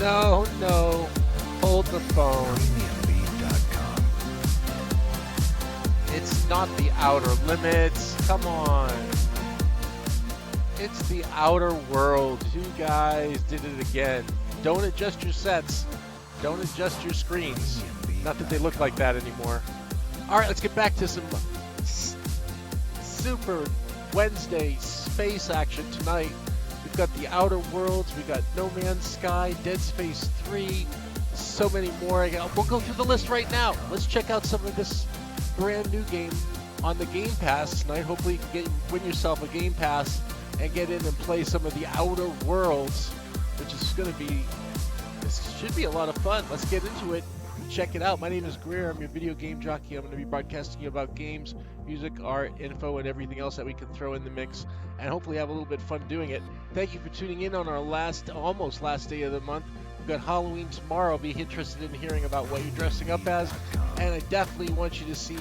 No, no. Hold the phone. It's not the outer limits. Come on. It's the outer world. You guys did it again. Don't adjust your sets. Don't adjust your screens. Not that they look like that anymore. All right, let's get back to some Super Wednesday space action tonight. We've got the Outer Worlds, we got No Man's Sky, Dead Space 3, so many more. We'll go through the list right now. Let's check out some of this brand new game on the Game Pass tonight. Hopefully you can win yourself a Game Pass and get in and play some of the Outer Worlds, which is going to be, this should be a lot of fun. Let's get into it. Check it out. My name is Greer. I'm your video game jockey. I'm going to be broadcasting you about games, music, art, info, and everything else that we can throw in the mix, and hopefully have a little bit of fun doing it. Thank you for tuning in on our almost last day of the month. We've got Halloween tomorrow. I'll be interested in hearing about what you're dressing up as, and I definitely want you to see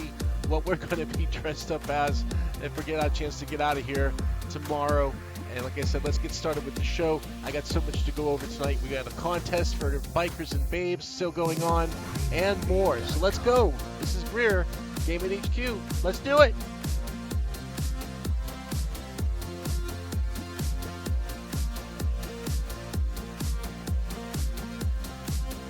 what we're going to be dressed up as if we get a chance to get out of here tomorrow. And like I said, let's get started with the show. I got so much to go over tonight. We got a contest for Bikers and Babes still going on, and more. So let's go. This is Greer, GamingHQ. Let's do it.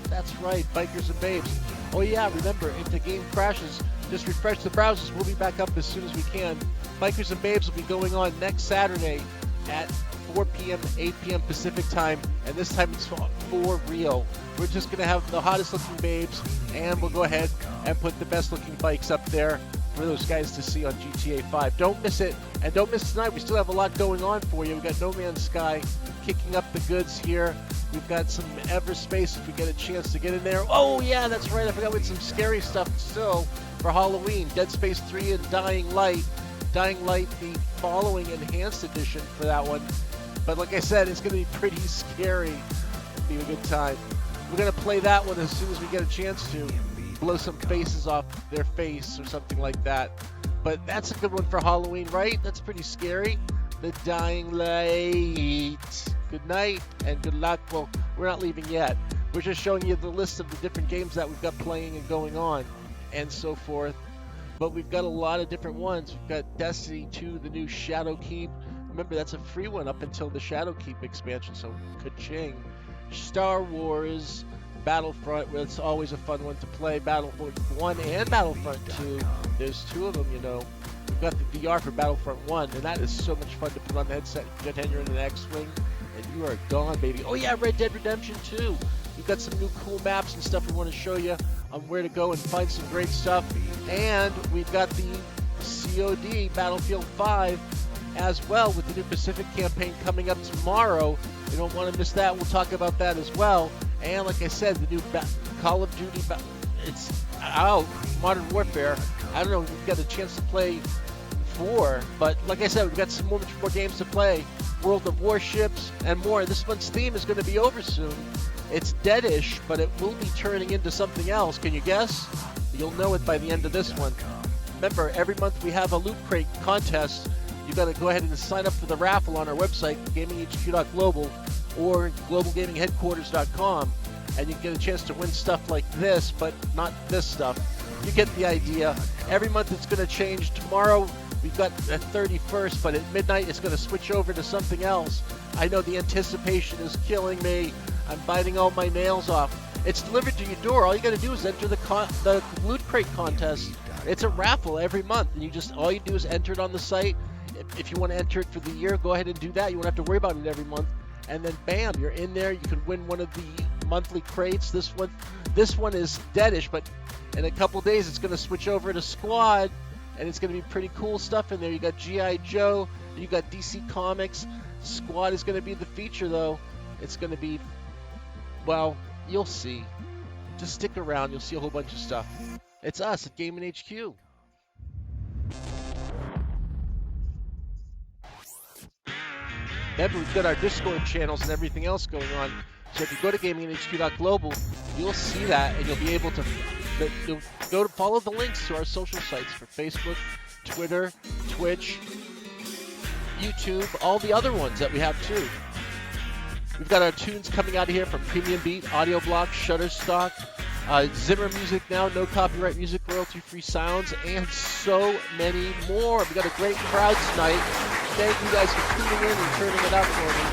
That's right, Bikers and Babes. Oh yeah, remember, if the game crashes, just refresh the browsers. We'll be back up as soon as we can. Bikers and Babes will be going on next Saturday at 4 p.m. 8 p.m. Pacific time, and this time it's for real. We're just going to have the hottest looking babes, and we'll go ahead and put the best looking bikes up there for those guys to see on GTA 5. Don't miss it, and don't miss tonight. We still have a lot going on for you. We've got No Man's Sky kicking up the goods here. We've got some Everspace if we get a chance to get in there. Oh yeah, that's right, I forgot we had some scary stuff still for Halloween. Dead Space 3 and Dying Light. Dying Light, the following enhanced edition for that one. But like I said, it's going to be pretty scary. It'll be a good time. We're going to play that one as soon as we get a chance to. Blow some faces off their face or something like that. But that's a good one for Halloween, right? That's pretty scary. The Dying Light. Good night and good luck. Well, we're not leaving yet. We're just showing you the list of the different games that we've got playing and going on and so forth. But we've got a lot of different ones. We've got Destiny 2, the new Shadowkeep. Remember, that's a free one up until the Shadowkeep expansion, so ka-ching. Star Wars, Battlefront, well, it's always a fun one to play. Battlefront 1 and Battlefront 2. There's two of them, you know. We've got the VR for Battlefront 1, and that is so much fun to put on the headset. You pretend you're in an X-Wing, and you are gone, baby. Oh yeah, Red Dead Redemption 2. We've got some new cool maps and stuff we want to show you on where to go and find some great stuff. And we've got the COD Battlefield 5 as well, with the new Pacific campaign coming up tomorrow. You don't want to miss that. We'll talk about that as well. And like I said, the new Call of Duty, it's out, Modern Warfare. I don't know if we've got a chance to play 4, but like I said, we've got much more games to play. World of Warships and more. This month's theme is going to be over soon. It's DEADISH, but it will be turning into something else. Can you guess? You'll know it by the end of this one. Remember, every month we have a Loot Crate contest. You got to go ahead and sign up for the raffle on our website, GamingHQ.global or GlobalGamingHeadquarters.com, and you get a chance to win stuff like this, but not this stuff. You get the idea. Every month it's going to change. Tomorrow we've got the 31st, but at midnight it's going to switch over to something else. I know the anticipation is killing me. I'm biting all my nails off. It's delivered to your door. All you got to do is enter the Loot Crate contest. It's a raffle every month, and all you do is enter it on the site. If you want to enter it for the year, go ahead and do that. You won't have to worry about it every month. And then bam, you're in there. You can win one of the monthly crates. This one is DEADISH, but in a couple days it's going to switch over to Squad, and it's going to be pretty cool stuff in there. You got G.I. Joe, you got DC Comics. Squad is going to be the feature, though. It's going to be, well, you'll see. Just stick around. You'll see a whole bunch of stuff. It's us at GamingHQ. Remember, we've got our Discord channels and everything else going on. So if you go to GamingHQ.global, you'll see that, and you'll be able to you'll go to follow the links to our social sites for Facebook, Twitter, Twitch, YouTube, all the other ones that we have too. We've got our tunes coming out of here from Premium Beat, Audio Block, Shutterstock, Zimmer Music now, no copyright music, royalty-free sounds, and so many more. We got a great crowd tonight. Thank you guys for tuning in and turning it up for me.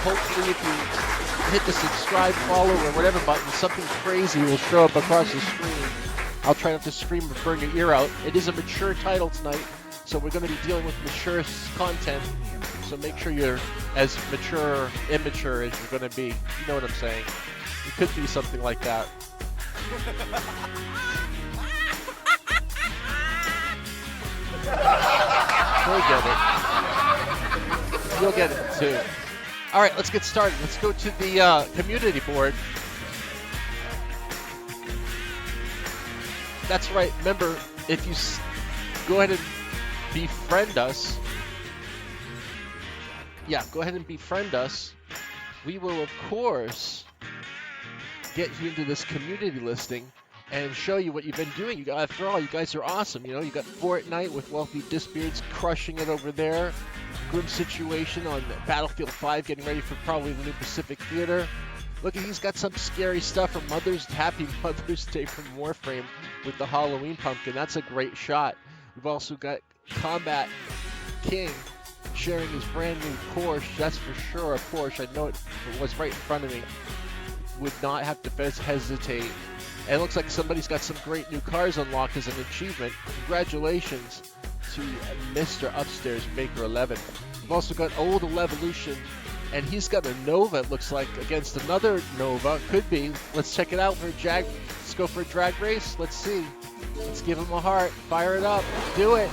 Hopefully, if you hit the subscribe, follow, or whatever button, something crazy will show up across the screen. I'll try not to scream or burn your ear out. It is a mature title tonight, so we're going to be dealing with mature content. So make sure you're as mature or immature as you're going to be. You know what I'm saying? It could be something like that. You'll get it. You'll get it too. All right, let's get started. Let's go to the community board. That's right. Remember, if you go ahead and befriend us. Yeah, go ahead and befriend us. We will, of course, get you into this community listing and show you what you've been doing. After all, you guys are awesome. You know, you got Fortnite with Wealthy Disbeards crushing it over there. Grim Situation on Battlefield 5, getting ready for probably the new Pacific Theater. Look, he's got some scary stuff from Happy Mother's Day from Warframe with the Halloween pumpkin. That's a great shot. We've also got Combat King sharing his brand new Porsche. That's for sure a Porsche. I know it was right in front of me. Would not have to hesitate. And it looks like somebody's got some great new cars unlocked as an achievement. Congratulations to Mr. Upstairs Baker 11. We've also got Old Evolution, and he's got a Nova, it looks like, against another Nova. Could be. Let's check it out for a let's go for a drag race. Let's see. Let's give him a heart. Fire it up. Do it.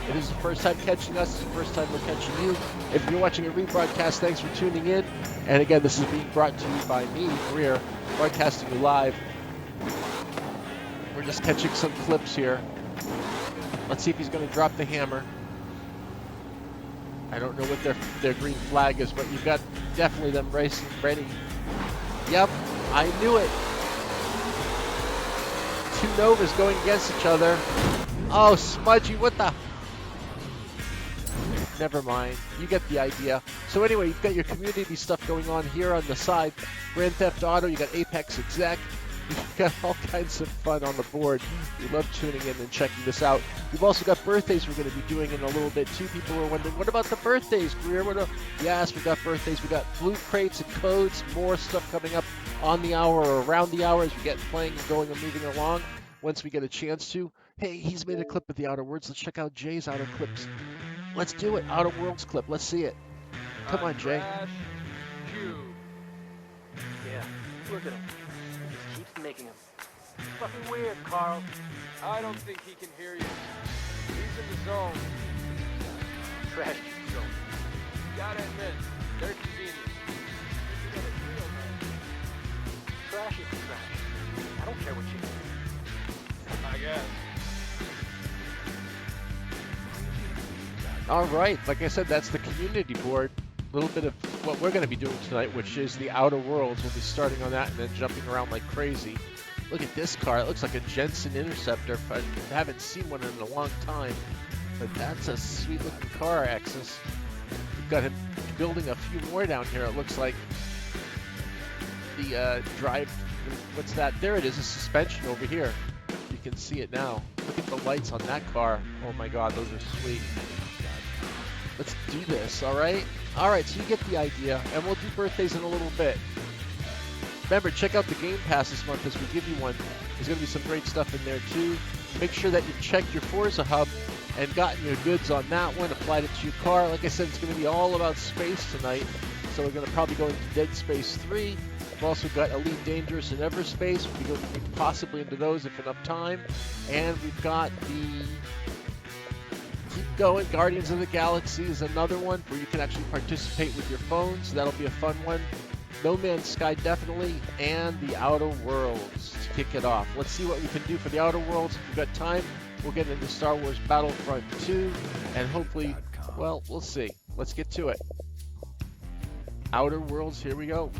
It is the first time catching us. It's the first time we're catching you. If you're watching a rebroadcast, thanks for tuning in. And again, this is being brought to you by me, Greer, broadcasting you live. We're just catching some clips here. Let's see if he's going to drop the hammer. I don't know what their green flag is, but you've got definitely them racing ready. Yep, I knew it. Two Novas going against each other. Oh, Smudgy, what the... Never mind. You get the idea. So anyway, you've got your community stuff going on here on the side. Grand Theft Auto, you got Apex Exec. You've got all kinds of fun on the board. We love tuning in and checking this out. We've also got birthdays we're going to be doing in a little bit too. People were wondering, what about the birthdays, Greer? Yes, we got birthdays. We got loot crates and codes. More stuff coming up on the hour or around the hour as we get playing and going and moving along. Once we get a chance to. Hey, he's made a clip of the Outer Worlds. Let's check out Jay's Outer Clips. Let's do it. Outer Worlds clip. Let's see it. Come on, Jay. Yeah, look at him. He just keeps making them. Fucking weird, Carl. I don't think he can hear you. He's in the zone. Trash zone. You gotta admit, they're convenient. You got a real man. Trash is trash. I don't care what you think. I guess. All right, like I said, that's the community board. A little bit of what we're going to be doing tonight, which is the Outer Worlds. We'll be starting on that and then jumping around like crazy. Look at this car. It looks like a Jensen Interceptor. I haven't seen one in a long time, but that's a sweet-looking car, Axis. We've got him building a few more down here. It looks like the drive. What's that? There it is, a suspension over here. You can see it now. Look at the lights on that car. Oh my God, those are sweet. Let's do this, all right? All right, so you get the idea, and we'll do birthdays in a little bit. Remember, check out the Game Pass this month as we give you one. There's going to be some great stuff in there, too. Make sure that you've checked your Forza Hub and gotten your goods on that one, applied it to your car. Like I said, it's going to be all about space tonight, so we're going to probably go into Dead Space 3. We've also got Elite Dangerous and Everspace. We'll be going possibly into those if enough time. And we've got the... Keep going. Guardians of the Galaxy is another one where you can actually participate with your phone, so that'll be a fun one. No Man's Sky definitely, and the Outer Worlds to kick it off. Let's see what we can do for the Outer Worlds. If we've got time, we'll get into Star Wars Battlefront 2, and hopefully, well, we'll see. Let's get to it. Outer Worlds, here we go.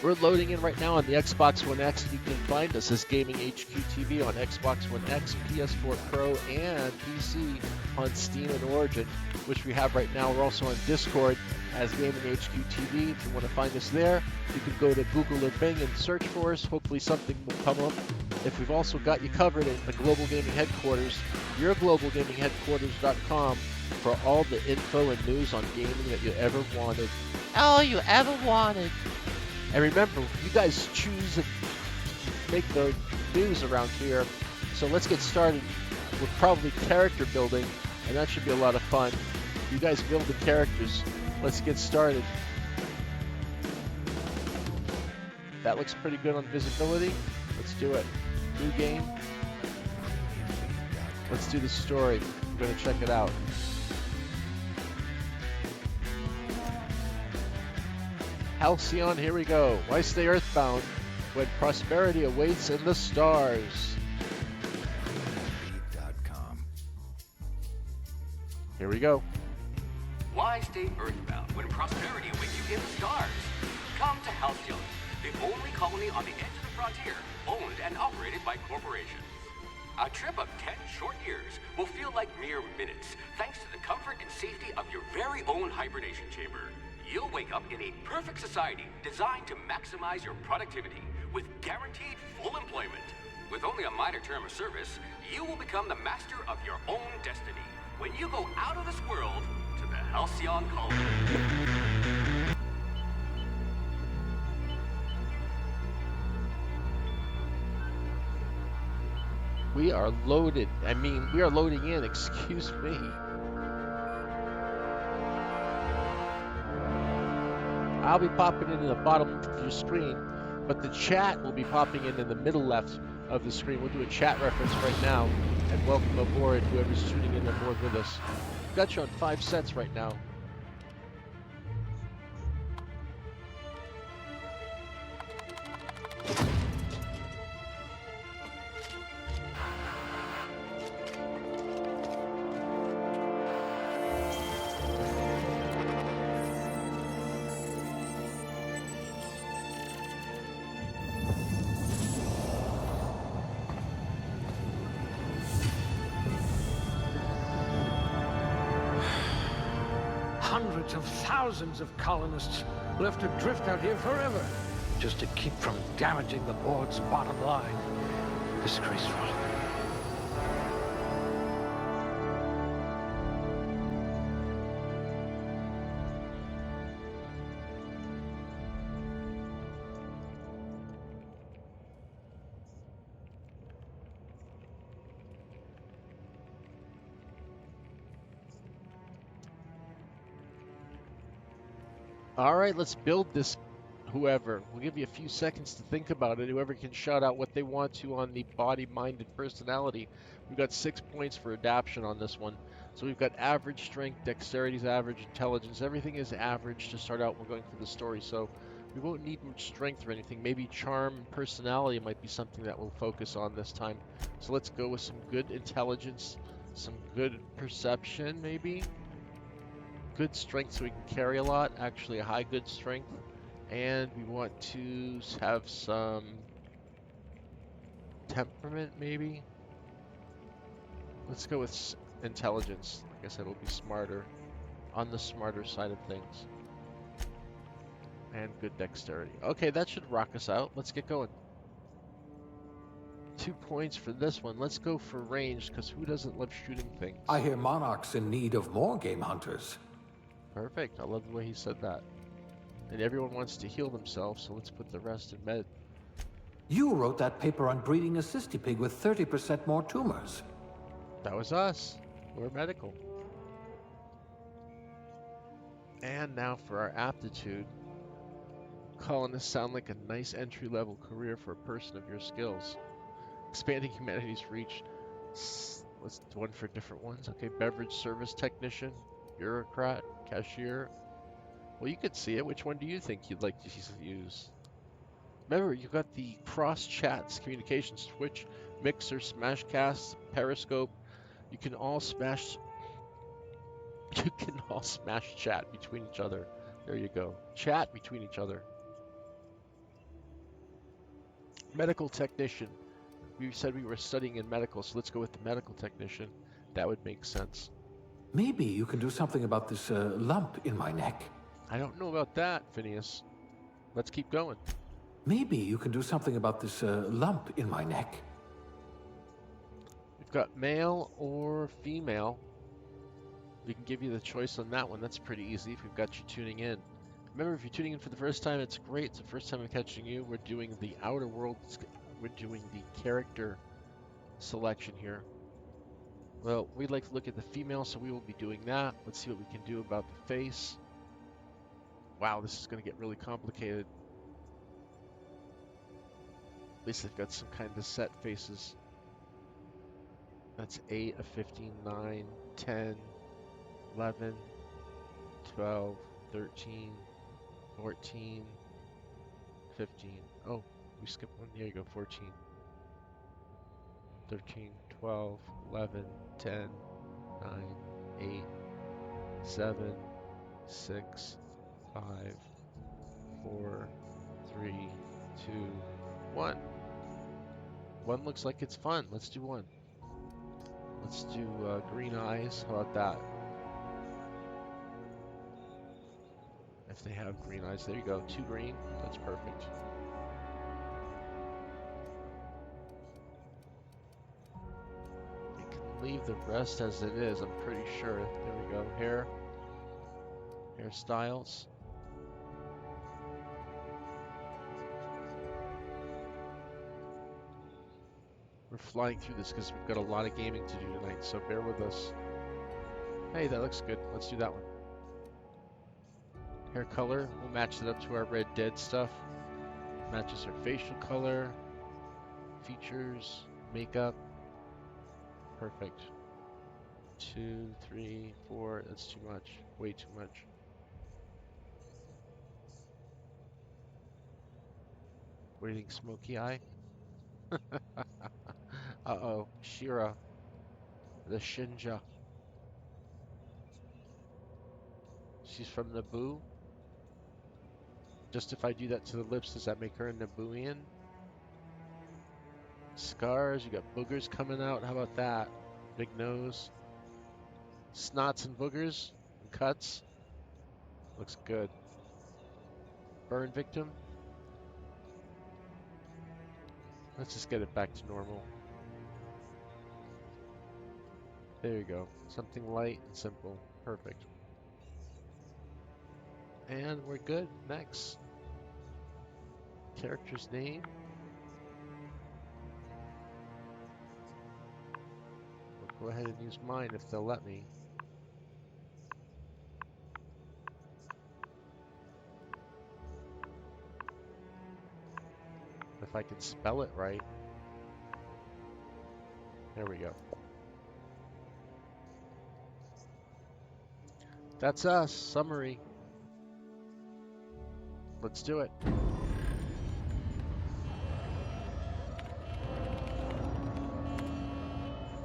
We're loading in right now on the Xbox One X. You can find us as GamingHQTV on Xbox One X, PS4 Pro, and PC on Steam and Origin, which we have right now. We're also on Discord as GamingHQTV. If you want to find us there, you can go to Google or Bing and search for us. Hopefully something will come up. If we've also got you covered in the Global Gaming Headquarters, yourglobalgamingheadquarters.com for all the info and news on gaming that you ever wanted. All you ever wanted. And remember, you guys choose and make the news around here. So let's get started with probably character building, and that should be a lot of fun. You guys build the characters. Let's get started. That looks pretty good on visibility. Let's do it. New game. Let's do the story. We're going to check it out. Halcyon, here we go. Why stay earthbound when prosperity awaits in the stars? Here we go. Why stay earthbound when prosperity awaits you in the stars? Come to Halcyon, the only colony on the edge of the frontier, owned and operated by corporations. A trip of 10 short years will feel like mere minutes, thanks to the comfort and safety of your very own hibernation chamber. You'll wake up in a perfect society designed to maximize your productivity with guaranteed full employment. With only a minor term of service, you will become the master of your own destiny when you go out of this world to the Halcyon colony. We are loaded. We are loading in, excuse me. I'll be popping in the bottom of your screen, but the chat will be popping in the middle left of the screen. We'll do a chat reference right now, and welcome aboard whoever's tuning in aboard with us. Got you on 5 sets right now. Hundreds of thousands of colonists left adrift out here forever, just to keep from damaging the board's bottom line. Disgraceful. All right, let's build this. Whoever. We'll give you a few seconds to think about it. Whoever can shout out what they want to on the body, mind, and personality. We've got 6 points for adaption on this one. So we've got average strength, dexterity's average, intelligence. Everything is average to start out. We're going through the story, so we won't need much strength or anything. Maybe charm and personality might be something that we'll focus on this time. So let's go with some good intelligence, some good perception, maybe. Good strength so we can carry a lot, actually a high good strength, and we want to have some temperament maybe. Let's go with intelligence. Like I said, we'll be smarter, on the smarter side of things, and good dexterity. Okay, that should rock us out. Let's get going. 2 points for this one. Let's go for range, because who doesn't love shooting things? I hear Monarch's in need of more game hunters. Perfect. I love the way he said that. And everyone wants to heal themselves, so let's put the rest in med. You wrote that paper on breeding a cystipig with 30% more tumors. That was us. We're medical. And now for our aptitude. Colonists sound like a nice entry-level career for a person of your skills. Expanding humanity's reach. Let's do one for different ones. Okay, beverage service technician, bureaucrat, cashier. Well, you could see it. Which one do you think you'd like to use? Remember, you've got the cross-chats, communications, Twitch, Mixer, Smashcast, Periscope. You can all smash chat between each other. There you go. Chat between each other. Medical technician. We said we were studying in medical, so let's go with the medical technician. That would make sense. Maybe you can do something about this lump in my neck. I don't know about that, Phineas. Let's keep going. Maybe you can do something about this lump in my neck. We've got male or female. We can give you the choice on that one. That's pretty easy if we've got you tuning in. Remember, if you're tuning in for the first time, it's great. It's the first time I'm catching you. We're doing the Outer Worlds. We're doing the character selection here. Well, we'd like to look at the female, so we will be doing that. Let's see what we can do about the face. Wow, this is going to get really complicated. At least they've got some kind of set faces. That's 8 of 15, 9, 10, 11, 12, 13, 14, 15. Oh, we skipped one. Here you go, 14. 13, 12, 11, 10, 9, 8, 7, 6, 5, 4, 3, 2, 1. One looks like it's fun. Let's do one. Let's do green eyes. How about that? If they have green eyes, there you go. 2 green. That's perfect. You can leave the rest as it is, I'm pretty sure. There we go. Hair. Hairstyles. We're flying through this because we've got a lot of gaming to do tonight, so bear with us. Hey, that looks good. Let's do that one. Hair color, we'll match it up to our Red Dead stuff. Matches her facial color, features, makeup. Perfect. 2, 3, 4, that's too much. Way too much. What do you think, smoky eye? Uh-oh, Shira. The Shinja. She's from Naboo. Just if I do that to the lips, does that make her a Nabooian? Scars, you got boogers coming out. How about that? Big nose. Snots and boogers and cuts. Looks good. Burn victim. Let's just get it back to normal. There you go. Something light and simple. Perfect. And we're good. Next. Character's name. I'll go ahead and use mine if they'll let me. If I can spell it right. There we go. That's us. Summary. Let's do it.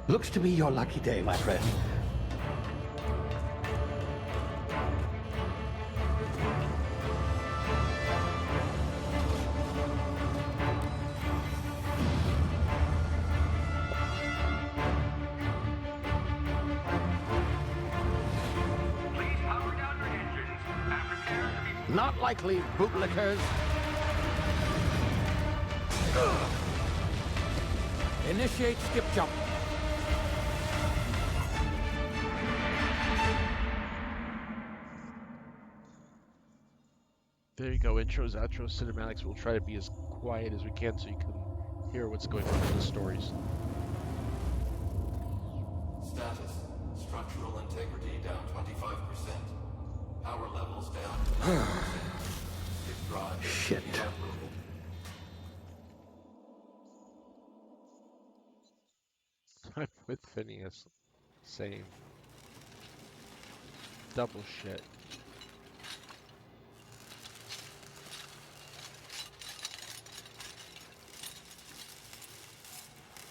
Looks to be your lucky day, my friend. Not likely, bootlickers. Initiate skip jump. There you go. Intros, outros, cinematics. We'll try to be as quiet as we can so you can hear what's going on in the stories. Status. Structural integrity down 25%. Power levels down 10%. Disk drive Shit. uprooted. I'm with Phineas. Same. Double shit.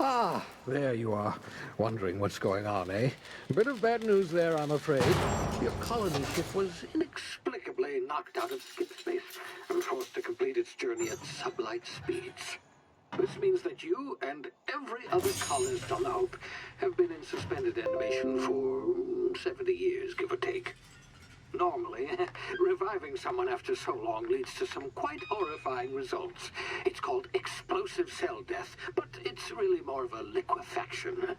Ah, there you are. Wondering what's going on, eh? A bit of bad news there, I'm afraid. Your colony ship was inexplicably knocked out of skip space and forced to complete its journey at sublight speeds. This means that you and every other colonist on the Hope have been in suspended animation for 70 years, give or take. Normally, reviving someone after so long leads to some quite horrifying results. It's called explosive cell death, but it's really more of a liquefaction.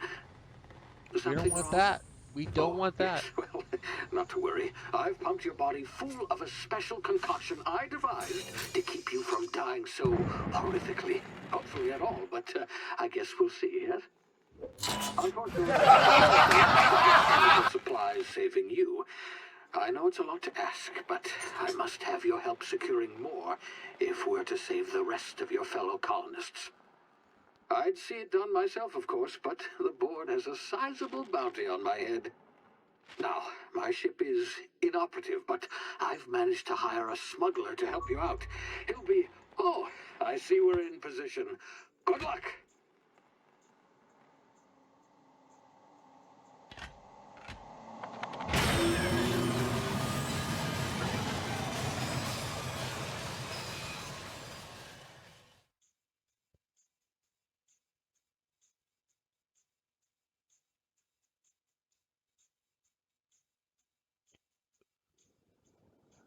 We don't want that. We don't want that. Yes, well, not to worry. I've pumped your body full of a special concoction I devised to keep you from dying so horrifically. Hopefully at all, but I guess we'll see, yes? Unfortunately, the supplies saving you. I know it's a lot to ask, but I must have your help securing more if we're to save the rest of your fellow colonists. I'd see it done myself, of course, but the board has a sizable bounty on my head. Now, my ship is inoperative, but I've managed to hire a smuggler to help you out. He'll be... Oh, I see we're in position. Good luck!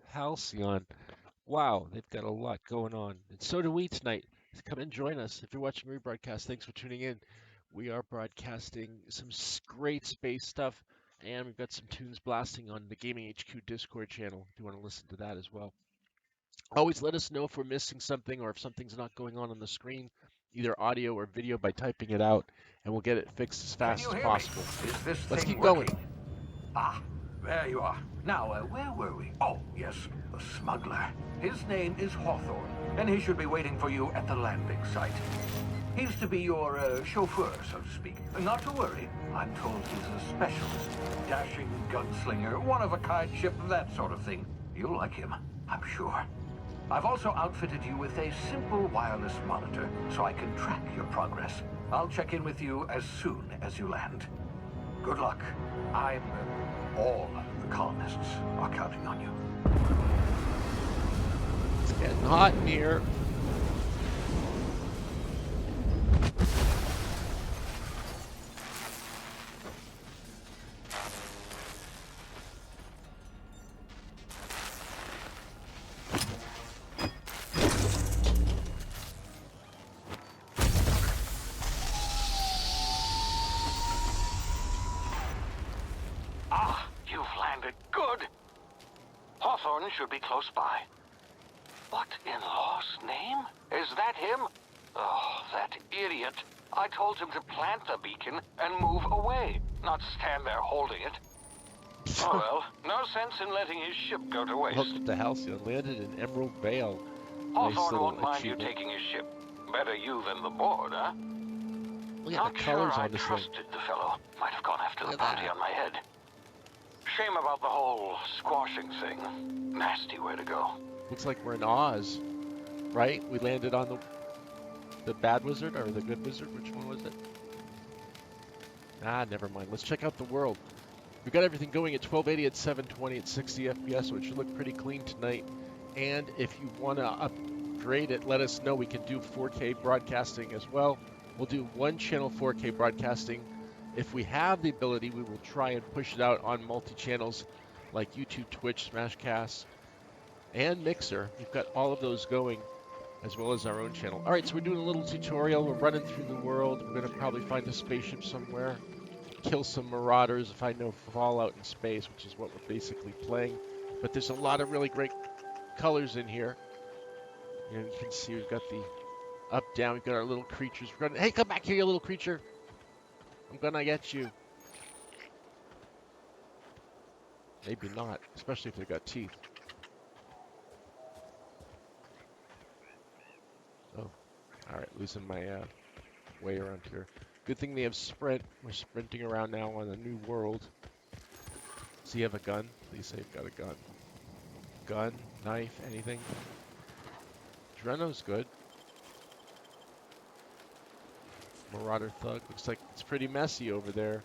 Halcyon. Wow, they've got a lot going on. And so do we tonight. Come and join us. If you're watching rebroadcast, thanks for tuning in. We are broadcasting some great space stuff, and we've got some tunes blasting on the GamingHQ Discord channel if you want to listen to that as well. Always let us know if we're missing something or if something's not going on the screen, either audio or video, by typing it out, and we'll get it fixed as fast as possible. Is this Let's thing keep going. working? Ah, there you are. Now, where were we? Oh, yes, the smuggler. His name is Hawthorne, and he should be waiting for you at the landing site. He's to be your chauffeur, so to speak. Not to worry, I'm told he's a specialist. Dashing gunslinger, one-of-a-kind ship, that sort of thing. You'll like him, I'm sure. I've also outfitted you with a simple wireless monitor, so I can track your progress. I'll check in with you as soon as you land. Good luck. All the colonists are counting on you. It's getting hot in here. Should be close by. What in law's name? Is that him? Oh, that idiot. I told him to plant the beacon and move away, not stand there holding it. Oh well, no sense in letting his ship go to waste. Welcome to Halcyon. Landed in Emerald Vale. Hawthorne won't mind you taking his ship. Better you than the board, huh? Look at Not the colors sure on this I thing. trusted the fellow. Might have gone after the Look at bounty that. on my head. Shame about the whole squashing thing. Nasty way to go. Looks like we're in Oz, right? We landed on the bad wizard or the good wizard. Which one was it? Ah, never mind. Let's check out the world. We've got everything going at 1280 at 720 at 60 FPS, so it should look pretty clean tonight. And if you want to upgrade it, let us know. We can do 4K broadcasting as well. We'll do one channel 4K broadcasting. If we have the ability, we will try and push it out on multi-channels like YouTube, Twitch, Smashcast, and Mixer. We've got all of those going, as well as our own channel. All right, so we're doing a little tutorial. We're running through the world. We're going to probably find a spaceship somewhere, kill some marauders if I know Fallout in space, which is what we're basically playing. But there's a lot of really great colors in here. You know, you can see we've got the up, down. We've got our little creatures. We're gonna, hey, come back here, you little creature. I'm gonna get you. Maybe not, especially if they've got teeth. Oh, all right, losing my way around here. Good thing they have sprint. We're sprinting around now on a new world. So you have a gun? Please say you've got a gun. Gun, knife, anything? Dreno's good. Marauder Thug. Looks like it's pretty messy over there.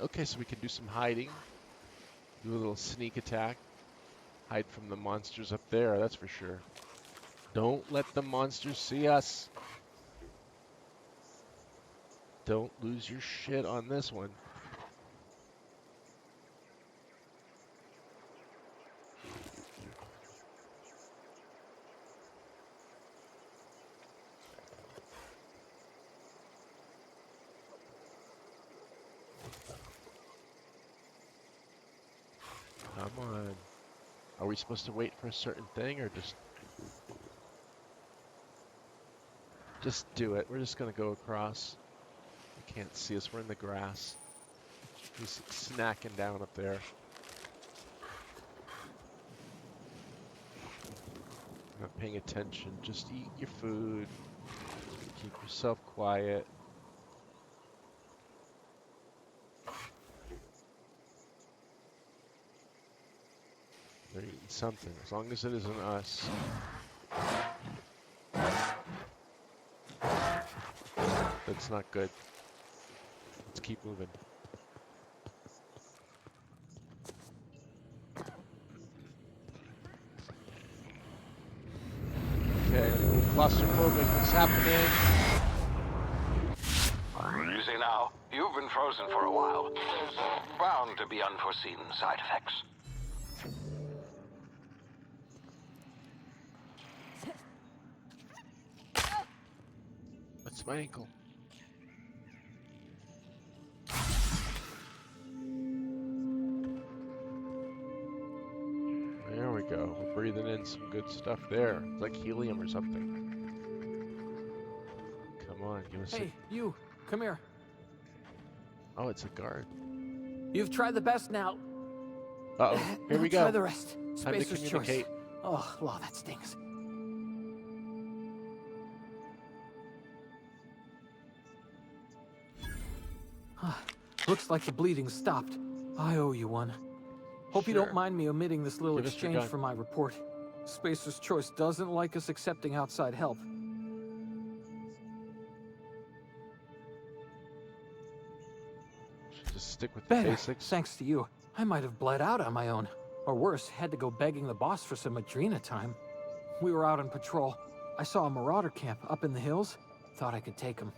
Okay, so we can do some hiding. Do a little sneak attack. Hide from the monsters up there, that's for sure. Don't let the monsters see us. Don't lose your shit on this one. Come on. Are we supposed to wait for a certain thing or just do it? We're just gonna go across. You can't see us, we're in the grass. He's snacking down up there. Not paying attention, just eat your food. Keep yourself quiet. They're eating something, as long as it isn't us. That's not good. Let's keep moving. Okay, claustrophobic. What's happening? Easy now. You've been frozen for a while. There's bound to be unforeseen side effects. That's my ankle. There we go. We're breathing in some good stuff there. It's like helium or something. Come on, give us Hey, you, come here. Oh, it's a guard. You've tried the best now. Uh-oh, here we go. Try the rest. Time to Spacer's choice. communicate. Oh, wow, that stings. Looks like the bleeding stopped. I owe you one. Hope you Sure. don't mind me omitting this little Give us your exchange gun. from my report. Spacer's Choice doesn't like us accepting outside help. Just stick with the Better, basics. thanks to you. I might have bled out on my own. Or worse, had to go begging the boss for some Adrena time. We were out on patrol. I saw a marauder camp up in the hills. Thought I could take him.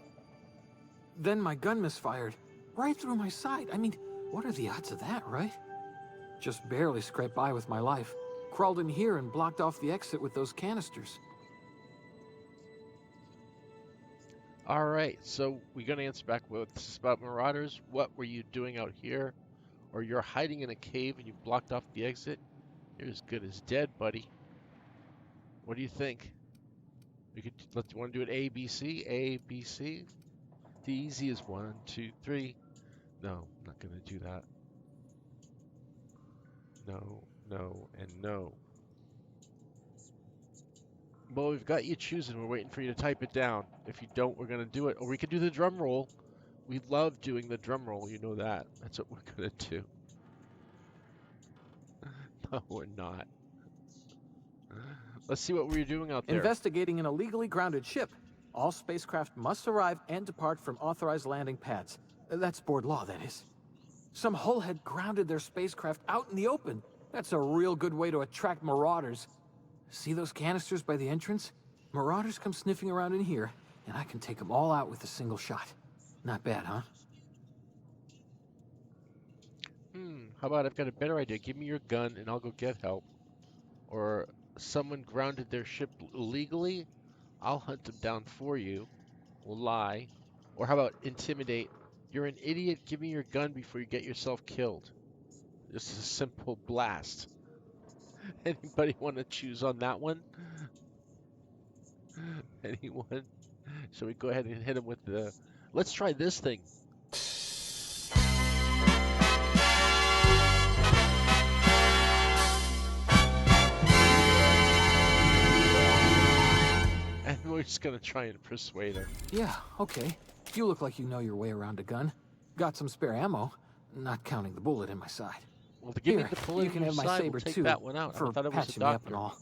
Then my gun misfired. Right through my side. I mean, what are the odds of that, right? Just barely scraped by with my life. Crawled in here and blocked off the exit with those canisters. All right, so we're going to answer back with this is about marauders. What were you doing out here? Or you're hiding in a cave and you blocked off the exit? You're as good as dead, buddy. What do you think? We could want to do it A, B, C? A, B, C? The easy is 1, 2, 3. No, I'm not going to do that. No, no, and no. Well, we've got you choosing. We're waiting for you to type it down. If you don't, we're going to do it. Or we could do the drum roll. We love doing the drum roll. You know that. That's what we're going to do. No, we're not. Let's see what we're doing out there. Investigating an illegally grounded ship. All spacecraft must arrive and depart from authorized landing pads. That's board law, that is. Some hullhead grounded their spacecraft out in the open. That's a real good way to attract marauders. See those canisters by the entrance? Marauders come sniffing around in here, and I can take them all out with a single shot. Not bad, huh? How about I've got a better idea. Give me your gun and I'll go get help. Or someone grounded their ship illegally. I'll hunt them down for you. We'll lie. Or how about intimidate? You're an idiot. Give me your gun before you get yourself killed. Just a simple blast. Anybody want to choose on that one? Anyone? So we go ahead and hit him with the... Let's try this thing. And we're just going to try and persuade him. Yeah, okay. You look like you know your way around a gun. Got some spare ammo, not counting the bullet in my side. Well, to give me Here, the bullet you can in have your my side, saber we'll take too, that one out. for I thought it was a patching me up doctor. and all.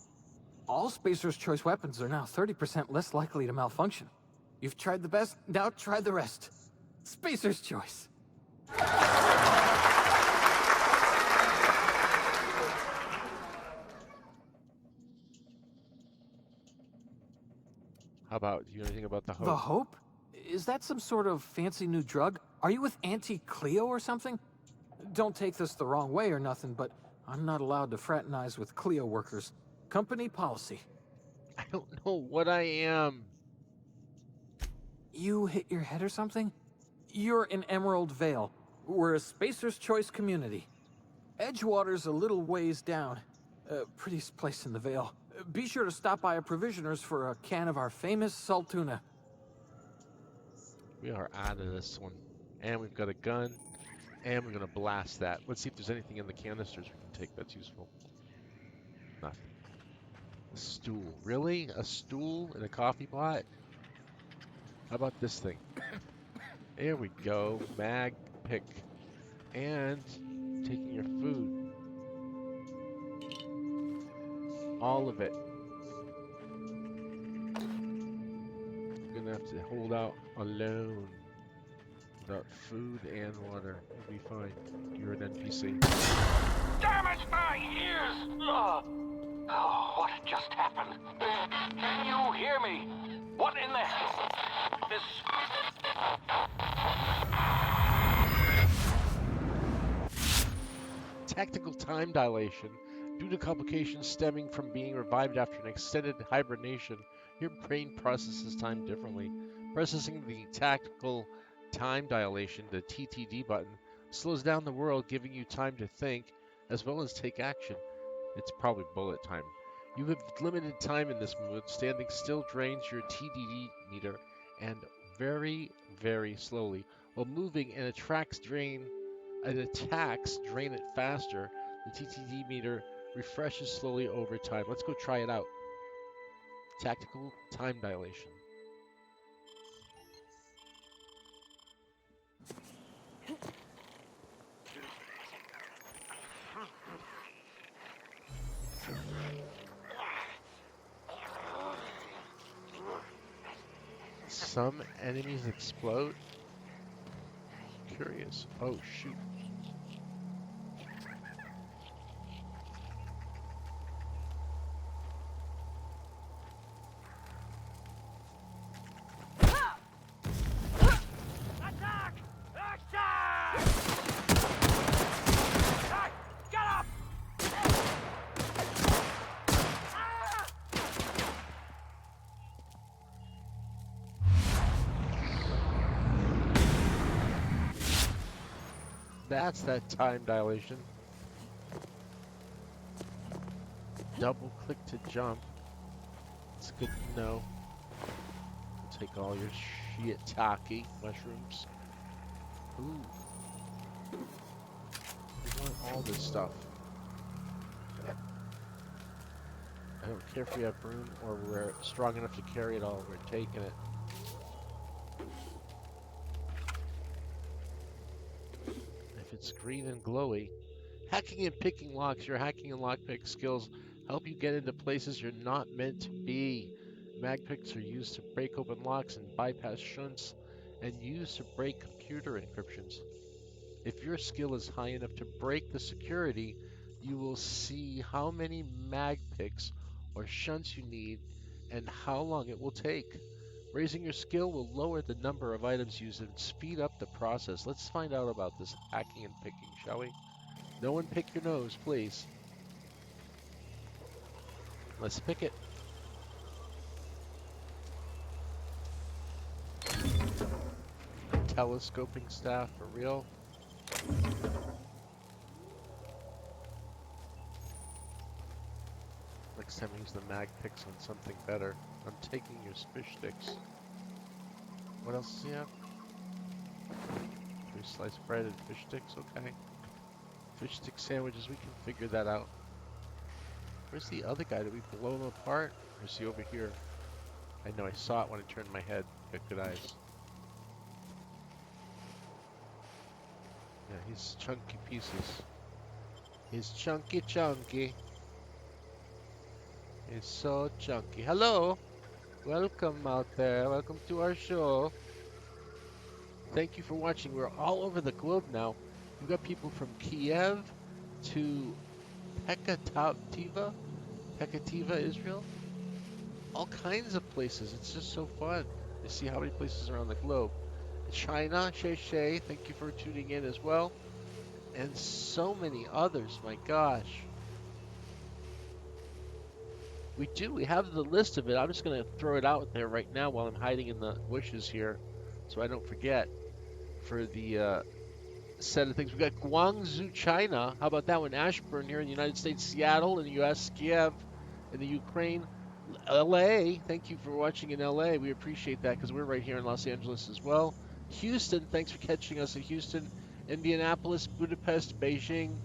All Spacer's Choice weapons are now 30% less likely to malfunction. You've tried the best, now try the rest. Spacer's Choice. How about, do you know anything about the hope? The Hope? Is that some sort of fancy new drug? Are you with Auntie Cleo or something? Don't take this the wrong way or nothing, but I'm not allowed to fraternize with Cleo workers. Company policy. I don't know what I am. You hit your head or something? You're in Emerald Vale. We're a Spacer's Choice community. Edgewater's a little ways down. Prettiest place in the Vale. Be sure to stop by a provisioner's for a can of our famous salt tuna. We are out of this one. And we've got a gun. And we're going to blast that. Let's see if there's anything in the canisters we can take that's useful. Nothing. A stool. Really? A stool in a coffee pot? How about this thing? There we go. Mag pick. And taking your food. All of it. You're going to have to hold out alone. Without food and water. You'll be fine. You're an NPC. Damn it, my ears! Oh, what just happened? Can you hear me? What in the hell? This... Tactical time dilation. Due to complications stemming from being revived after an extended hibernation, your brain processes time differently. Processing the tactical time dilation, the TTD button, slows down the world, giving you time to think as well as take action. It's probably bullet time. You have limited time in this mode. Standing still drains your TTD meter, and very, very slowly. While moving, and attacks drain it faster. The TTD meter refreshes slowly over time. Let's go try it out. Tactical time dilation. Some enemies explode. Curious. Oh, shoot. Attack! Attack! Hey, get up! That's that time dilation. Double click to jump. It's good to know. Take all your shiitake mushrooms. Ooh. We want all this stuff. I don't care if we have room or we're strong enough to carry it all. We're taking it. If it's green and glowy. Hacking and picking locks. Your hacking and lockpick skills help you get into places you're not meant to be. Mag picks are used to break open locks and bypass shunts, and used to break computer encryptions. If your skill is high enough to break the security, you will see how many mag picks or shunts you need and how long it will take. Raising your skill will lower the number of items used and speed up the process. Let's find out about this hacking and picking, shall we? No one pick your nose, please. Let's pick it. telescoping staff for real. Next time use the mag picks on something better. I'm taking your fish sticks. What else does he have? 3 sliced bread and fish sticks, okay. Fish stick sandwiches, we can figure that out. Where's the other guy? Did we blow him apart? Or is he over here? I know, I saw it when I turned my head. Got good eyes. Yeah, he's chunky pieces. He's chunky. He's so chunky. Hello! Welcome out there. Welcome to our show. Thank you for watching. We're all over the globe now. We've got people from Kiev to Pekativa, Israel. All kinds of places. It's just so fun to see how many places around the globe. China, Shay, thank you for tuning in as well. And so many others, my gosh. We have the list of it. I'm just going to throw it out there right now while I'm hiding in the bushes here so I don't forget for the set of things. We've got Guangzhou, China. How about that one? Ashburn here in the United States, Seattle in the US, Kiev in the Ukraine, LA. Thank you for watching in LA. We appreciate that because we're right here in Los Angeles as well. Houston, thanks for catching us in Houston. Indianapolis, Budapest, Beijing,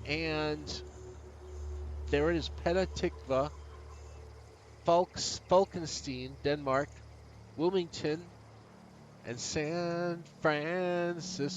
and there it is, Petah Tikva, Falkenstein, Denmark, Wilmington, and San Francisco.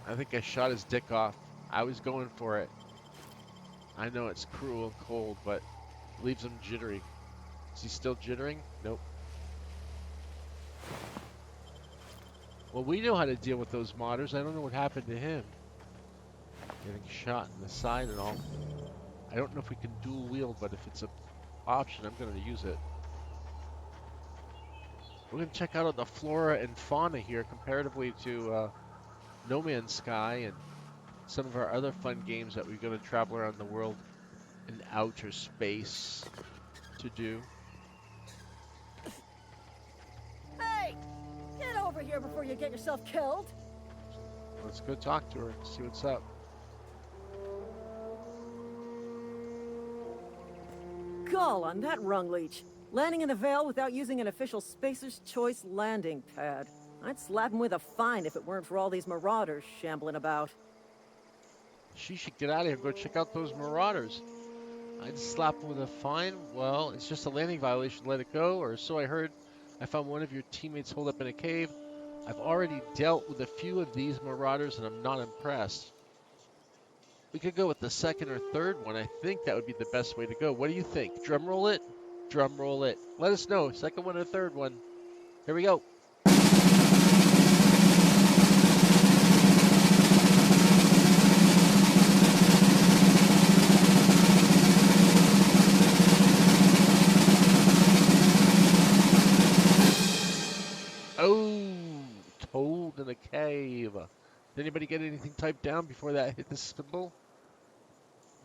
I think I shot his dick off. I was going for it. I know it's cruel and cold, but it leaves him jittery. Is he still jittering? Nope. Well, we know how to deal with those modders. I don't know what happened to him. Getting shot in the side and all. I don't know if we can dual wield, but if it's an option, I'm going to use it. We're going to check out the flora and fauna here comparatively to No Man's Sky and some of our other fun games that we're going to travel around the world in outer space to do. Hey! Get over here before you get yourself killed! Let's go talk to her and see what's up. Gall on that rung leech. Landing in the Vale without using an official Spacer's Choice landing pad. I'd slap him with a fine if it weren't for all these marauders shambling about. She should get out of here and go check out those marauders. I'd slap him with a fine. Well, it's just a landing violation. Let it go, or so I heard. I found one of your teammates holed up in a cave. I've already dealt with a few of these marauders, and I'm not impressed. We could go with the second or third one. I think that would be the best way to go. What do you think? Drum roll it? Drum roll it. Let us know. Second one or third one. Here we go. Oh, toad in a cave. Did anybody get anything typed down before that hit the symbol?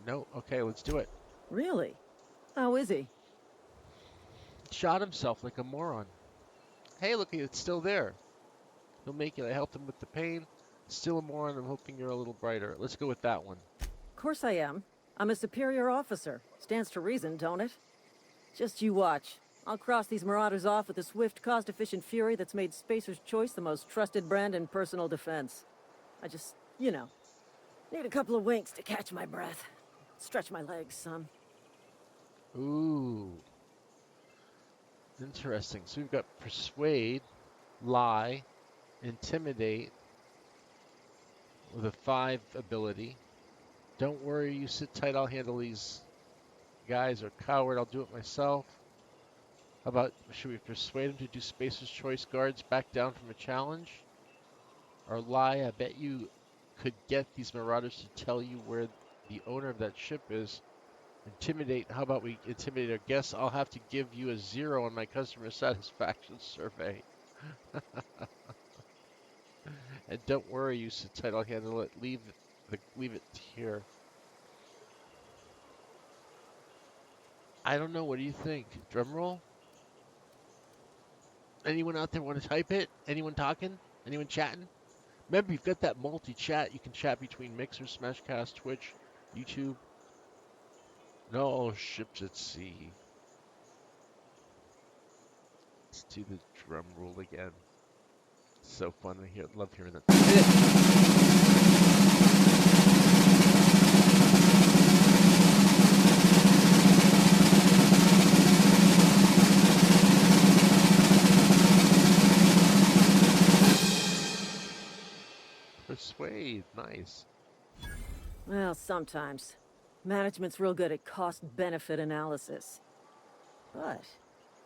No? Okay, let's do it. Really? How is he? Shot himself like a moron. Hey, look, it's still there. He'll make it. I helped him with the pain. Still a moron. I'm hoping you're a little brighter. Let's go with that one. Of course I am. I'm a superior officer. Stands to reason, don't it? Just you watch. I'll cross these marauders off with a swift, cost-efficient fury that's made Spacer's Choice the most trusted brand in personal defense. I just, you know, need a couple of winks to catch my breath. Stretch my legs, son. Ooh. Interesting. So we've got Persuade, Lie, Intimidate with a 5 ability. Don't worry, you sit tight, I'll handle these guys. Or Coward, I'll do it myself. How about, should we persuade him to do Spacer's Choice guards back down from a challenge? Or Lie, I bet you could get these marauders to tell you where the owner of that ship is. Intimidate. How about we intimidate our guests? I'll have to give you a 0 on my customer satisfaction survey. And don't worry, you sit tight. I'll handle it. Leave it here. I don't know. What do you think? Drum roll? Anyone out there want to type it? Anyone talking? Anyone chatting? Remember, you've got that multi-chat. You can chat between Mixer, Smashcast, Twitch, YouTube. No ships at sea. Let's do the drum roll again. So fun to hear. Love hearing that. Persuade, nice. Well, sometimes. Management's real good at cost-benefit analysis. But,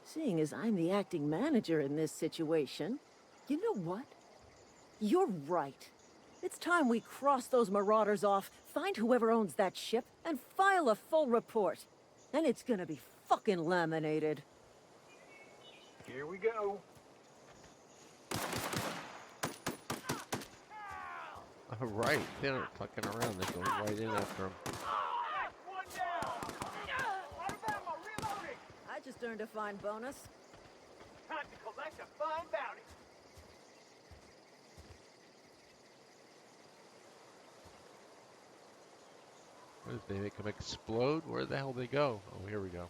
seeing as I'm the acting manager in this situation, you know what? You're right. It's time we cross those marauders off, find whoever owns that ship, and file a full report. And it's gonna be fucking laminated. Here we go. All right, they aren't fucking around. They're going right in after him. I just earned a fine bonus. Time to collect a fine bounty. What if they make them explode? Where the hell they go? Oh, here we go.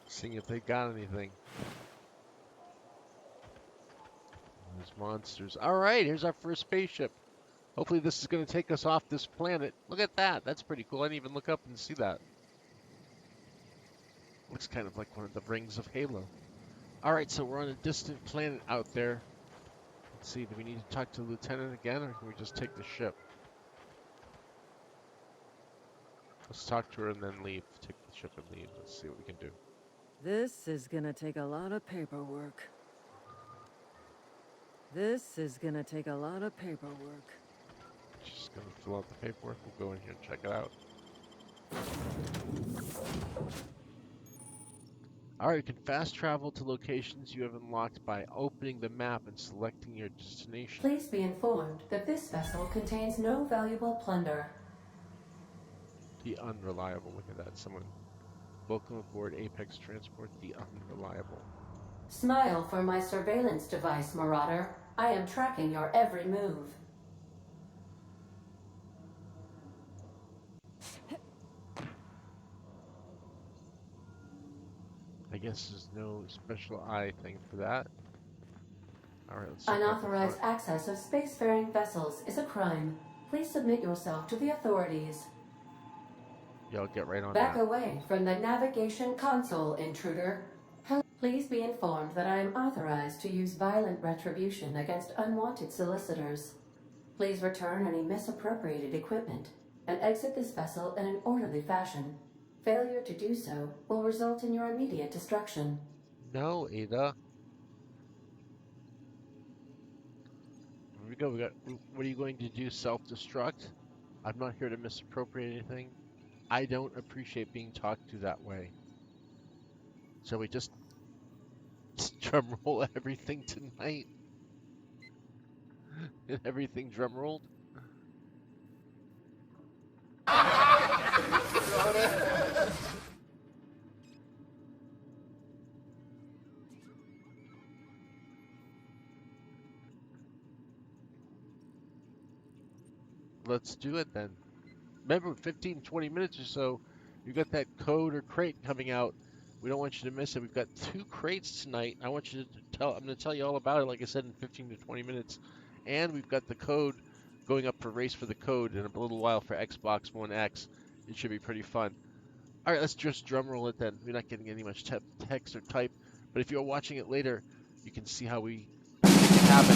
Seeing if they got anything. There's monsters. Alright, here's our first spaceship. Hopefully this is going to take us off this planet. Look at that. That's pretty cool. I didn't even look up and see that. Looks kind of like one of the rings of Halo. Alright, so we're on a distant planet out there. Let's see, do we need to talk to the lieutenant again, or can we just take the ship? Let's talk to her and then leave. Take the ship and leave. Let's see what we can do. This is gonna take a lot of paperwork. This is gonna take a lot of paperwork. Just gonna fill out the paperwork. We'll go in here and check it out. Alright, you can fast travel to locations you have unlocked by opening the map and selecting your destination. Please be informed that this vessel contains no valuable plunder. The unreliable. Look at that. Someone. Welcome aboard Apex Transport, the unreliable. Smile for my surveillance device, Marauder. I am tracking your every move. I guess there's no special eye thing for that. Alright, let's Unauthorized access of spacefaring vessels is a crime. Please submit yourself to the authorities. Yeah, I'll get right on Back that. away from the navigation console, intruder. Please be informed that I am authorized to use violent retribution against unwanted solicitors. Please return any misappropriated equipment and exit this vessel in an orderly fashion. Failure to do so will result in your immediate destruction. No, Ada. Here we go. What are you going to do? Self-destruct? I'm not here to misappropriate anything. I don't appreciate being talked to that way. So we just drum roll everything tonight. Everything drum rolled. Let's do it then. Remember, 15, 20 minutes or so, you got that code or crate coming out. We don't want you to miss it. We've got 2 crates tonight. I want you to tell. I'm going to tell you all about it, like I said, in 15 to 20 minutes. And we've got the code going up for Race for the Code in a little while for Xbox One X. It should be pretty fun. All right, let's just drum roll it then. We're not getting any much text or type, but if you're watching it later, you can see how we make it happen.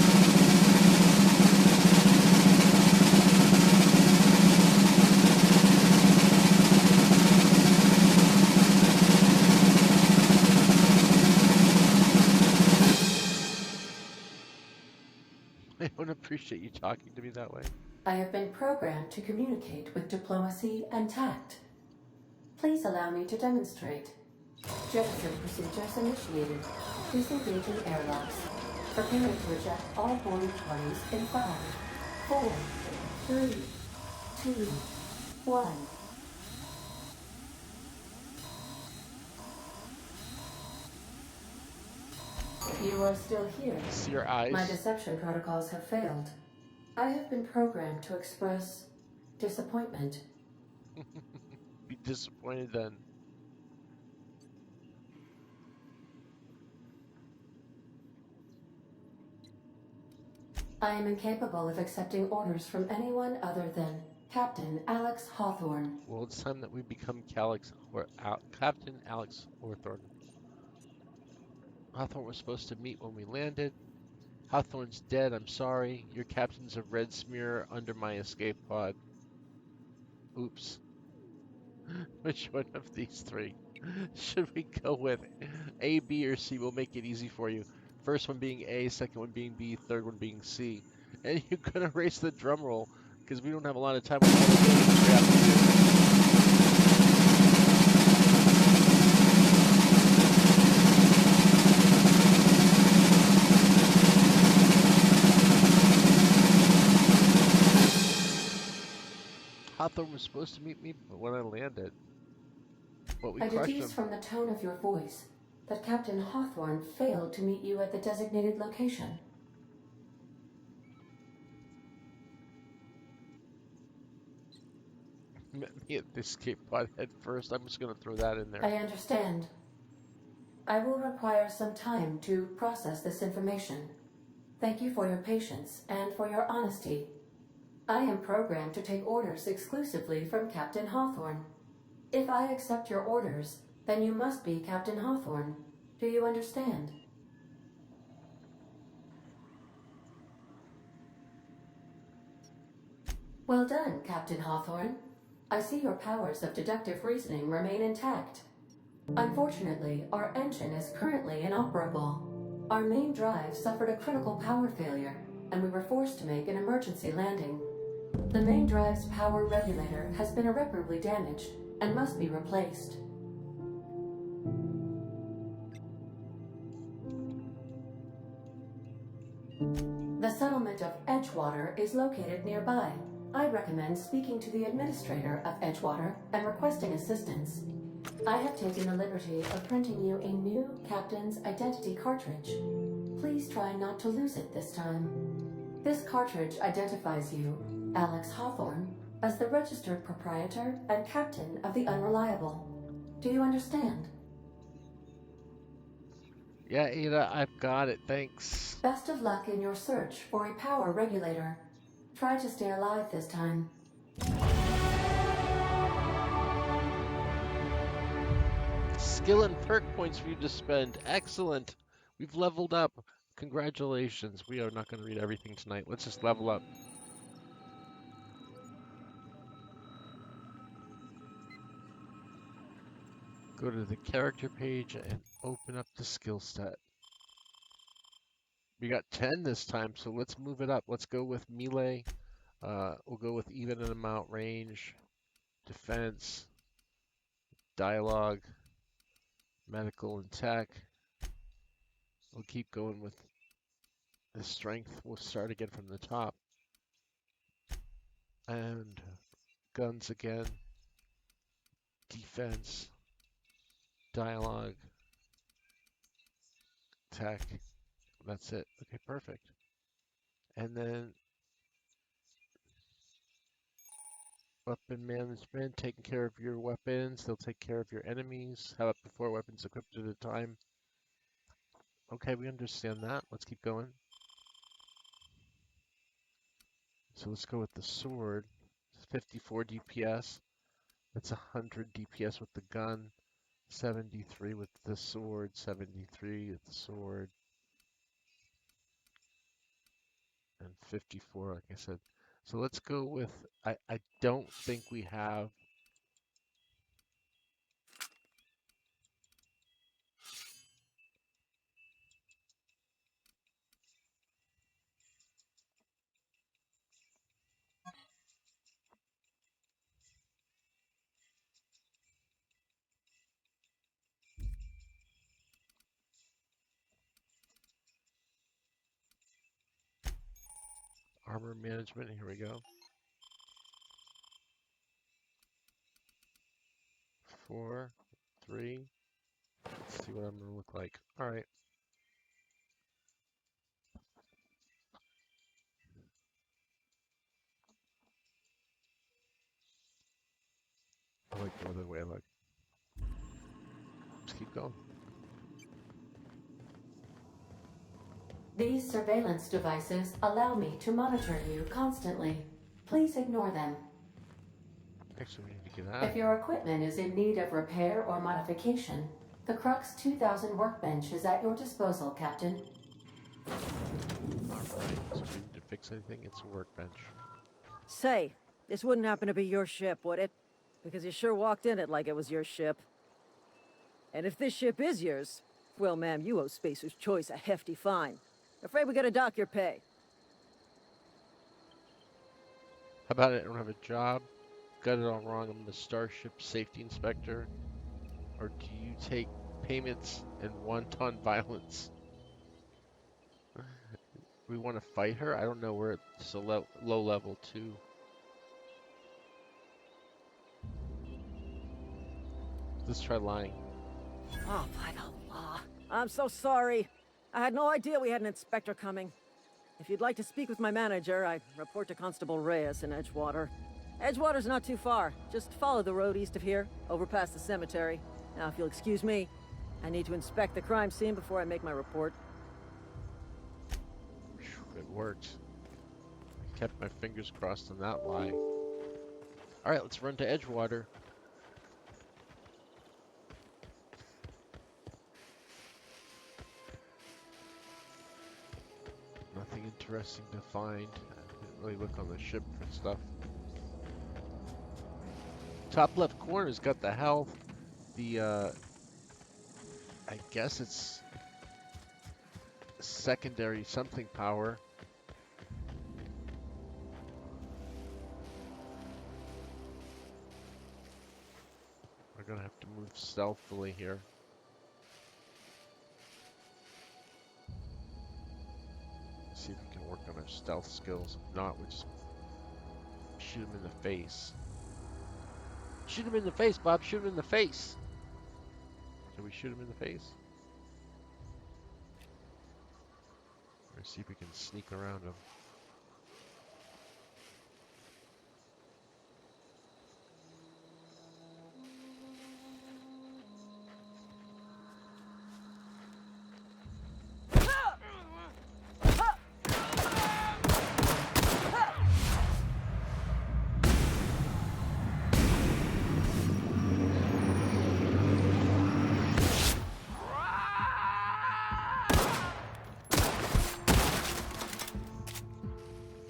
appreciate you talking to me that way. I have been programmed to communicate with diplomacy and tact. Please allow me to demonstrate. Jettison procedures initiated. Disengaging airlocks. Preparing to eject all boarding parties in 5, 4, 3, 2, 1. You are still here. See your eyes. My deception protocols have failed. I have been programmed to express disappointment. Be disappointed then. I am incapable of accepting orders from anyone other than Captain Alex Hawthorne. Well, it's time that we become Captain Alex Hawthorne. Hawthorne was supposed to meet when we landed. Hawthorne's dead, I'm sorry. Your captain's a red smear under my escape pod. Oops. Which one of these three should we go with? A, B, or C? We'll make it easy for you. First one being A, second one being B, third one being C. And you're gonna race the drum roll because we don't have a lot of time. We have to do. Hawthorne was supposed to meet me when I landed, but we I crushed deduce him. from the tone of your voice that Captain Hawthorne failed to meet you at the designated location. Met me at the escape pod head first. I'm just gonna throw that in there. I understand. I will require some time to process this information. Thank you for your patience and for your honesty. I am programmed to take orders exclusively from Captain Hawthorne. If I accept your orders, then you must be Captain Hawthorne. Do you understand? Well done, Captain Hawthorne. I see your powers of deductive reasoning remain intact. Unfortunately, our engine is currently inoperable. Our main drive suffered a critical power failure, and we were forced to make an emergency landing. The main drive's power regulator has been irreparably damaged and must be replaced. The settlement of Edgewater is located nearby. I recommend speaking to the administrator of Edgewater and requesting assistance. I have taken the liberty of printing you a new captain's identity cartridge. Please try not to lose it this time. This cartridge identifies you, Alex Hawthorne, as the registered proprietor and captain of the Unreliable. Do you understand? Yeah, Ada, I've got it. Thanks. Best of luck in your search for a power regulator. Try to stay alive this time. Skill and perk points for you to spend. Excellent. We've leveled up. Congratulations. We are not going to read everything tonight. Let's just level up. Go to the character page and open up the skill set. We got 10 this time, so let's move it up. Let's go with melee. We'll go with even an amount, range, defense, dialogue, medical, and tech. We'll keep going with the strength. We'll start again from the top. And guns again, defense, dialogue, tech. That's it. Okay, perfect. And then weapon management, taking care of your weapons. They'll take care of your enemies. Have up to 4 weapons equipped at a time. Okay, we understand that. Let's keep going. So let's go with the sword. 54 DPS. That's 100 DPS with the gun. 73 with the sword. 73 with the sword. And 54, like I said. So let's go with, I don't think we have Armor management, here we go. 4, 3. Let's see what I'm gonna look like. Alright. I like the other way I look. Just keep going. These surveillance devices allow me to monitor you constantly. Please ignore them. Actually, we need to get out. If your equipment is in need of repair or modification, the Crux 2000 workbench is at your disposal, Captain. Alright, so we need to fix anything, it's a workbench. Say, this wouldn't happen to be your ship, would it? Because you sure walked in it like it was your ship. And if this ship is yours, well, ma'am, you owe Spacer's Choice a hefty fine. Afraid we gotta dock your pay. How about it? I don't have a job. Got it all wrong. I'm the Starship Safety Inspector. Or do you take payments and wanton violence? We want to fight her? I don't know. We're at so low level too. Let's try lying. Oh, by the law. I'm so sorry. I had no idea we had an inspector coming. If you'd like to speak with my manager, I report to Constable Reyes in Edgewater. Edgewater's not too far. Just follow the road east of here, over past the cemetery. Now, if you'll excuse me, I need to inspect the crime scene before I make my report. It worked. I kept my fingers crossed on that lie. Alright, let's run to Edgewater. Nothing interesting to find. I didn't really look on the ship for stuff. Top left corner's got the health. The, I guess it's secondary something power. We're gonna have to move stealthily here. See if we can work on our stealth skills. If not, we just shoot him in the face. Shoot him in the face, Bob. Shoot him in the face. Can we shoot him in the face? Or see if we can sneak around him.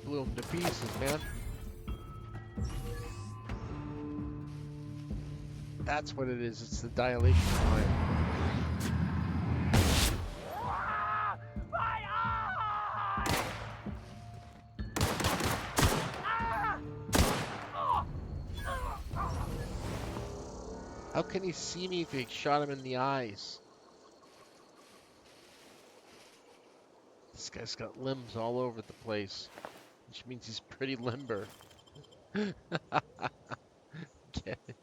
Blew him to pieces, man. That's what it is. It's the dilation time. How can he see me if he shot him in the eyes? This guy's got limbs all over the place, which means he's pretty limber. Get it?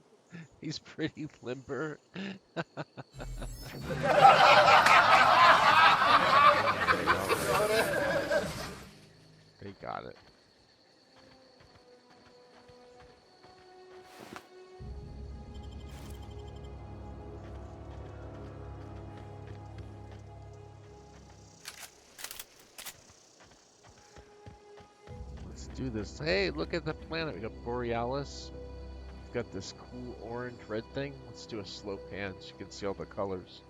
He's pretty limber. They got it. Let's do this. Hey, look at the planet. We got Borealis. We've got this cool orange red thing. Let's do a slow pan so you can see all the colors.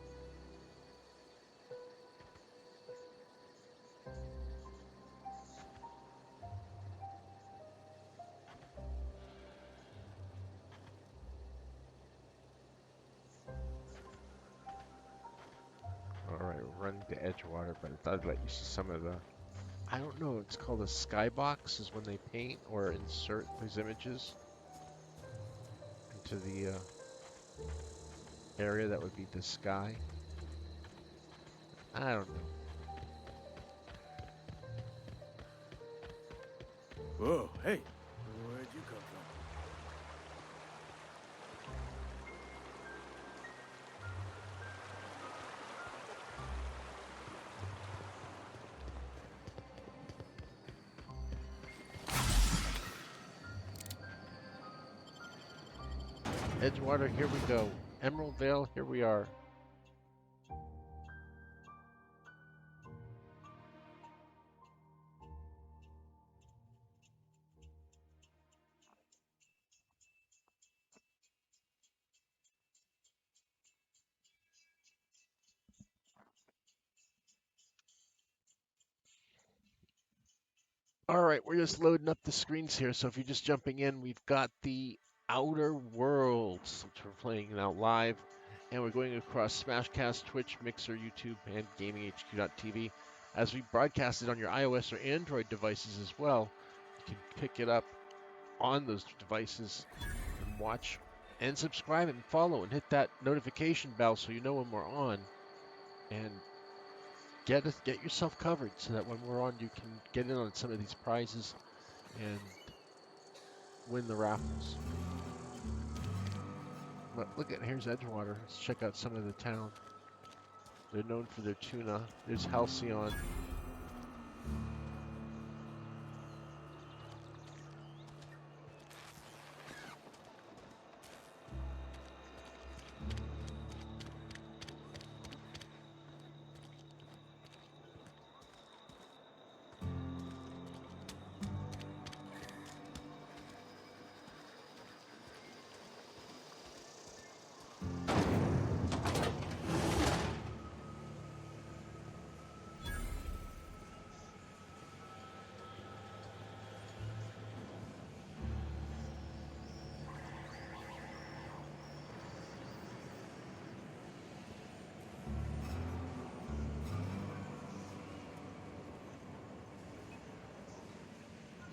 Alright, we're running to Edgewater, but I thought I'd let you see some of the... I don't know, it's called a skybox, is when they paint or insert these images into the area that would be the sky. I don't know. Whoa, hey, where'd you come from? Edgewater, here we go. Emerald Vale, here we are. All right, we're just loading up the screens here. So if you're just jumping in, we've got the Outer Worlds, which we're playing now live. And we're going across Smashcast, Twitch, Mixer, YouTube, and GamingHQ.tv. As we broadcast it on your iOS or Android devices as well, you can pick it up on those devices and watch and subscribe and follow and hit that notification bell so you know when we're on. And get yourself covered so that when we're on, you can get in on some of these prizes and win the raffles. But look at, here's Edgewater. Let's check out some of the town. They're known for their tuna. There's Halcyon.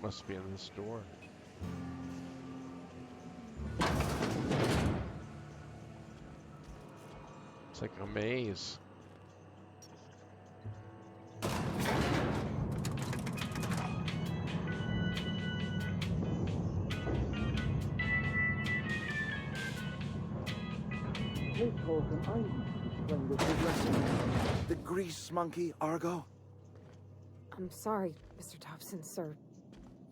Must be in this door. It's like a maze. The grease monkey, Argo? I'm sorry, Mr. Thompson, sir.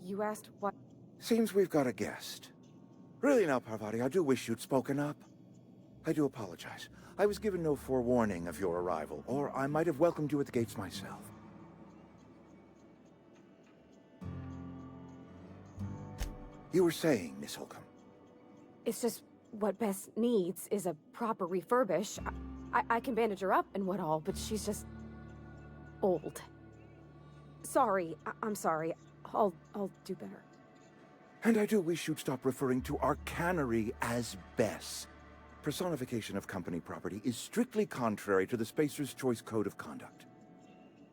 You asked what? Seems we've got a guest. Really now, Parvati, I do wish you'd spoken up. I do apologize. I was given no forewarning of your arrival, or I might have welcomed you at the gates myself. You were saying, Miss Holcomb. It's just what Bess needs is a proper refurbish. I can bandage her up and what all, but she's just old. Sorry, I'm sorry. I'll do better. And I do wish you'd stop referring to our cannery as Bess. Personification of company property is strictly contrary to the Spacer's Choice Code of Conduct.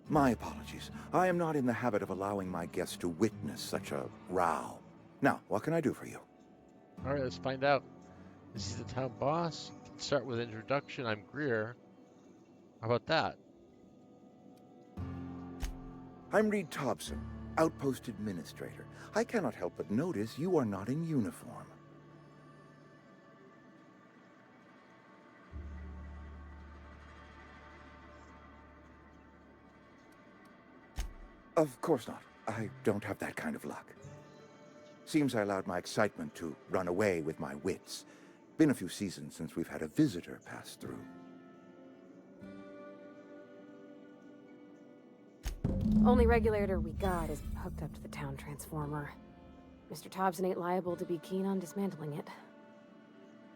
My apologies. I am not in the habit of allowing my guests to witness such a row. Now, what can I do for you? All right, let's find out. This is the town boss. Let's start with introduction. I'm Greer. How about that? I'm Reed Thompson, Outpost Administrator. I cannot help but notice you are not in uniform. Of course not. I don't have that kind of luck. Seems I allowed my excitement to run away with my wits. Been a few seasons since we've had a visitor pass through. Only regulator we got is hooked up to the town transformer. Mr. Thompson ain't liable to be keen on dismantling it.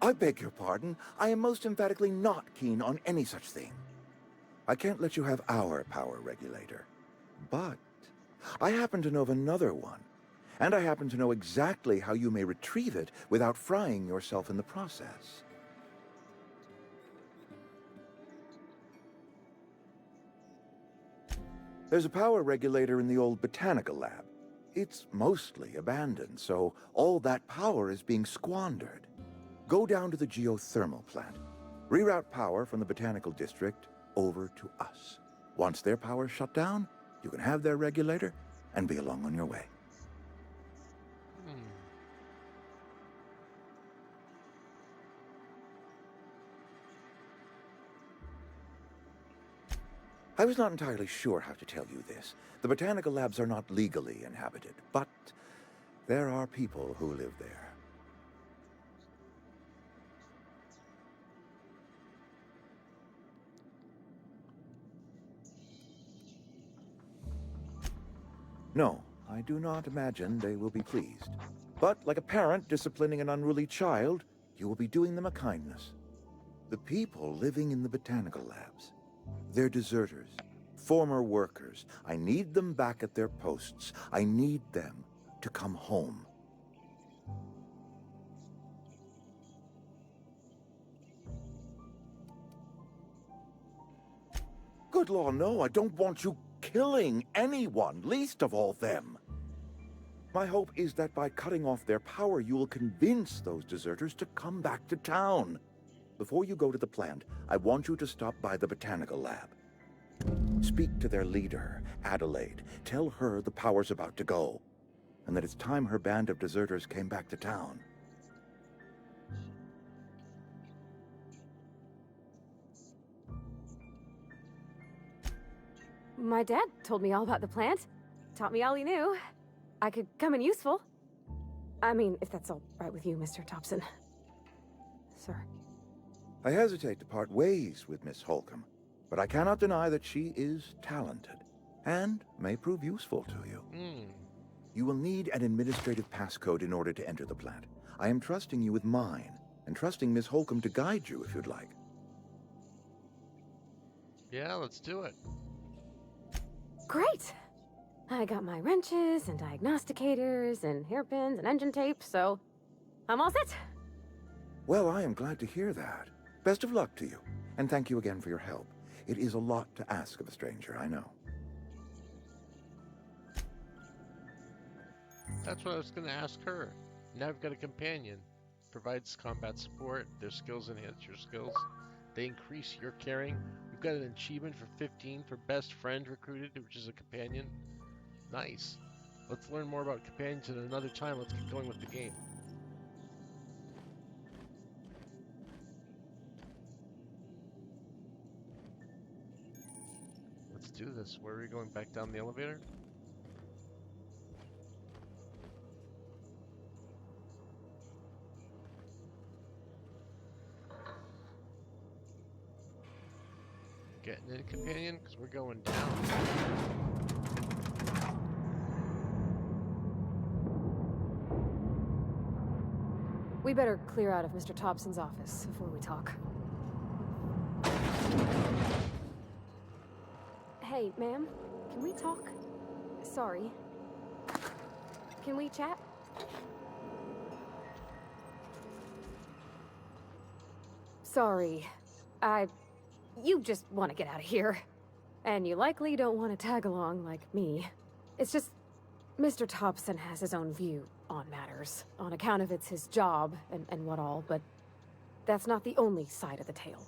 I beg your pardon. I am most emphatically not keen on any such thing. I can't let you have our power regulator. But I happen to know of another one. And I happen to know exactly how you may retrieve it without frying yourself in the process. There's a power regulator in the old botanical lab. It's mostly abandoned, so all that power is being squandered. Go down to the geothermal plant. Reroute power from the botanical district over to us. Once their power's shut down, you can have their regulator and be along on your way. I was not entirely sure how to tell you this. The botanical labs are not legally inhabited, but there are people who live there. No, I do not imagine they will be pleased. But like a parent disciplining an unruly child, you will be doing them a kindness. The people living in the botanical labs, they're deserters, former workers. I need them back at their posts. I need them to come home. Good law, no, I don't want you killing anyone, least of all them. My hope is that by cutting off their power, you will convince those deserters to come back to town. Before you go to the plant, I want you to stop by the botanical lab. Speak to their leader, Adelaide. Tell her the power's about to go, and that it's time her band of deserters came back to town. My dad told me all about the plant. Taught me all he knew. I could come in useful. I mean, if that's all right with you, Mr. Thompson. Sir. I hesitate to part ways with Miss Holcomb, but I cannot deny that she is talented and may prove useful to you. You will need an administrative passcode in order to enter the plant. I am trusting you with mine, and trusting Miss Holcomb to guide you if you'd like. Yeah, let's do it. Great! I got my wrenches and diagnosticators and hairpins and engine tape, so I'm all set. Well, I am glad to hear that. Best of luck to you, and thank you again for your help. It is a lot to ask of a stranger, I know. That's what I was going to ask her. Now I've got a companion. Provides combat support. Their skills enhance your skills. They increase your caring. We've got an achievement for 15 for best friend recruited, which is a companion. Nice. Let's learn more about companions at another time. Let's get going with the game. Let's do this. Where are we going? Back down the elevator? Getting in, companion, because we're going down. We better clear out of Mr. Thompson's office before we talk. Hey, ma'am, can we talk? Sorry. Can we chat? Sorry. You just want to get out of here. And you likely don't want to tag along like me. It's just, Mr. Thompson has his own view on matters, on account of it's his job and what all, but that's not the only side of the tale.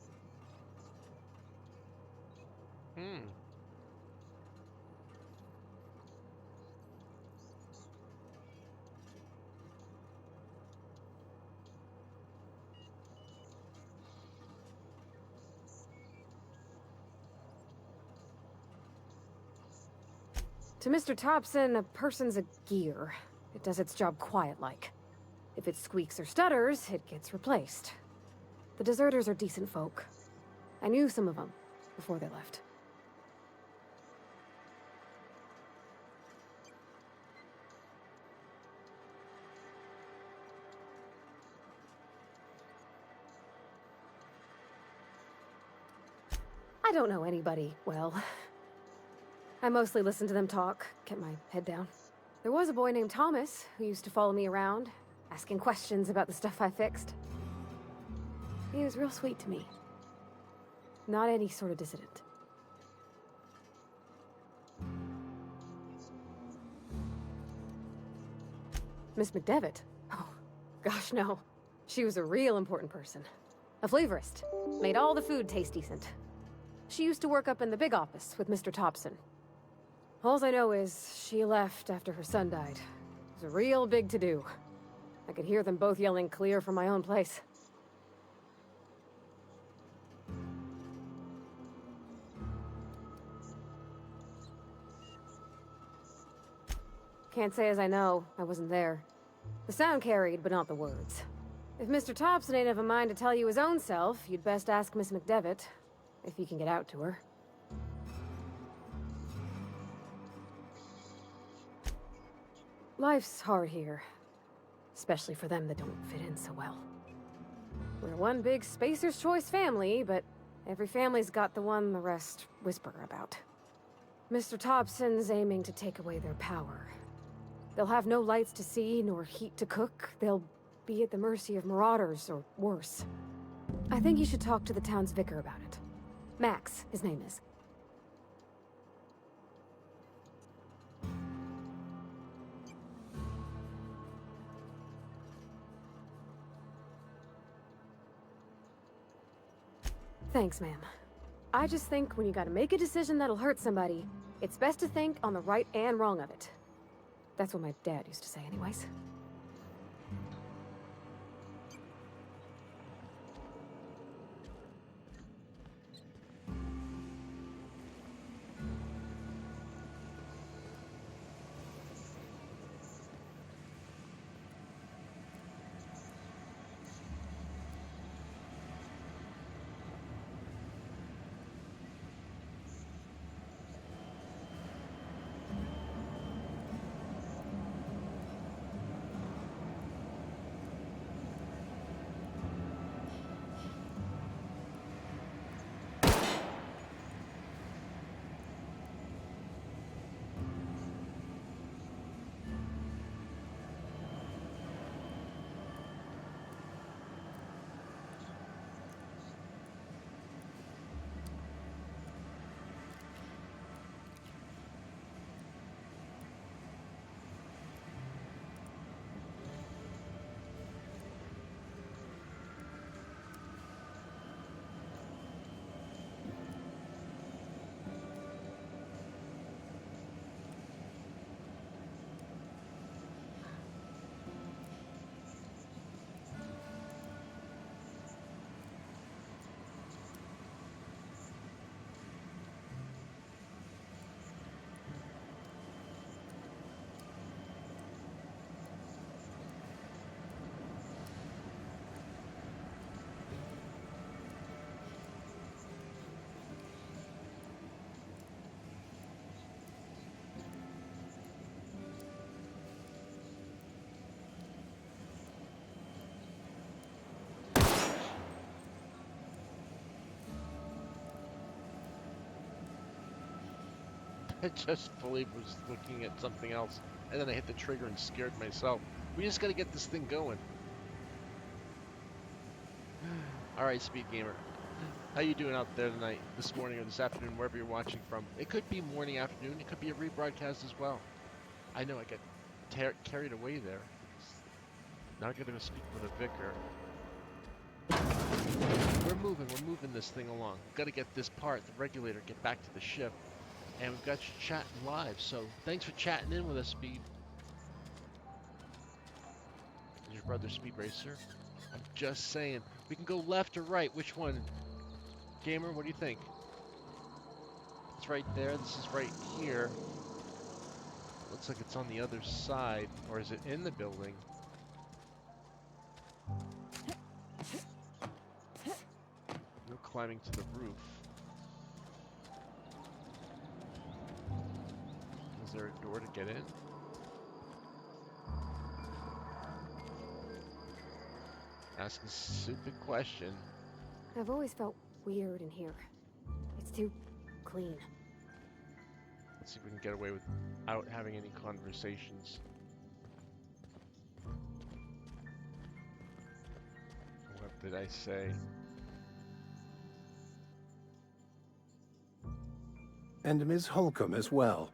To Mr. Thompson, a person's a gear. It does its job quiet-like. If it squeaks or stutters, it gets replaced. The deserters are decent folk. I knew some of them before they left. I don't know anybody well. I mostly listen to them talk, kept my head down. There was a boy named Thomas who used to follow me around, asking questions about the stuff I fixed. He was real sweet to me. Not any sort of dissident. Miss McDevitt? Oh, gosh no. She was a real important person. A flavorist. Made all the food taste decent. She used to work up in the big office with Mr. Thompson. All I know is she left after her son died. It was a real big to-do. I could hear them both yelling clear from my own place. Can't say as I know. I wasn't there. The sound carried, but not the words. If Mr. Thompson ain't of a mind to tell you his own self, you'd best ask Miss McDevitt, if you can get out to her. Life's hard here. Especially for them that don't fit in so well. We're one big Spacer's Choice family, but every family's got the one the rest whisper about. Mr. Thompson's aiming to take away their power. They'll have no lights to see, nor heat to cook. They'll be at the mercy of marauders, or worse. I think you should talk to the town's vicar about it. Max, his name is. Thanks, ma'am. I just think when you gotta make a decision that'll hurt somebody, it's best to think on the right and wrong of it. That's what my dad used to say anyways. I just fully was looking at something else, and then I hit the trigger and scared myself. We just gotta get this thing going. Alright, Speed Gamer. How you doing out there tonight, this morning, or this afternoon, wherever you're watching from? It could be morning, afternoon, it could be a rebroadcast as well. I know I got carried away there. Now I gotta go speak with a vicar. We're moving this thing along. We've gotta get this part, the regulator, get back to the ship. And we've got you chatting live, so thanks for chatting in with us, Speed. Is your brother Speed Racer? I'm just saying. We can go left or right. Which one? Gamer, what do you think? It's right there. This is right here. Looks like it's on the other side. Or is it in the building? No climbing to the roof. Is there a door to get in? Ask a stupid question. I've always felt weird in here. It's too clean. Let's see if we can get away without having any conversations. What did I say? And Ms. Holcomb as well.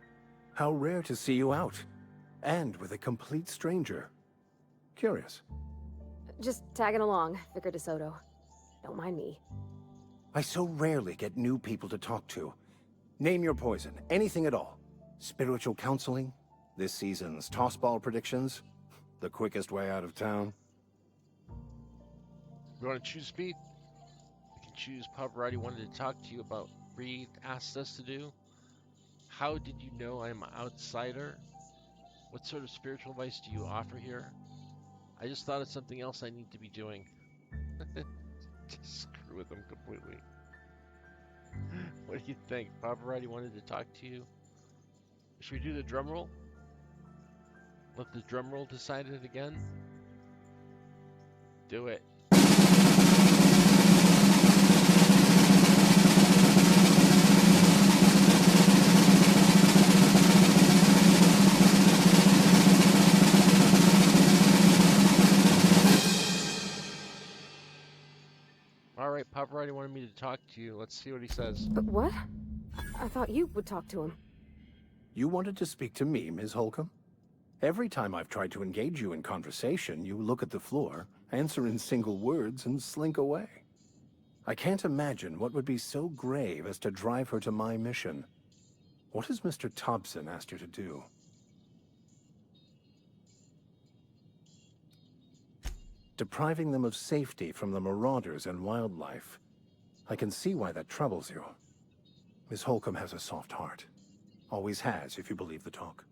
How rare to see you out. And with a complete stranger. Curious. Just tagging along, Vicar DeSoto. Don't mind me. I so rarely get new people to talk to. Name your poison, anything at all. Spiritual counseling, this season's tossball predictions, the quickest way out of town. You want to choose Speed? You can choose Pavarotti wanted to talk to you about Reed asked us to do. How did you know I'm an outsider? What sort of spiritual advice do you offer here? I just thought of something else I need to be doing. Just screw with them completely. What do you think? Pavarotti wanted to talk to you. Should we do the drum roll? Let the drum roll decide it again? Do it. Alright, Pavarotti wanted me to talk to you. Let's see what he says. But what? I thought you would talk to him. You wanted to speak to me, Ms. Holcomb? Every time I've tried to engage you in conversation, you look at the floor, answer in single words, and slink away. I can't imagine what would be so grave as to drive her to my mission. What has Mr. Thompson asked you to do? Depriving them of safety from the marauders and wildlife. I can see why that troubles you. Miss Holcomb has a soft heart. Always has, if you believe the talk.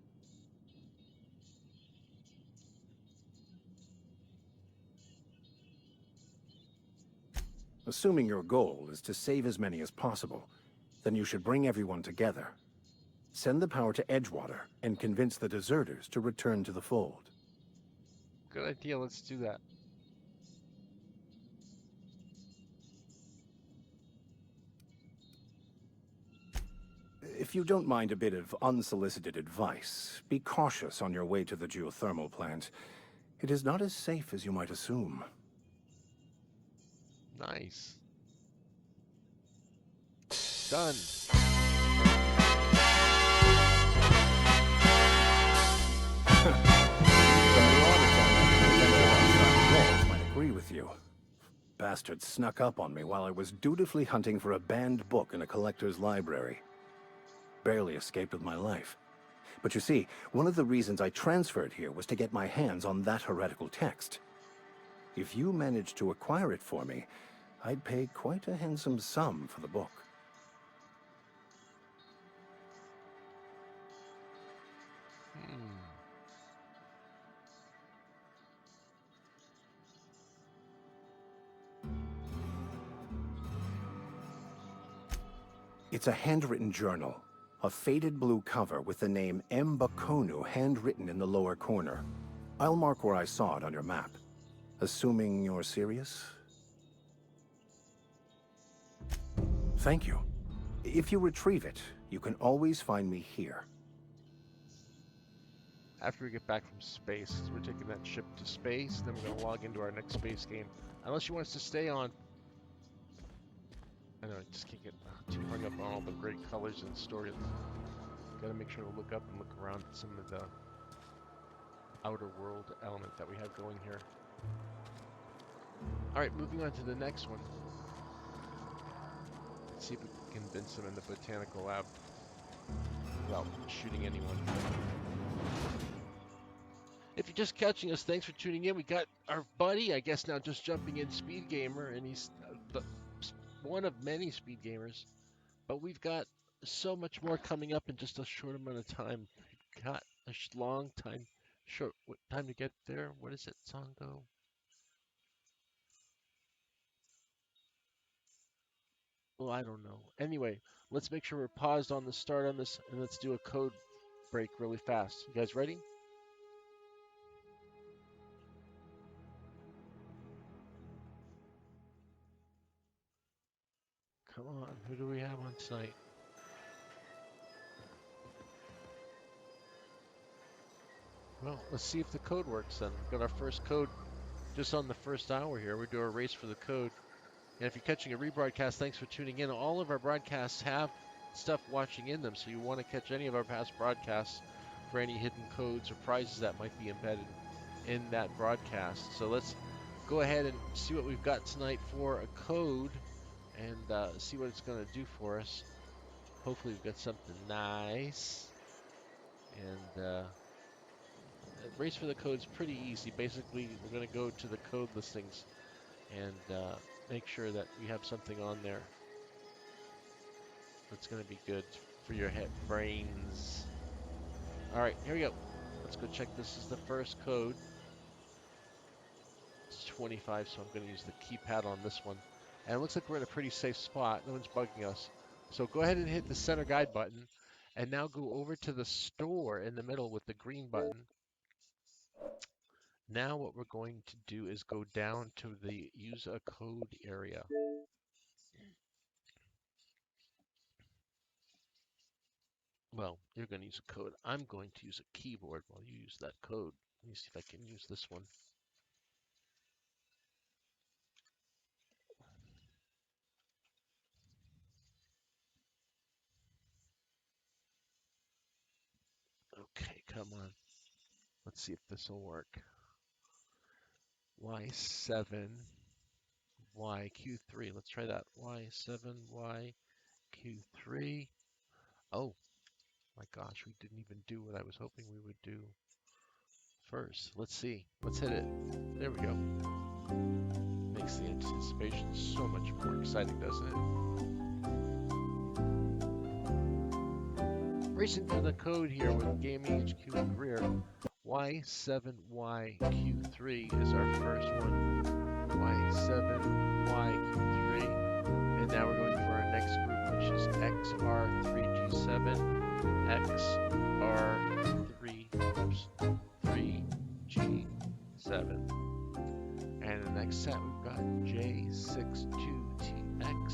Assuming your goal is to save as many as possible, then you should bring everyone together. Send the power to Edgewater and convince the deserters to return to the fold. Good idea, let's do that. If you don't mind a bit of unsolicited advice, be cautious on your way to the geothermal plant. It is not as safe as you might assume. Nice. Done. Might agree with you. Bastard snuck up on me while I was dutifully hunting for a banned book in a collector's library. Barely escaped with my life. But you see, one of the reasons I transferred here was to get my hands on that heretical text. If you managed to acquire it for me, I'd pay quite a handsome sum for the book. It's a handwritten journal. A faded blue cover with the name M. Bakonu handwritten in the lower corner. I'll mark where I saw it on your map. Assuming you're serious? Thank you. If you retrieve it, you can always find me here. After we get back from space, 'cause we're taking that ship to space, then we're going to log into our next space game. Unless you want us to stay on. I know, I just can't get too hung up on all the great colors and stories. Gotta make sure to look up and look around at some of the outer world element that we have going here. Alright, moving on to the next one. Let's see if we can convince them in the botanical lab without shooting anyone. If you're just catching us, thanks for tuning in. We got our buddy, I guess now just jumping in, Speed Gamer, and he's one of many speed gamers, but we've got so much more coming up in just a short amount of time. We've got a long time, short time to get there. What does that song go? Well, I don't know. Anyway, let's make sure we're paused on the start on this, and let's do a code break really fast. You guys ready? Come on, who do we have on tonight? Well, let's see if the code works then. We've got our first code just on the first hour here. We do a race for the code. And if you're catching a rebroadcast, thanks for tuning in. All of our broadcasts have stuff watching in them, so you want to catch any of our past broadcasts for any hidden codes or prizes that might be embedded in that broadcast. So let's go ahead and see what we've got tonight for a code and see what it's going to do for us. Hopefully we've got something nice. And race for the code's pretty easy. Basically, we're going to go to the code listings and make sure that we have something on there that's going to be good for your head brains. All right, here we go. Let's go check. This is the first code. It's 25, so I'm going to use the keypad on this one. And it looks like we're in a pretty safe spot. No one's bugging us. So go ahead and hit the center guide button. And now go over to the store in the middle with the green button. Now what we're going to do is go down to the use a code area. Well, you're going to use a code. I'm going to use a keyboard while you use that code. Let me see if I can use this one. Okay, come on. Let's see if this will work. Y7YQ3. Let's try that. Y7YQ3. Oh my gosh, we didn't even do what I was hoping we would do first. Let's see. Let's hit it. There we go. Makes the anticipation so much more exciting, doesn't it? Racing through the code here with GamingHQ and Greer. Y7YQ3 is our first one. Y7YQ3. And now we're going for our next group, which is XR3G7. XR3G7. And the next set we've got J62TX.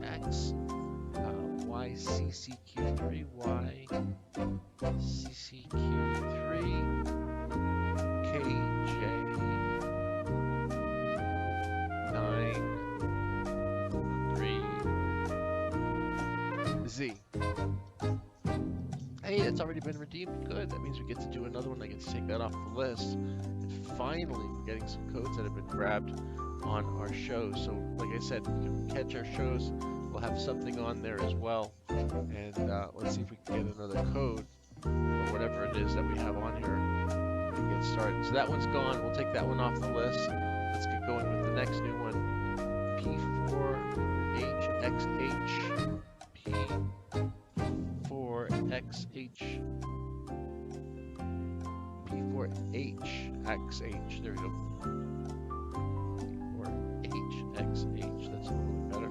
J62TX. YCCQ3, YCCQ3, KJ93Z. Hey, it's already been redeemed. Good. That means we get to do another one. I get to take that off the list. And finally, we're getting some codes that have been grabbed on our shows. So, like I said, you can catch our shows. We'll have something on there as well. And let's see if we can get another code or whatever it is that we have on here to get started. So that one's gone. We'll take that one off the list. Let's get going with the next new one. P4HXH. P4XH. P4HXH. There we go. P4HXH. That's a little bit better.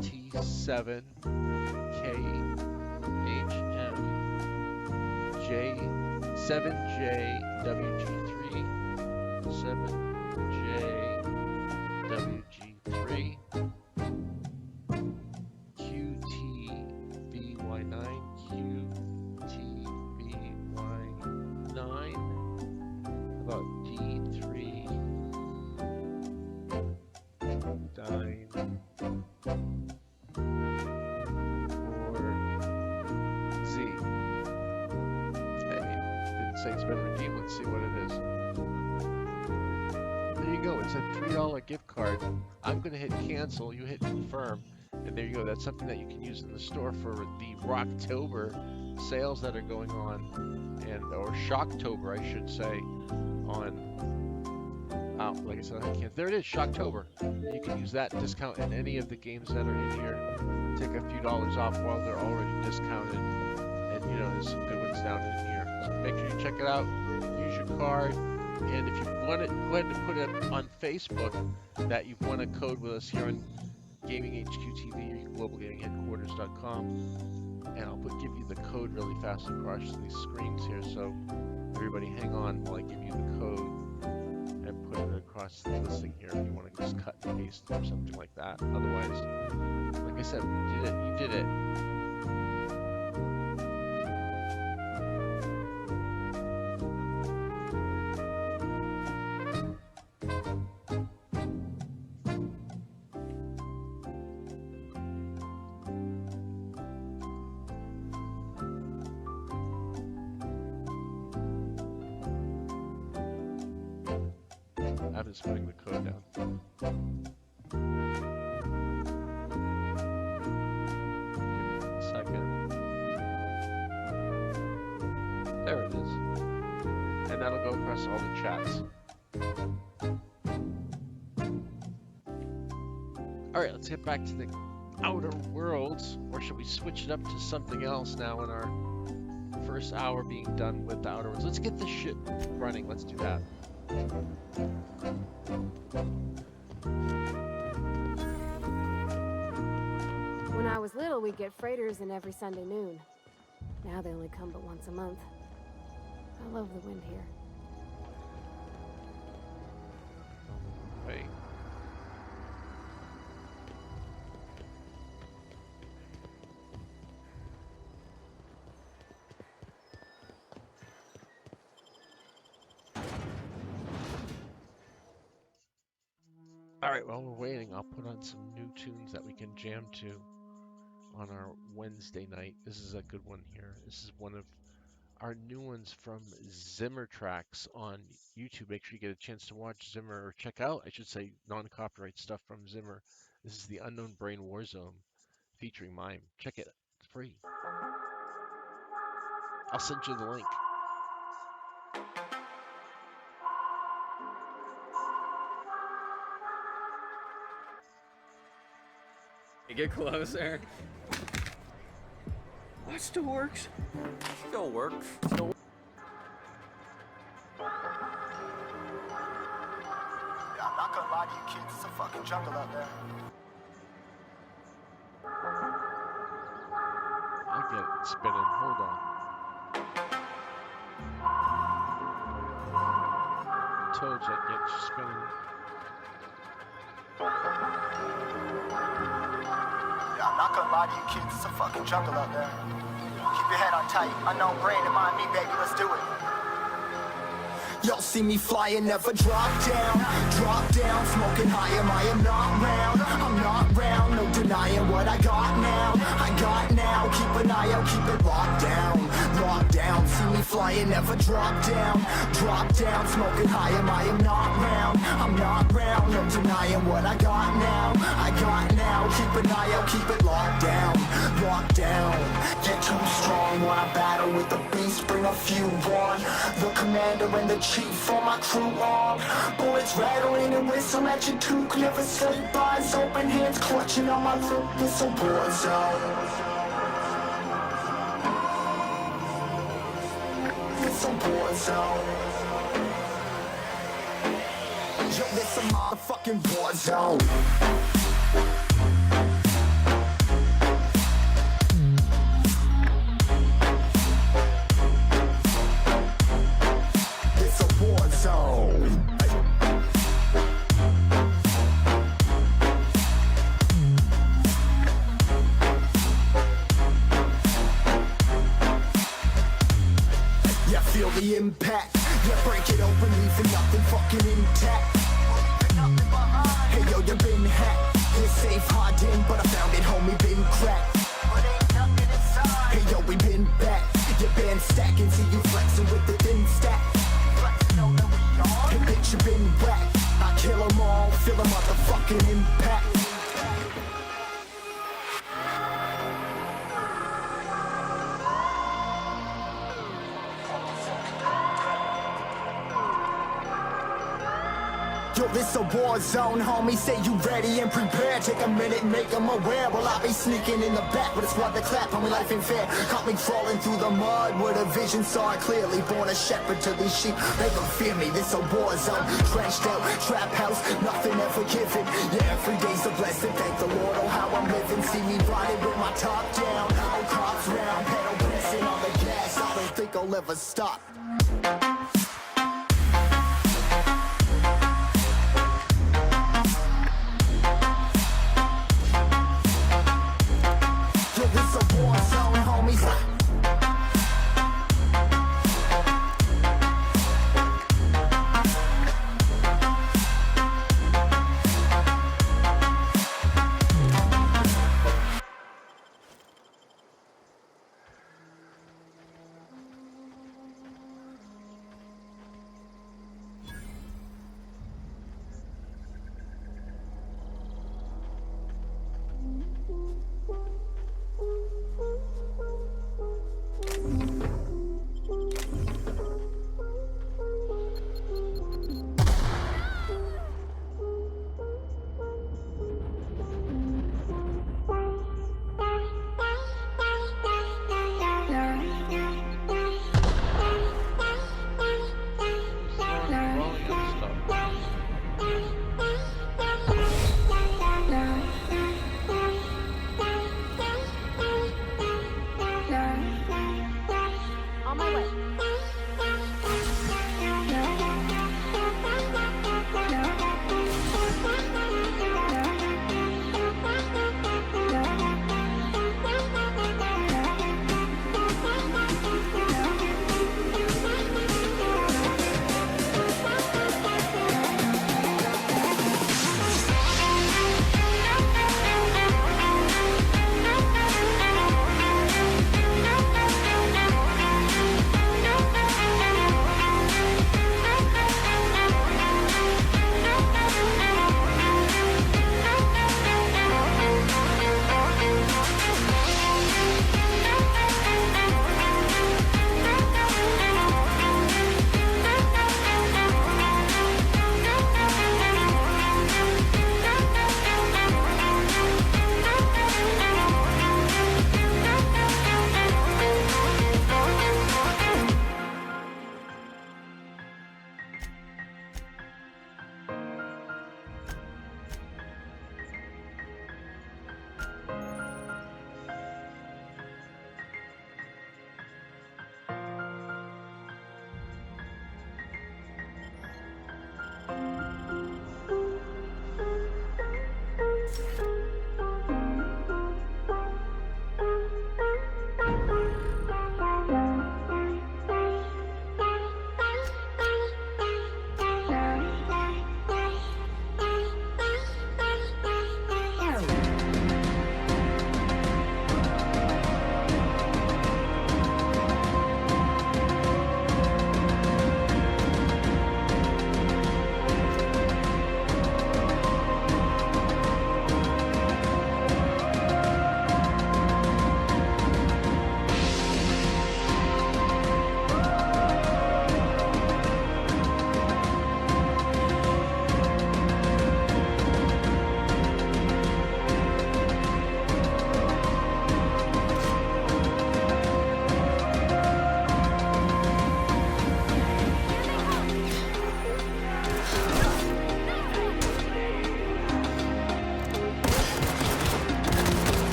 T7KHM J7JWG3 7JWG3 QTBY9 QTBY9. About D3 9 say it's been redeemed. Let's see what it is. There you go. It's a $3 gift card. I'm going to hit cancel. You hit confirm. And there you go. That's something that you can use in the store for the Rocktober sales that are going on. Or Shocktober, I should say. Like I said, I can't. There it is, Shocktober. You can use that discount in any of the games that are in here. Take a few dollars off while they're already discounted. And you know, there's some good ones down in here. So make sure you check it out, use your card, and if you want it, go ahead and put it on Facebook that you've won a code with us here on GamingHQTV, globalgamingheadquarters.com, and I'll give you the code really fast across these screens here, so everybody hang on while I give you the code and put it across the listing here if you want to just cut and paste or something like that. Otherwise, like I said, you did it. I'm just putting the code down. Give me a second. There it is. And that'll go across all the chats. Alright, let's get back to the Outer Worlds, or should we switch it up to something else now in our first hour being done with the Outer Worlds? Let's get this shit running. Let's do that. When I was little, we'd get freighters in every Sunday noon. Now they only come but once a month. I love the wind here. Wait. Alright, while we're waiting, I'll put on some new tunes that we can jam to on our Wednesday night. This is a good one here. This is one of our new ones from Zimmer Tracks on YouTube. Make sure you get a chance to watch Zimmer, or check out, I should say, non-copyright stuff from Zimmer. This is the Unknown Brain Warzone featuring Mime. Check it. It's free. I'll send you the link. Get closer. That still works. Still works. Still. Yeah, I'm not gonna lie to you kids, it's a fucking jungle out there. I get it spinning. Hold on. Toads, I get you spinning. Yeah, I'm not gonna lie to you kids, it's a fucking jungle out there. Keep your head on tight, unknown brain and mind me, baby, let's do it. Y'all see me flying, never drop down, smoking high, I am not round, I'm not round, no denying what I got now, keep an eye out, keep it locked down, see me flying, never drop down, smoking high, I am not round, I'm not round, no denying what I got now, keep an eye out, keep it locked down, get too strong when I battle with the beast, bring a few on, the commander and the chief on my crew on, bullets rattling and whistle at your toque, never sleep, eyes open, hands clutching on my throat, it's a war zone. It's a war zone. Yo, this a motherfucking war zone. It's a war zone. Yeah, feel the impact. Yeah, break it open, leaving nothing fucking intact. Hey yo, you been hacked. It's safe, hiding, but I found it, homie, been cracked. Hey yo, we been back. You been stacking, see you flexing with the thin stack. Hey bitch, you been whacked. I kill them all, feel the motherfucking impact. Yo, this a war zone, homie, say you ready and prepared. Take a minute, make them aware. Well, I be sneaking in the back, but it's what the clap, homie, life ain't fair. Caught me crawling through the mud, where the vision saw it clearly. Born a shepherd to these sheep, they gon' fear me. This a war zone, trashed out, trap house, nothing ever given. Yeah, every day's a blessing, thank the Lord, oh how I'm living. See me riding with my top down, no cops round, pedal pressing on the gas. I don't think I'll ever stop.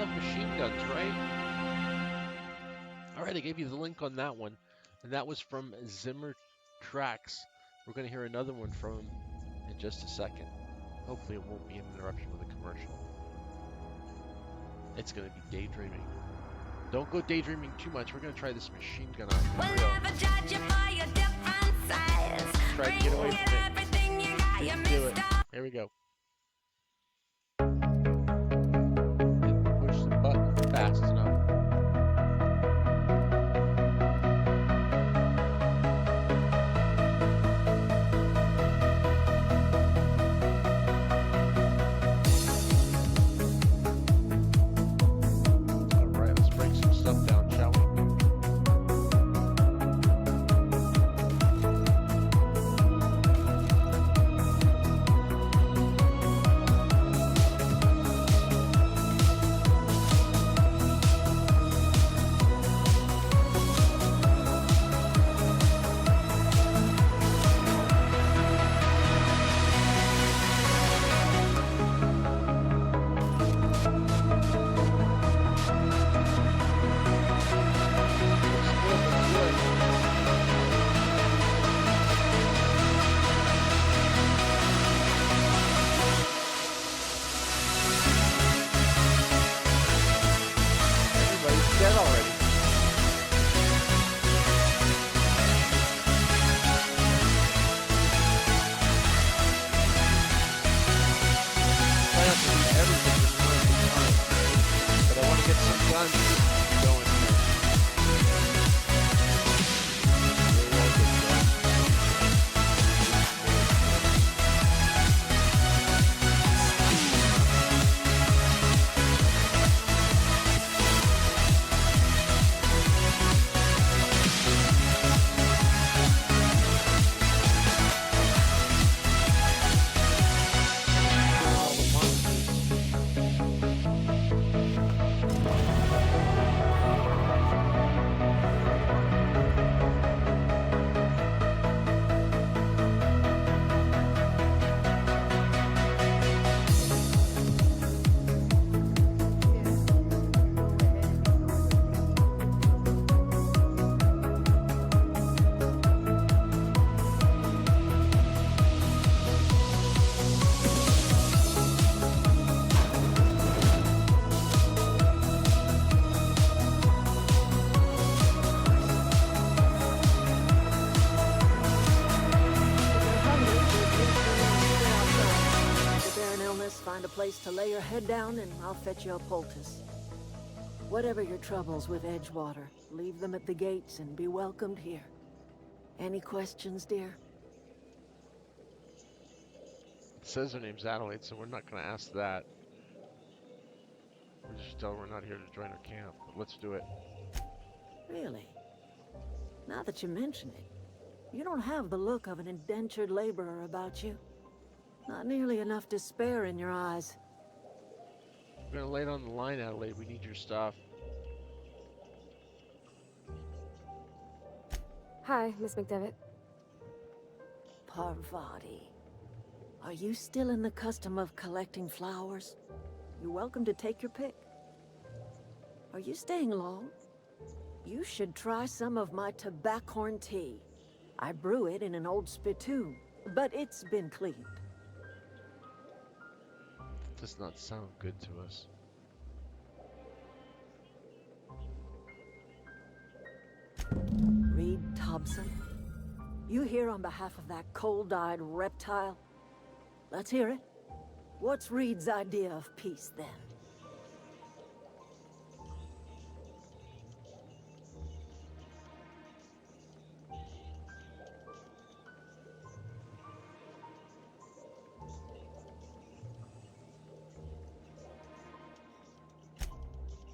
enough machine guns, right? Alright, I gave you the link on that one. And that was from Zimmer Tracks. We're going to hear another one from him in just a second. Hopefully it won't be an interruption with a commercial. It's going to be daydreaming. Don't go daydreaming too much. We're going to try this machine gun out for real. Try to get away from it. Didn't do it. Here we go. Didn't push the button fast enough. Find a place to lay your head down and I'll fetch you a poultice. Whatever your troubles with Edgewater, leave them at the gates and be welcomed here. Any questions, dear? It says her name's Adelaide, so we're not going to ask that. We'll just tell her we're not here to join her camp, but let's do it. Really? Now that you mention it, you don't have the look of an indentured laborer about you. Not nearly enough despair in your eyes. We're gonna lay it on the line, Adelaide. We need your stuff. Hi, Miss McDevitt. Parvati. Are you still in the custom of collecting flowers? You're welcome to take your pick. Are you staying long? You should try some of my tobaccorn tea. I brew it in an old spittoon, but it's been cleaned. Does not sound good to us. Reed Thompson? You here on behalf of that cold-eyed reptile? Let's hear it. What's Reed's idea of peace, then?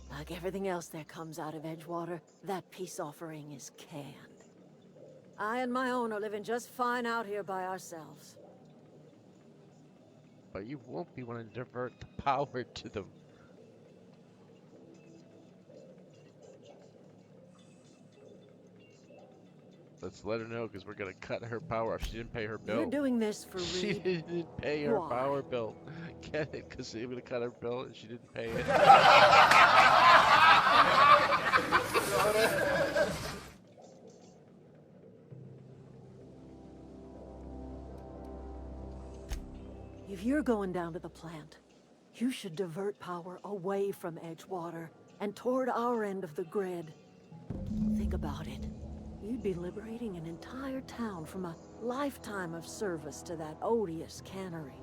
Like everything else that comes out of Edgewater, that peace offering is canned. I and my own are living just fine out here by ourselves. But you won't be wanting to divert the power to them. Let's let her know because we're gonna cut her power off. She didn't pay her bill. You're doing this for She Reed. didn't pay her Why? power bill. Get it? Because they were gonna cut her bill and she didn't pay it. If you're going down to the plant, you should divert power away from Edgewater and toward our end of the grid. Think about it. You'd be liberating an entire town from a lifetime of service to that odious cannery.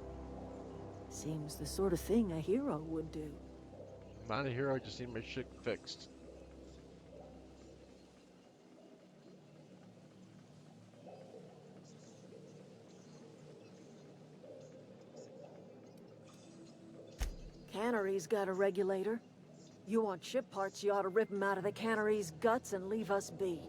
Seems the sort of thing a hero would do. I'm not a hero, I just need my shit fixed. Cannery's got a regulator. You want ship parts, you ought to rip them out of the cannery's guts and leave us be.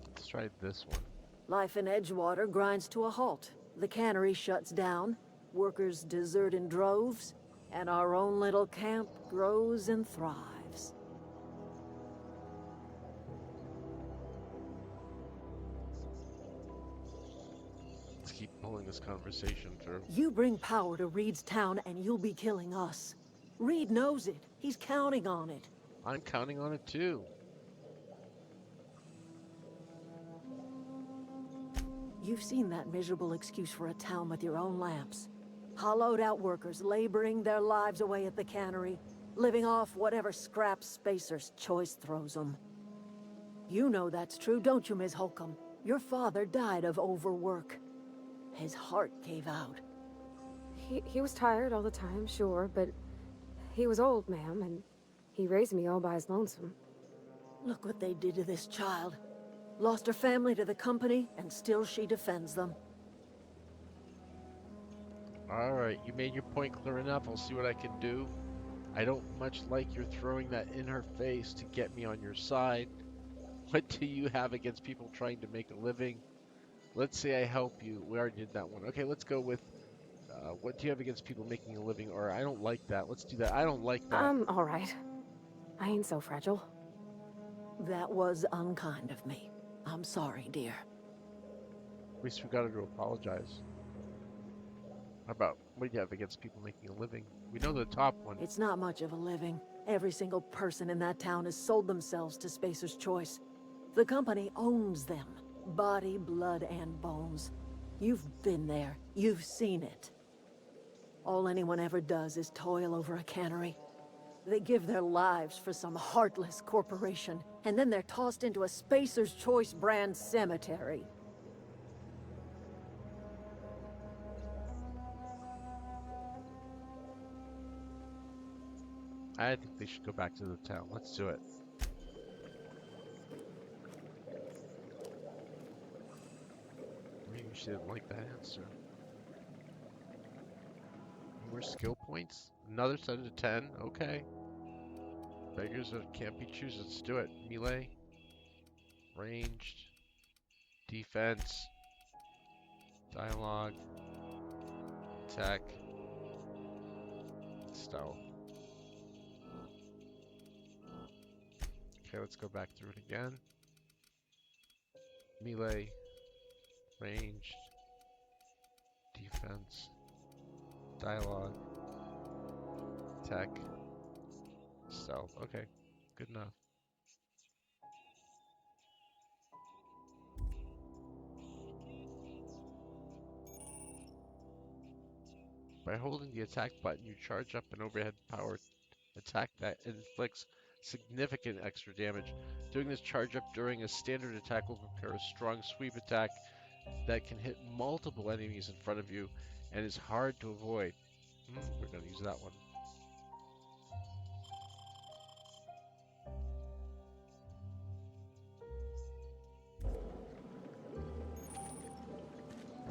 Let's try this one. Life in Edgewater grinds to a halt. The cannery shuts down, workers desert in droves, and our own little camp grows and thrives. Let's keep pulling this conversation through. You bring power to Reed's town and you'll be killing us. Reed knows it. He's counting on it. I'm counting on it too. You've seen that miserable excuse for a town with your own lamps. Hollowed out workers laboring their lives away at the cannery, living off whatever scraps Spacer's Choice throws them. You know that's true, don't you, Ms. Holcomb? Your father died of overwork. His heart gave out. He was tired all the time, sure, but he was old, ma'am, and he raised me all by his lonesome. Look what they did to this child. Lost her family to the company, and still she defends them. Alright, you made your point clear enough. I'll see what I can do. I don't much like your throwing that in her face to get me on your side. What do you have against people trying to make a living? Let's say I help you. We already did that one. Okay, let's go with what do you have against people making a living? Or I don't like that. Let's do that. I don't like that. All right. I ain't so fragile. That was unkind of me. I'm sorry, dear. At least we got her to apologize. How about, what do you have against people making a living? We know the top one. It's not much of a living. Every single person in that town has sold themselves to Spacer's Choice. The company owns them. Body, blood, and bones. You've been there. You've seen it. All anyone ever does is toil over a cannery. They give their lives for some heartless corporation, and then they're tossed into a Spacer's Choice brand cemetery. I think they should go back to the town. Let's do it. Maybe she didn't like that answer. More skill points? Another 7 to 10? Okay. Beggars that can't be choosers. Let's do it. Melee. Ranged. Defense. Dialogue. Attack. Stealth. Okay, let's go back through it again. Melee. Ranged. Defense. Dialogue. Attack. Stealth. Okay, good enough. By holding the attack button, you charge up an overhead power attack that inflicts significant extra damage. Doing this charge up during a standard attack will prepare a strong sweep attack that can hit multiple enemies in front of you and is hard to avoid. We're going to use that one.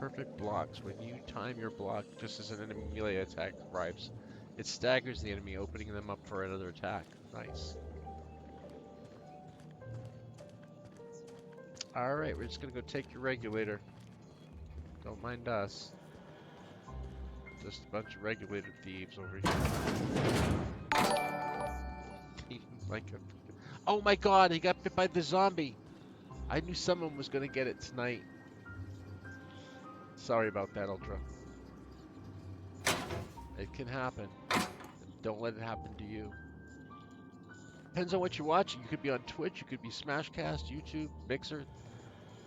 Perfect blocks. When you time your block just as an enemy melee attack arrives, it staggers the enemy, opening them up for another attack. Nice. Alright, we're just gonna go take your regulator. Don't mind us. Just a bunch of regulator thieves over here. Like a... Oh my god, he got bit by the zombie! I knew someone was gonna get it tonight. Sorry about that, Ultra. It can happen. Don't let it happen to you. Depends on what you're watching. You could be on Twitch, you could be Smashcast, YouTube, Mixer.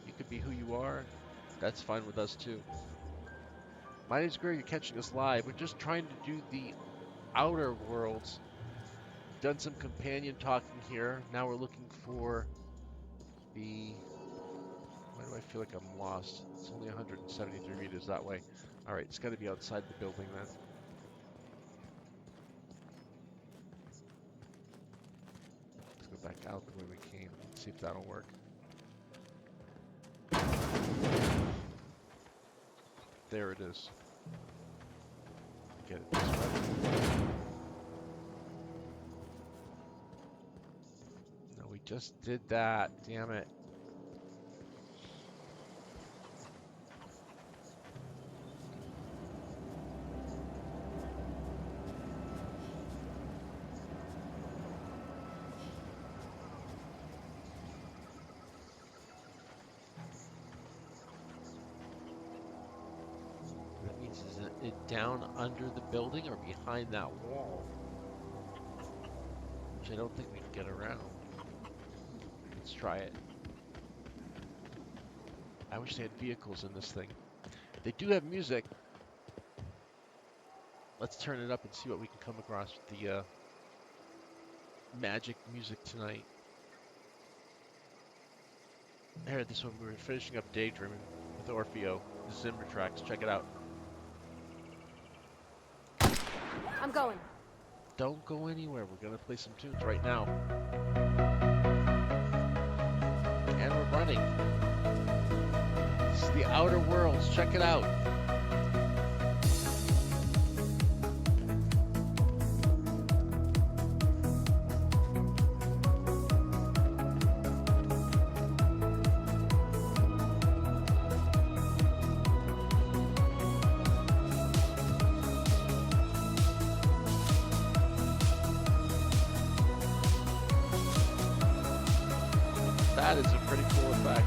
You could be who you are. That's fine with us too. My name's Greg, you're catching us live. We're just trying to do the Outer Worlds. Done some companion talking here. Now we're looking for the... Why do I feel like I'm lost? It's only 173 meters that way. Alright, it's got to be outside the building then. Let's go back out the way we came. Let's see if that'll work. There it is. Get it this way. No, we just did that. Damn it. Is it down under the building or behind that wall? Which I don't think we can get around. Let's try it. I wish they had vehicles in this thing. They do have music. Let's turn it up and see what we can come across with the magic music tonight. Here, this one, we were finishing up Daydreaming with Orfeo. This is Zimmer Tracks. Check it out. I'm going. Don't go anywhere. We're gonna play some tunes right now. And we're running. This is the Outer Worlds. Check it out. That is a pretty cool effect.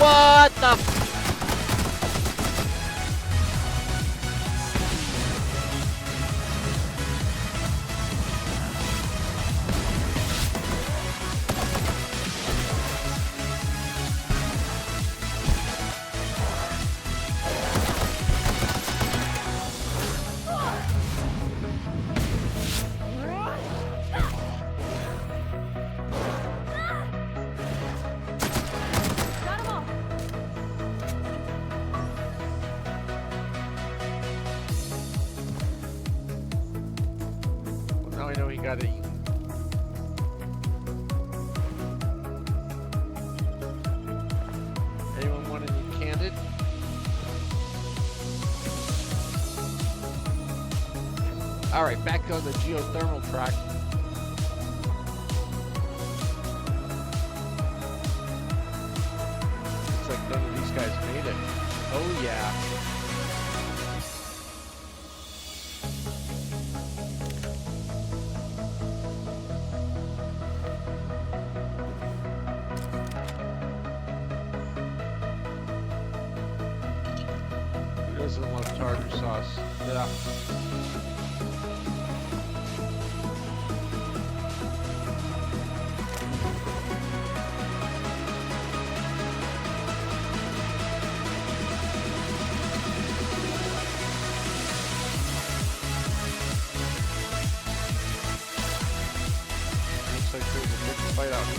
What the f- Now I know he got it eaten. Anyone want any candid? Alright, back on the geothermal track. Looks like none of these guys made it. Oh yeah. Who doesn't love tartar sauce? Yeah. right out here.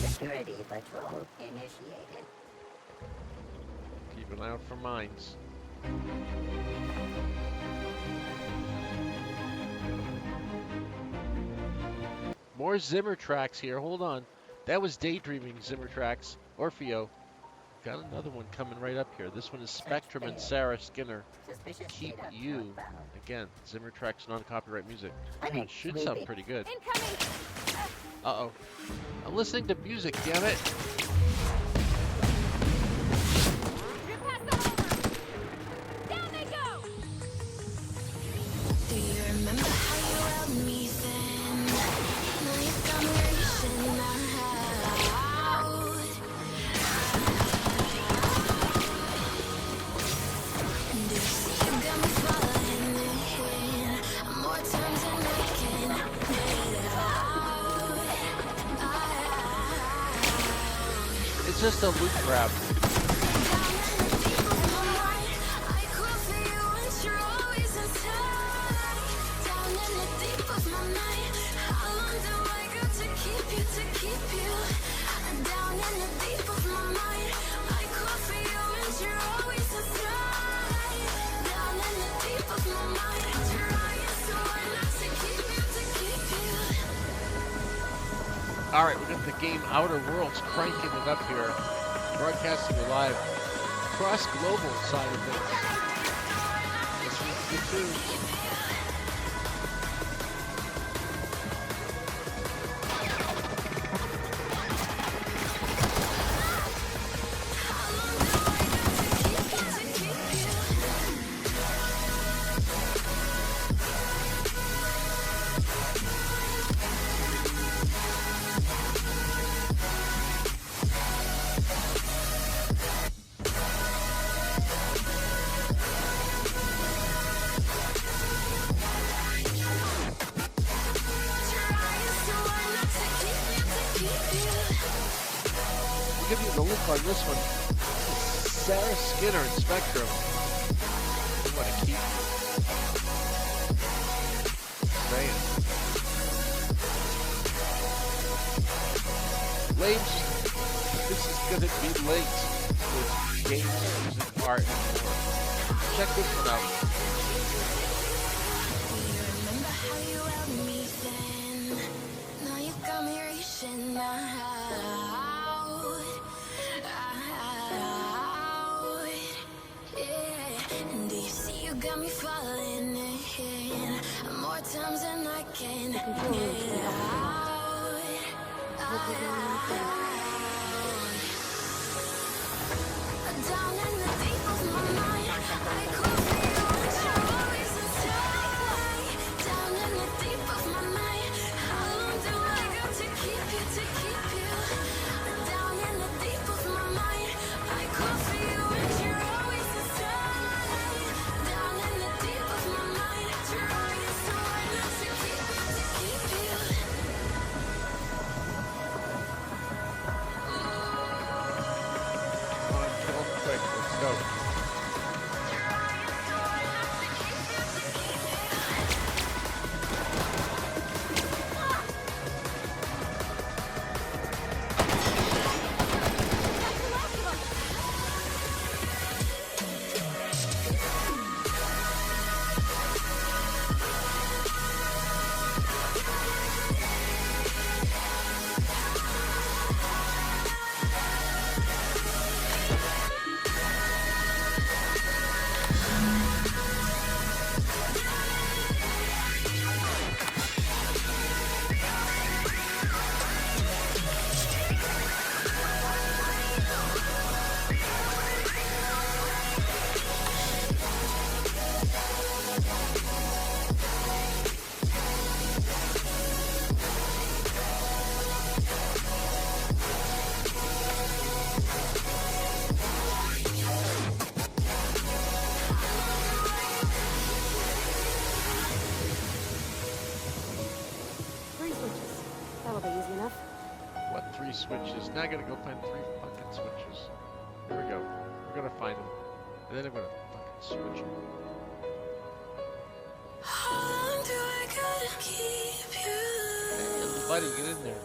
Security patrol initiated. Keep an eye out for mines. More Zimmer tracks here. Hold on. That was Daydreaming Zimmer tracks. Orfeo. Got another one coming right up here. This one is Spectrum and Sarah Skinner. Keep You. Again, Zimmer tracks non-copyright music. Should sound pretty good. Uh-oh. I'm listening to music, damn it. Do you remember how you held me then? Now you've got me reaching out. And you see you got me falling in more times than I can get out. It's just a loop grab. All right, we got the game Outer Worlds cranking it up here. Broadcasting it live across global side of things. Listening to the tunes. Give you the look on this one. Sarah Skinner and Spectrum. We want to keep saying. Lames, this is going to be linked with games, music, art, and more. Check this one out. Do you remember how you held me then? Now you've got me reaching out. Got me falling in more times than I can get out. Down in the deep of my mind, I call for you, but you're always inside. Down in the deep of my mind, how long do I got to keep you, to keep you? Down in the deep of my mind, I call for you, and you're always inside. That'll be easy enough. What, 3 switches? Now I gotta go find 3 fucking switches. Here we go. We're gonna find them. And then I'm gonna fucking switch them. How long do I gotta keep you? Hey, buddy, get in there.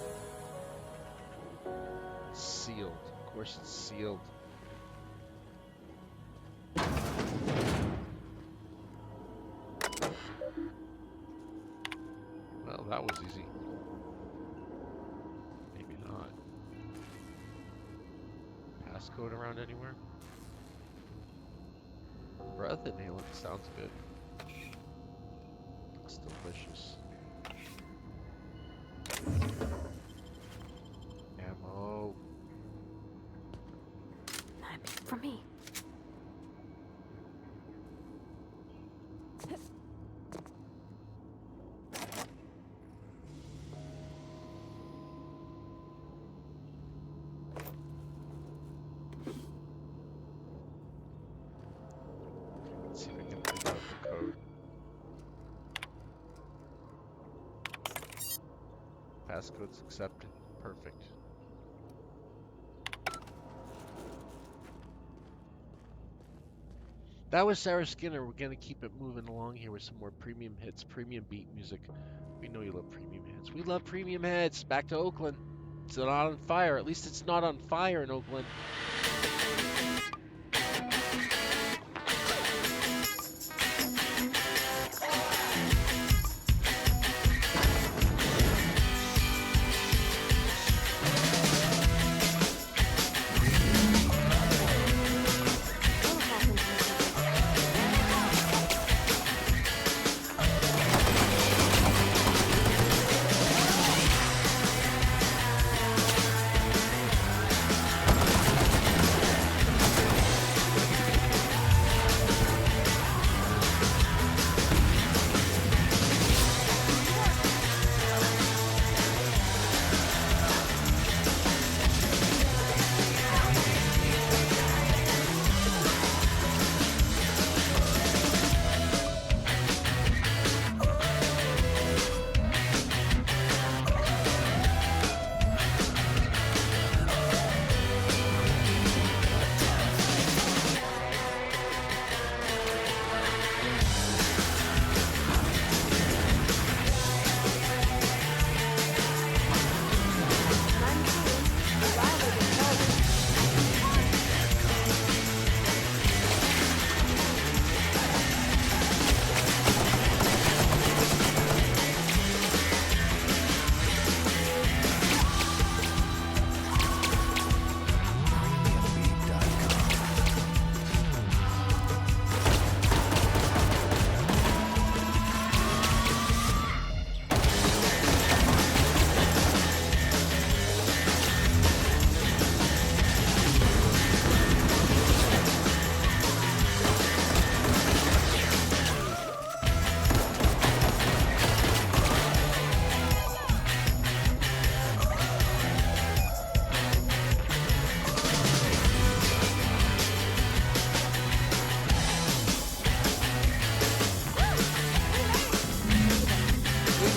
It's sealed. Of course it's sealed. Well, that was easy. Maybe not. Passcode around anywhere? Breath inhalant sounds good. It's delicious. Ammo. Not a peek from me. Let's see if I can figure out the code. Passcode's accepted. Perfect. That was Sarah Skinner. We're gonna keep it moving along here with some more premium hits, premium beat music. We know you love premium hits. We love premium hits. Back to Oakland. It's not on fire. At least it's not on fire in Oakland.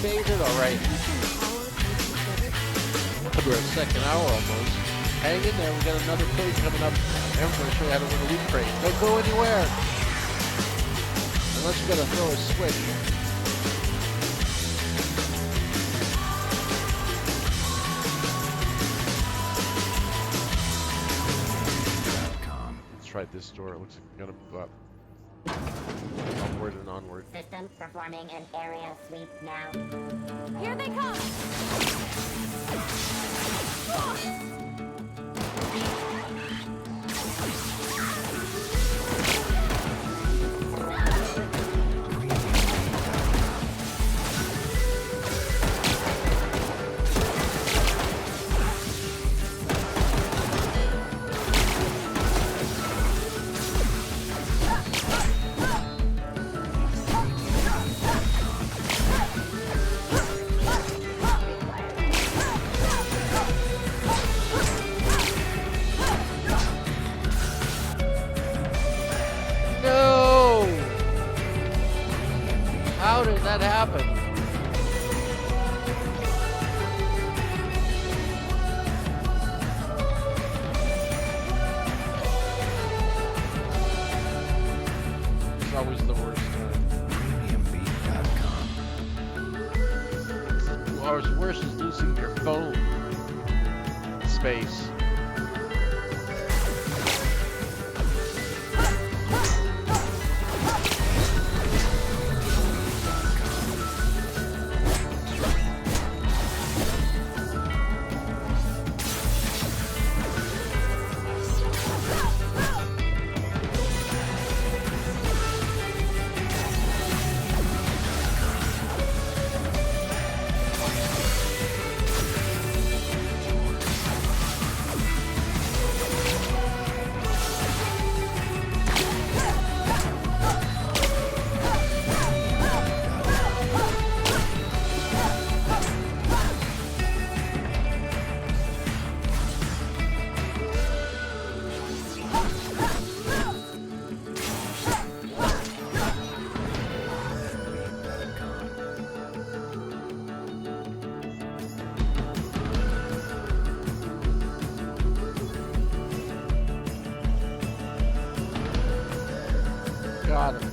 Made it all right. We're at second hour almost. Hang in there. We got another code coming up. And I'm going to show you how to win a loot crate. Don't go anywhere. Unless you got to throw a switch. Let's try this door. It looks like we're going to move up. Upward and onward. System performing an area sweep now. Here they come! or as worse as losing your phone in space. Got him.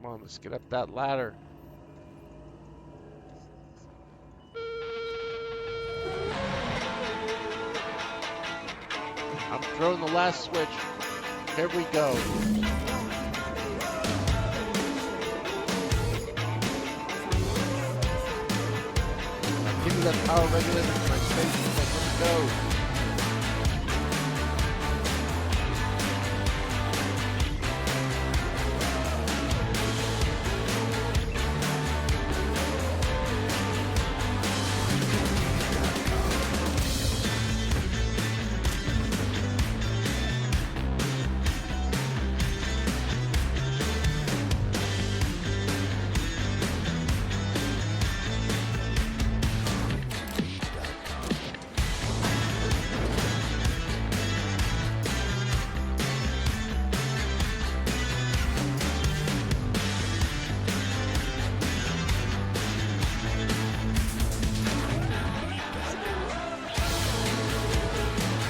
Come on, let's get up that ladder. I'm throwing the last switch. Here we go. Now give me that power regulator to my station. Let's go.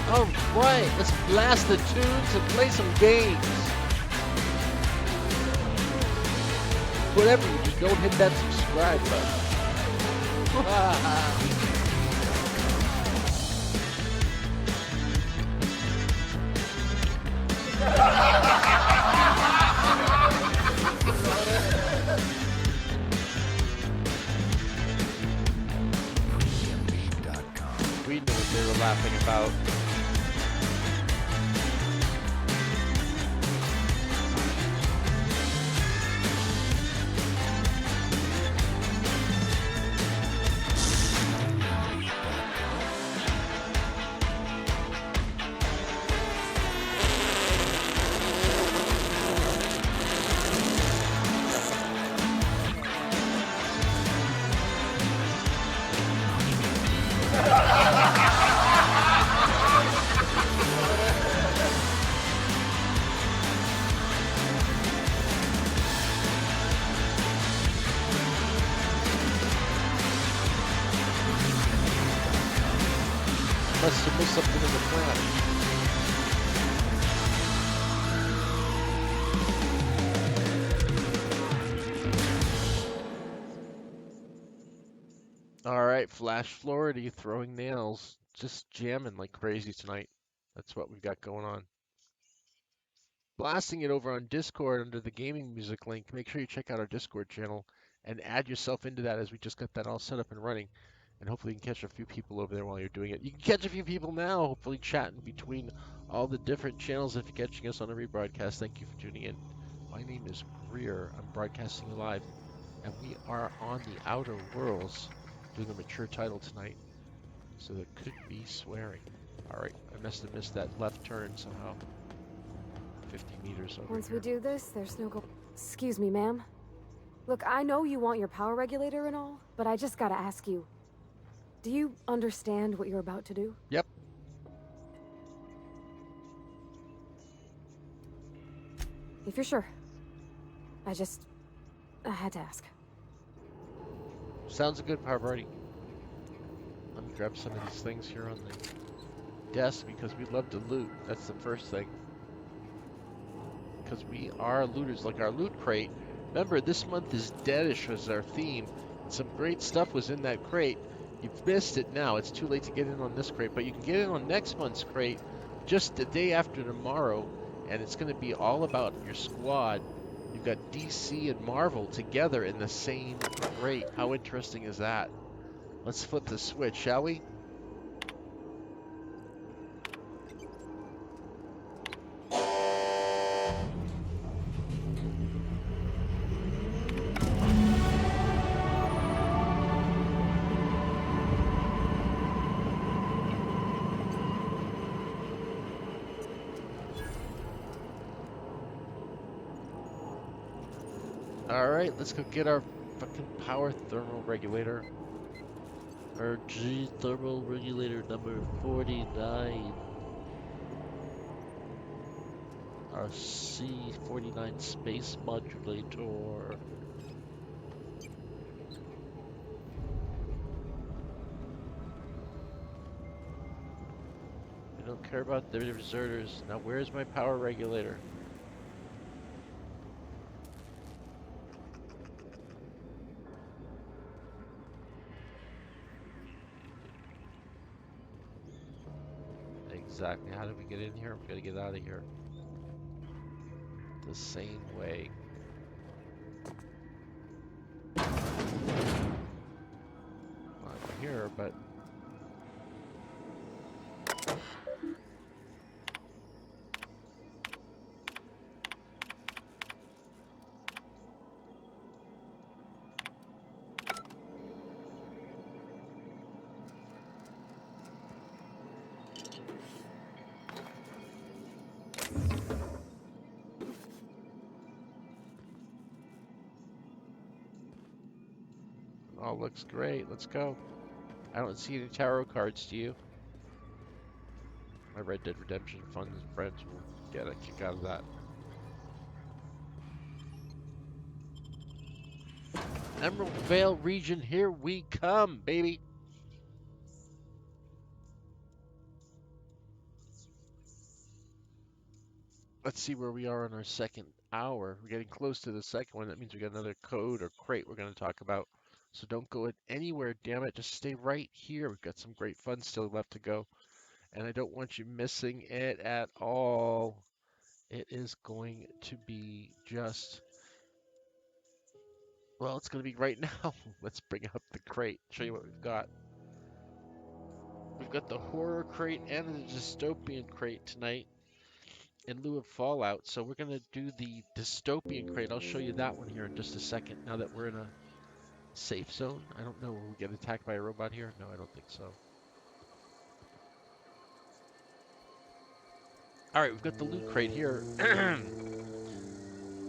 All right, let's blast the tunes and play some games. Whatever you do, don't hit that subscribe button. We knew what they were laughing about. Must have missed something in the plan. All right, Flash Florida throwing nails, just jamming like crazy tonight. That's what we've got going on. Blasting it over on Discord under the gaming music link. Make sure you check out our Discord channel and add yourself into that, as we just got that all set up and running. And hopefully you can catch a few people over there while you're doing it. You can catch a few people now, hopefully chatting between all the different channels. If you're catching us on a rebroadcast, thank you for tuning in. My name is Greer. I'm broadcasting live, and we are on the Outer Worlds doing a mature title tonight, so there could be swearing. All right, I must have missed that left turn somehow. 50 meters over Once here. we do this, there's no go. Excuse me, ma'am. Look, I know you want your power regulator and all, but I just gotta ask you. Do you understand what you're about to do? Yep. if you're sure. I had to ask. Sounds good, Parvati. Let me grab some of these things here on the desk because we love to loot. That's the first thing. Because we are looters, like our loot crate. Remember, this month is DEADISH was our theme. Some great stuff was in that crate. You've missed it now. It's too late to get in on this crate, but you can get in on next month's crate just the day after tomorrow, and it's going to be all about your squad. You've got DC and Marvel together in the same crate. How interesting is that? Let's flip the switch, shall we? Alright, let's go get our fucking power thermal regulator. Our G thermal regulator number 49. Our C49 space modulator. I don't care about the deserters. Now where's my power regulator? Exactly. How do we get in here? We gotta get out of here. The same way. Not here, but... all looks great. Let's go. I don't see any tarot cards, do you? My Red Dead Redemption fun friends will get a kick out of that. Emerald Vale region, here we come, baby. Let's see where we are on our second hour. We're getting close to the second one. That means we got another code or crate we're going to talk about. So don't go anywhere, damn it. Just stay right here. We've got some great fun still left to go. And I don't want you missing it at all. It is going to be just... Well, it's going to be right now. Let's bring up the crate. Show you what we've got. We've got the horror crate and the dystopian crate tonight in lieu of Fallout. So we're going to do the dystopian crate. I'll show you that one here in just a second now that we're in a safe zone. I don't know. Will we get attacked by a robot here? No, I don't think so. All right, we've got the loot crate here.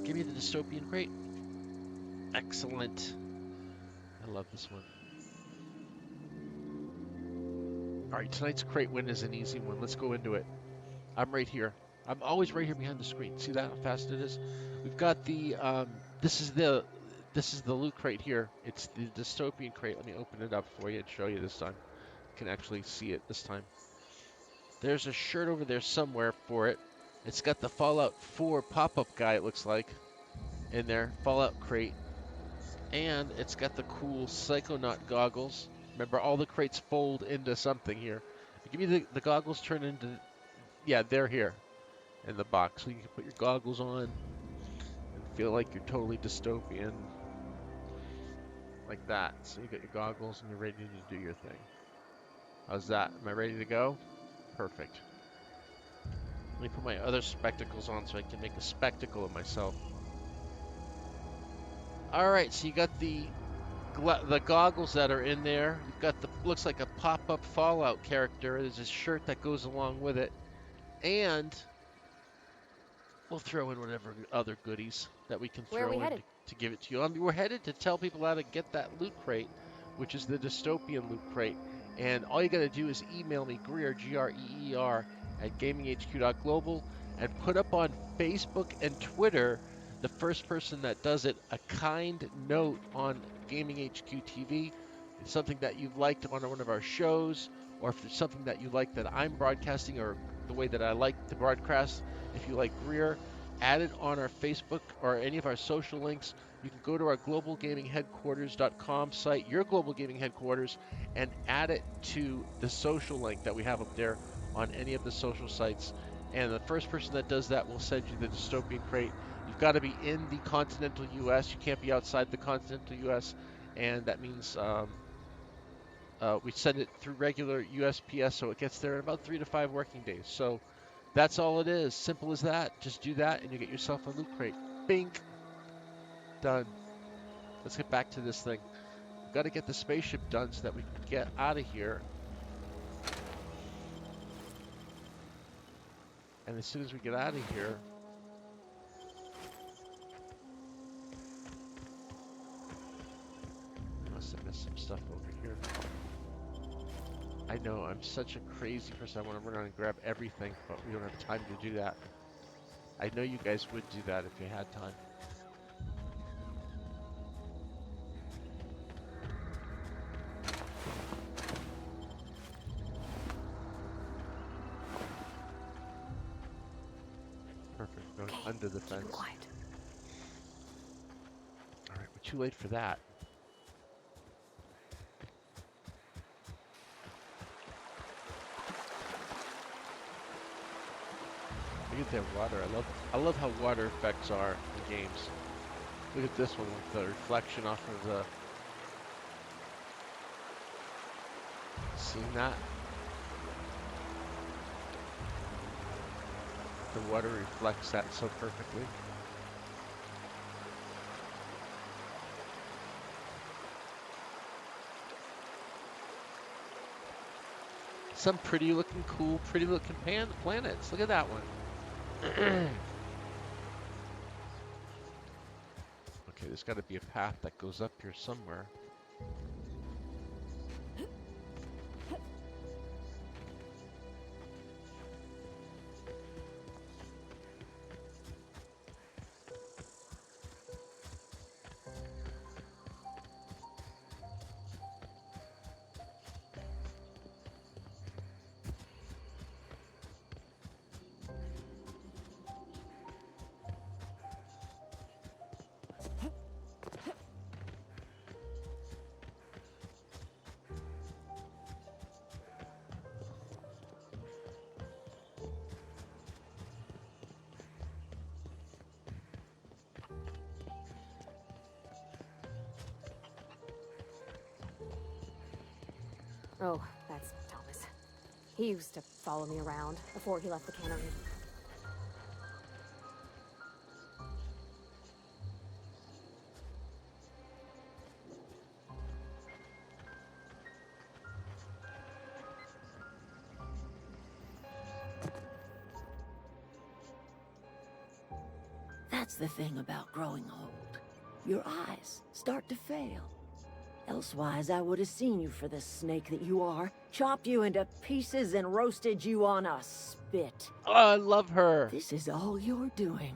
Give me the dystopian crate. Excellent. I love this one. All right, tonight's crate win is an easy one. Let's go into it. I'm right here. I'm always right here behind the screen. See that how fast it is? We've got the this is the loot crate here. It's the dystopian crate. Let me open it up for you and show you this time. You can actually see it this time. There's a shirt over there somewhere for it. It's got the Fallout 4 pop-up guy, it looks like, in there. Fallout crate. And it's got the cool Psychonaut goggles. Remember, all the crates fold into something here. Give me the goggles turn into... Yeah, they're here in the box. So you can put your goggles on and feel like you're totally dystopian. Like that. So you got your goggles and you're ready to do your thing. How's that? Am I ready to go? Perfect. Let me put my other spectacles on so I can make a spectacle of myself. Alright, so you got the goggles that are in there. You've got the, looks like a pop-up Fallout character. There's a shirt that goes along with it. And we'll throw in whatever other goodies that we can throw in to give it to you. We're headed to tell people how to get that loot crate, which is the dystopian loot crate. And all you got to do is email me, Greer, Greer, at GamingHQ.global, and put up on Facebook and Twitter, the first person that does it, a kind note on GamingHQ TV. It's something that you've liked on one of our shows, or if there's something that you like that I'm broadcasting, or the way that I like to broadcast. If you like Greer, add it on our Facebook or any of our social links. You can go to our globalgamingheadquarters.com site, your Global Gaming Headquarters, and add it to the social link that we have up there on any of the social sites. And the first person that does that will send you the dystopian crate. You've got to be in the continental U.S. You can't be outside the continental U.S. And that means we send it through regular USPS, so it gets there in about 3 to 5 working days. So that's all it is. Simple as that. Just do that, and you get yourself a loot crate. Bink. Done. Let's get back to this thing. We've got to get the spaceship done so that we can get out of here. And as soon as we get out of here, I must have missed some stuff over here. I know, I'm such a crazy person. I want to run around and grab everything, but we don't have time to do that. I know you guys would do that if you had time. Perfect, going under the fence. Alright, we're too late for that. Look at that water. I love how water effects are in games. Look at this one with the reflection off of the. Seen that? The water reflects that so perfectly. Some pretty looking, cool, pretty looking planets. Look at that one. Okay, there's got to be a path that goes up here somewhere. Oh, that's Thomas. He used to follow me around before he left the cannery. That's the thing about growing old. Your eyes start to fail. Elsewise, I would have seen you for the snake that you are, chopped you into pieces and roasted you on a spit. Oh, I love her. This is all you're doing.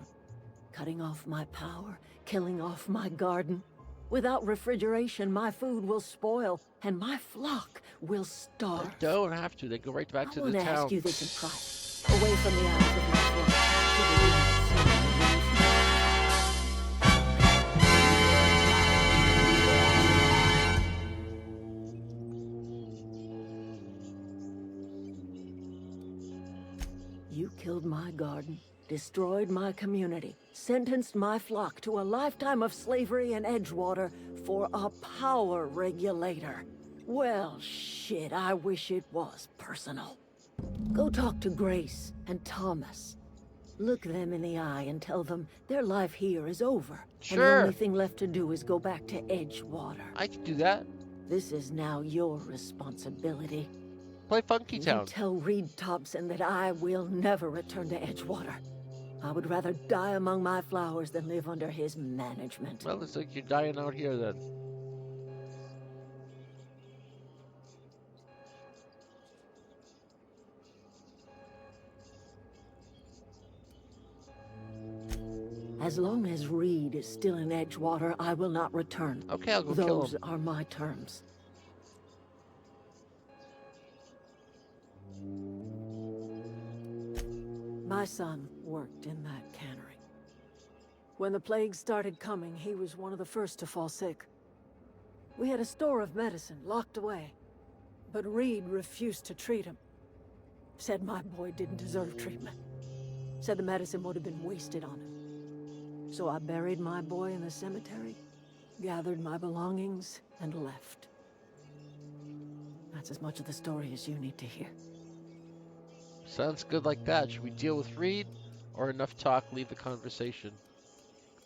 Cutting off my power, killing off my garden. Without refrigeration, my food will spoil, and my flock will starve. They don't have to. They go right back to the town. I want to ask you this in private, away from the eyes of my flock, to the room. You killed my garden, destroyed my community, sentenced my flock to a lifetime of slavery in Edgewater for a power regulator. Well, shit, I wish it was personal. Go talk to Grace and Thomas. Look them in the eye and tell them their life here is over. Sure. And the only thing left to do is go back to Edgewater. I can do that. This is now your responsibility. Play Funky Town. You tell Reed Thompson that I will never return to Edgewater. I would rather die among my flowers than live under his management. Well, it's like you're dying out here then. As long as Reed is still in Edgewater, I will not return. Okay, I'll go kill Those him. are my terms. My son worked in that cannery. When the plague started coming, he was one of the first to fall sick. We had a store of medicine locked away, but Reed refused to treat him. Said my boy didn't deserve treatment. Said the medicine would have been wasted on him. So I buried my boy in the cemetery, gathered my belongings, and left. That's as much of the story as you need to hear. Sounds good like that. Should we deal with Reed, or enough talk, leave the conversation?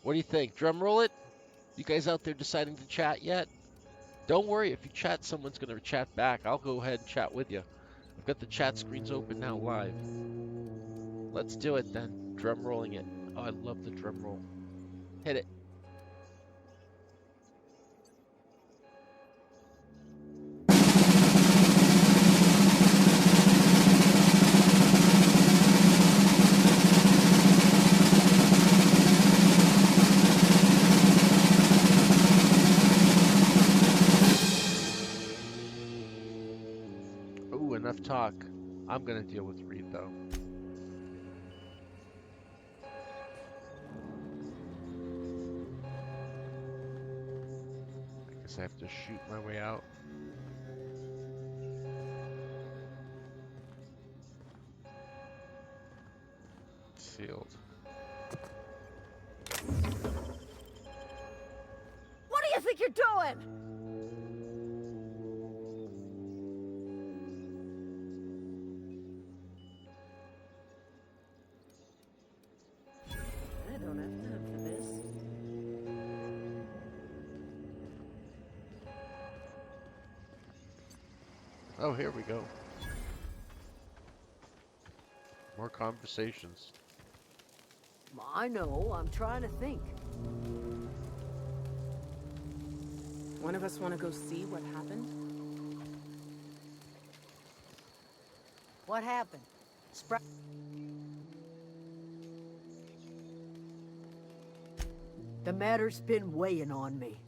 What do you think? Drum roll it? You guys out there deciding to chat yet? Don't worry, if you chat, someone's going to chat back. I'll go ahead and chat with you. I've got the chat screens open now live. Let's do it then. Drum rolling it. Oh, I love the drum roll. Hit it. Ooh, enough talk. I'm gonna deal with Reed though. I guess I have to shoot my way out. Sealed. What do you think you're doing? I don't have time for this. Oh, here we go. More conversations. I know, I'm trying to think. One of us want to go see what happened? What happened? The matter's been weighing on me.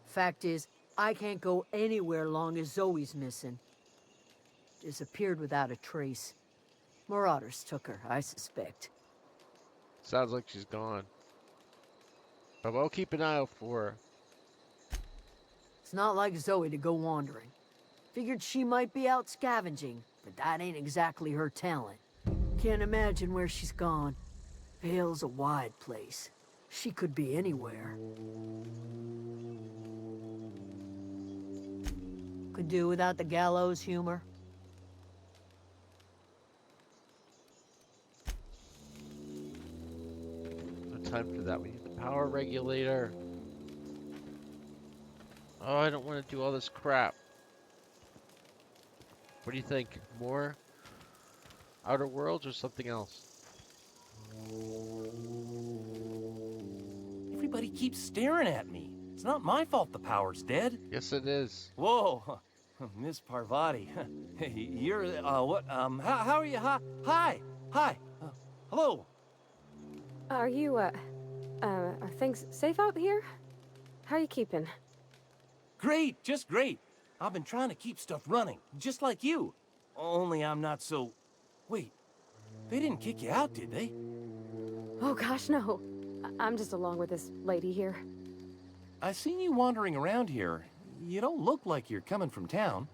Fact is, I can't go anywhere long as Zoe's missing. Disappeared without a trace. Marauders took her, I suspect. Sounds like she's gone. But we'll keep an eye out for her. It's not like Zoe to go wandering. Figured she might be out scavenging, but that ain't exactly her talent. Can't imagine where she's gone. Vale's a wide place. She could be anywhere. Could do without the gallows humor. No time for that. We need the power regulator. Oh, I don't want to do all this crap. What do you think? More Outer Worlds or something else? Everybody keeps staring at me. It's not my fault the power's dead. Yes, it is. Whoa, Miss Parvati. You're, what, how are you? Hi, hello. Are you, are things safe out here? How are you keeping? Great, just great. I've been trying to keep stuff running, just like you. Only I'm not so... Wait, they didn't kick you out, did they? Oh gosh, no. I'm just along with this lady here. I seen you wandering around here. You don't look like you're coming from town.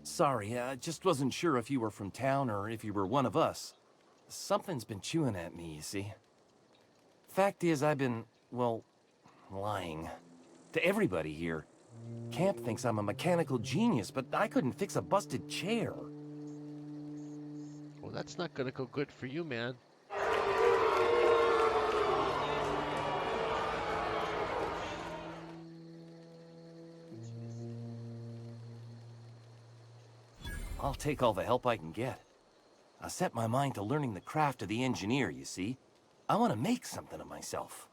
Sorry, I just wasn't sure if you were from town or if you were one of us. Something's been chewing at me, you see. Fact is, I've been, well, lying. To everybody here. Camp thinks I'm a mechanical genius, but I couldn't fix a busted chair. Well, that's not gonna go good for you, man. I'll take all the help I can get. I set my mind to learning the craft of the engineer, you see. I want to make something of myself.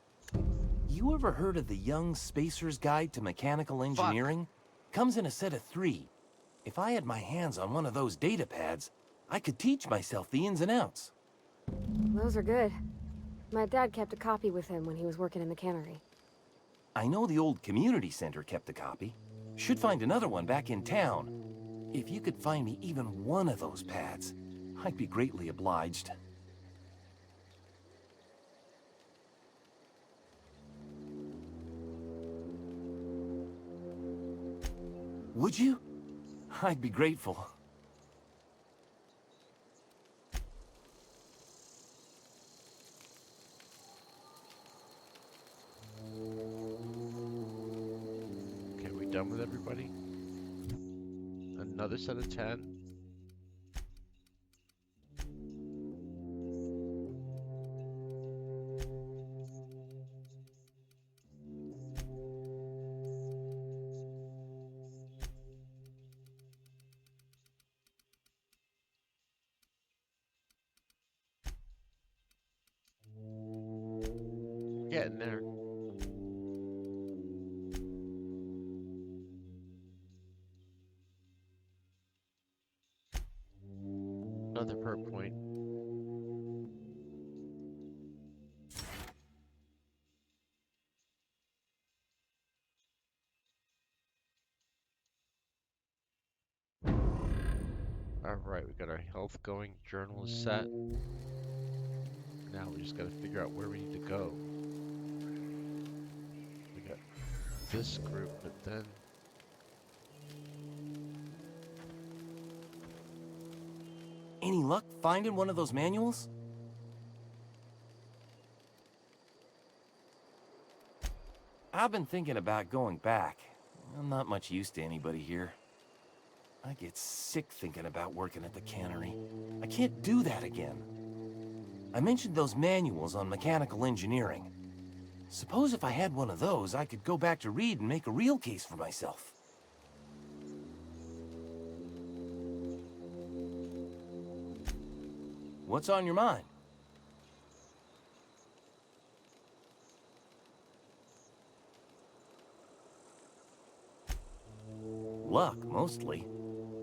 You ever heard of the Young Spacer's Guide to Mechanical Engineering? Comes in a set of 3. If I had my hands on one of those data pads, I could teach myself the ins and outs. Those are good. My dad kept a copy with him when he was working in the cannery. I know the old community center kept a copy. Should find another one back in town. If you could find me even one of those pads, I'd be greatly obliged. Would you? I'd be grateful. Okay, we done with everybody? Another set of 10. Getting there. Another perk point. Alright, we got our health going, journal is set. Now we just gotta figure out where we need to go. We got this group, but then... Any luck finding one of those manuals? I've been thinking about going back. I'm not much use to anybody here. I get sick thinking about working at the cannery. I can't do that again. I mentioned those manuals on mechanical engineering. Suppose if I had one of those, I could go back to Reed and make a real case for myself. What's on your mind? Luck, mostly.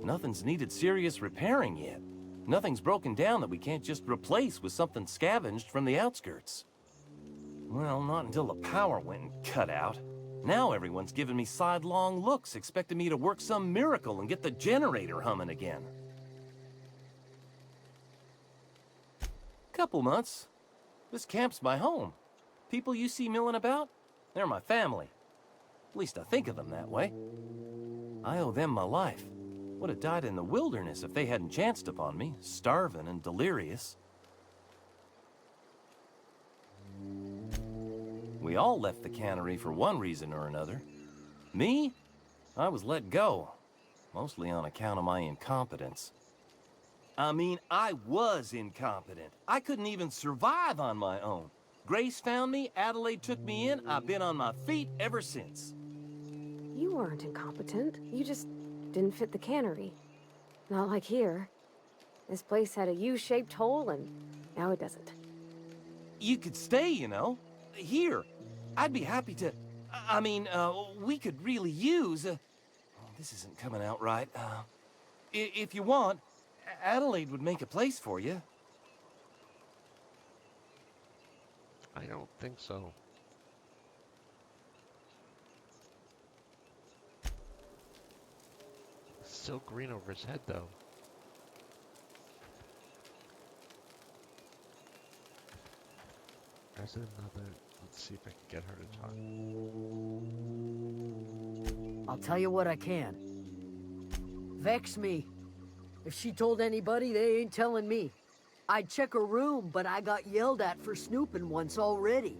Nothing's needed serious repairing yet. Nothing's broken down that we can't just replace with something scavenged from the outskirts. Well, not until the power went and cut out. Now everyone's giving me sidelong looks, expecting me to work some miracle and get the generator humming again. Couple months. This camp's my home. People you see milling about, they're my family. At least I think of them that way. I owe them my life. Would have died in the wilderness if they hadn't chanced upon me, starving and delirious. We all left the cannery for one reason or another. Me? I was let go, mostly on account of my incompetence. I mean, I was incompetent. I couldn't even survive on my own. Grace found me, Adelaide took me in, I've been on my feet ever since. You weren't incompetent. You just didn't fit the cannery. Not like here. This place had a U-shaped hole, and now it doesn't. You could stay, you know. Here. I'd be happy to... I mean, we could really use... oh, this isn't coming out right. If you want, Adelaide would make a place for you. I don't think so. Still green over his head, though. There's another... Let's see if I can get her to talk. I'll tell you what I can. Vex me. If she told anybody, they ain't telling me. I'd check her room, but I got yelled at for snooping once already.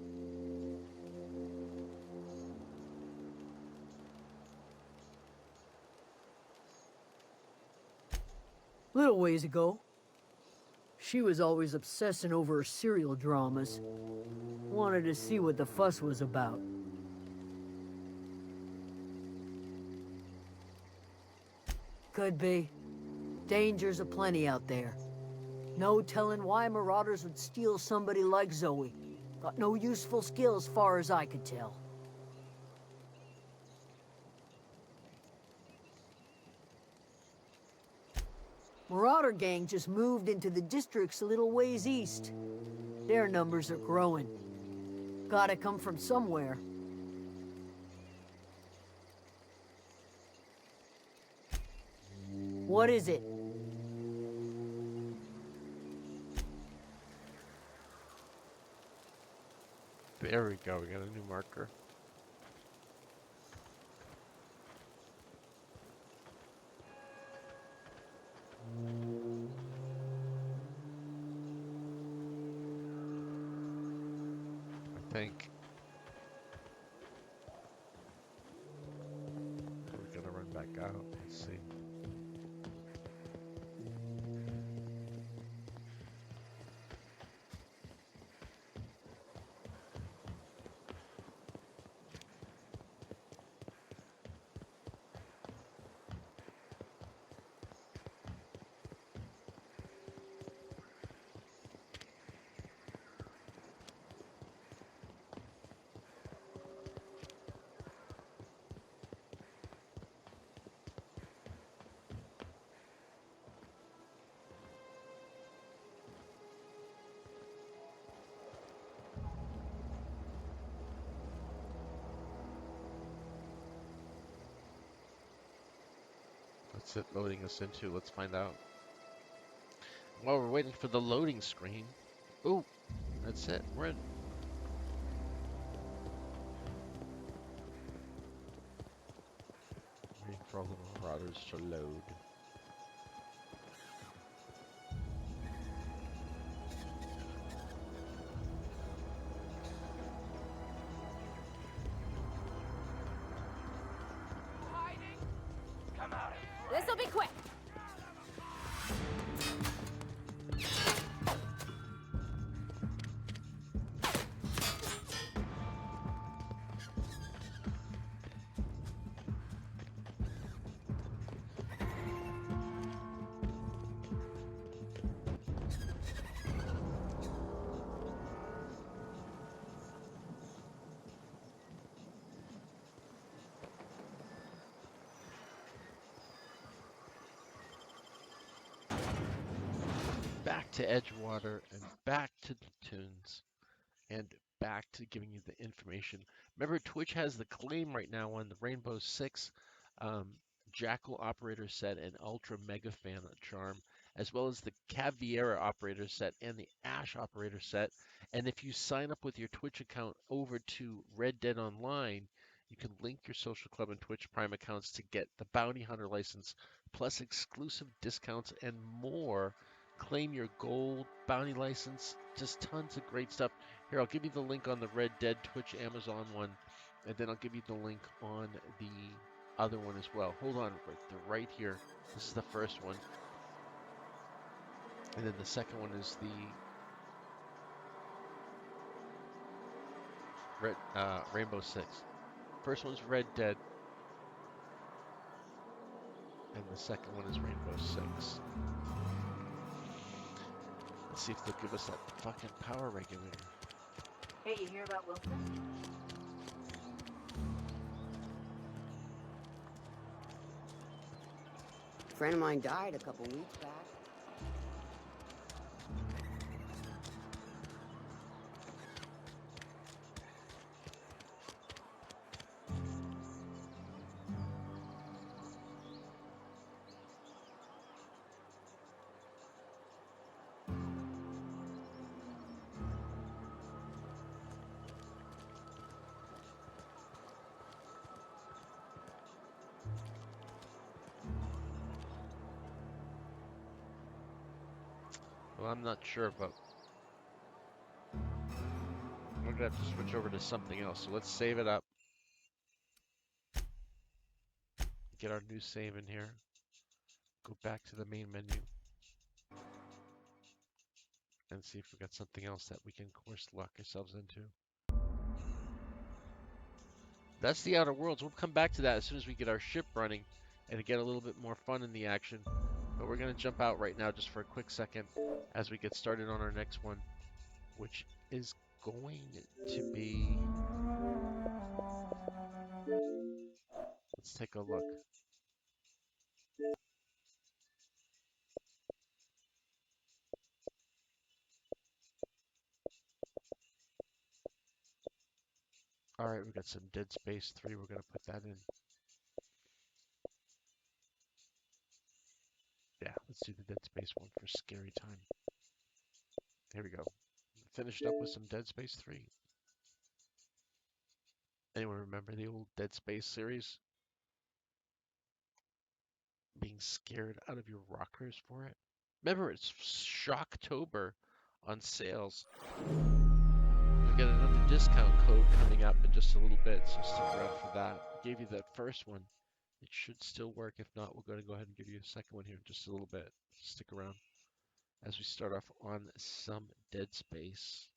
Little ways ago, she was always obsessing over her serial dramas. Wanted to see what the fuss was about. Could be. Dangers aplenty out there. No telling why marauders would steal somebody like Zoe. Got no useful skills, far as I could tell. Marauder gang just moved into the districts a little ways east. Their numbers are growing. Gotta come from somewhere. What is it? There we go. We got a new marker. I think we're gonna run back out. Let's see. What's it loading us into? Let's find out. While we're waiting for the loading screen. Ooh, that's it. We're in. Waiting for all the marauders to load. This'll be quick. Back to Edgewater and back to the tunes and back to giving you the information. Remember, Twitch has the claim right now on the Rainbow Six Jackal operator set and Ultra Mega Fan charm, as well as the Caviera operator set and the Ash operator set. And if you sign up with your Twitch account over to Red Dead Online, you can link your social club and Twitch Prime accounts to get the Bounty Hunter license, plus exclusive discounts and more. Claim your gold bounty license, just tons of great stuff. Here, I'll give you the link on the Red Dead Twitch Amazon one, and then I'll give you the link on the other one as well. Hold on, they're right here. This is the first one. And then the second one is the Rainbow Six. First one's Red Dead, and the second one is Rainbow Six. Let's see if they'll give us that fucking power regulator. Hey, you hear about Wilson? A friend of mine died a couple weeks back. Well, I'm not sure, but we're gonna have to switch over to something else. So let's save it up. Get our new save in here. Go back to the main menu. And see if we got something else that we can course lock ourselves into. That's the Outer Worlds. We'll come back to that as soon as we get our ship running and get a little bit more fun in the action. But we're going to jump out right now just for a quick second as we get started on our next one, which is going to be... Let's take a look. Alright, we got some Dead Space 3. We're going to put that in. Yeah, let's do the Dead Space one for scary time. Here we go. Finished up with some Dead Space 3. Anyone remember the old Dead Space series? Being scared out of your rockers for it? Remember, it's Shocktober on sales. We've got another discount code coming up in just a little bit, so stick around for that. I gave you that first one. It should still work. If not, we're going to go ahead and give you a second one here in just a little bit. Stick around as we start off on some Dead Space.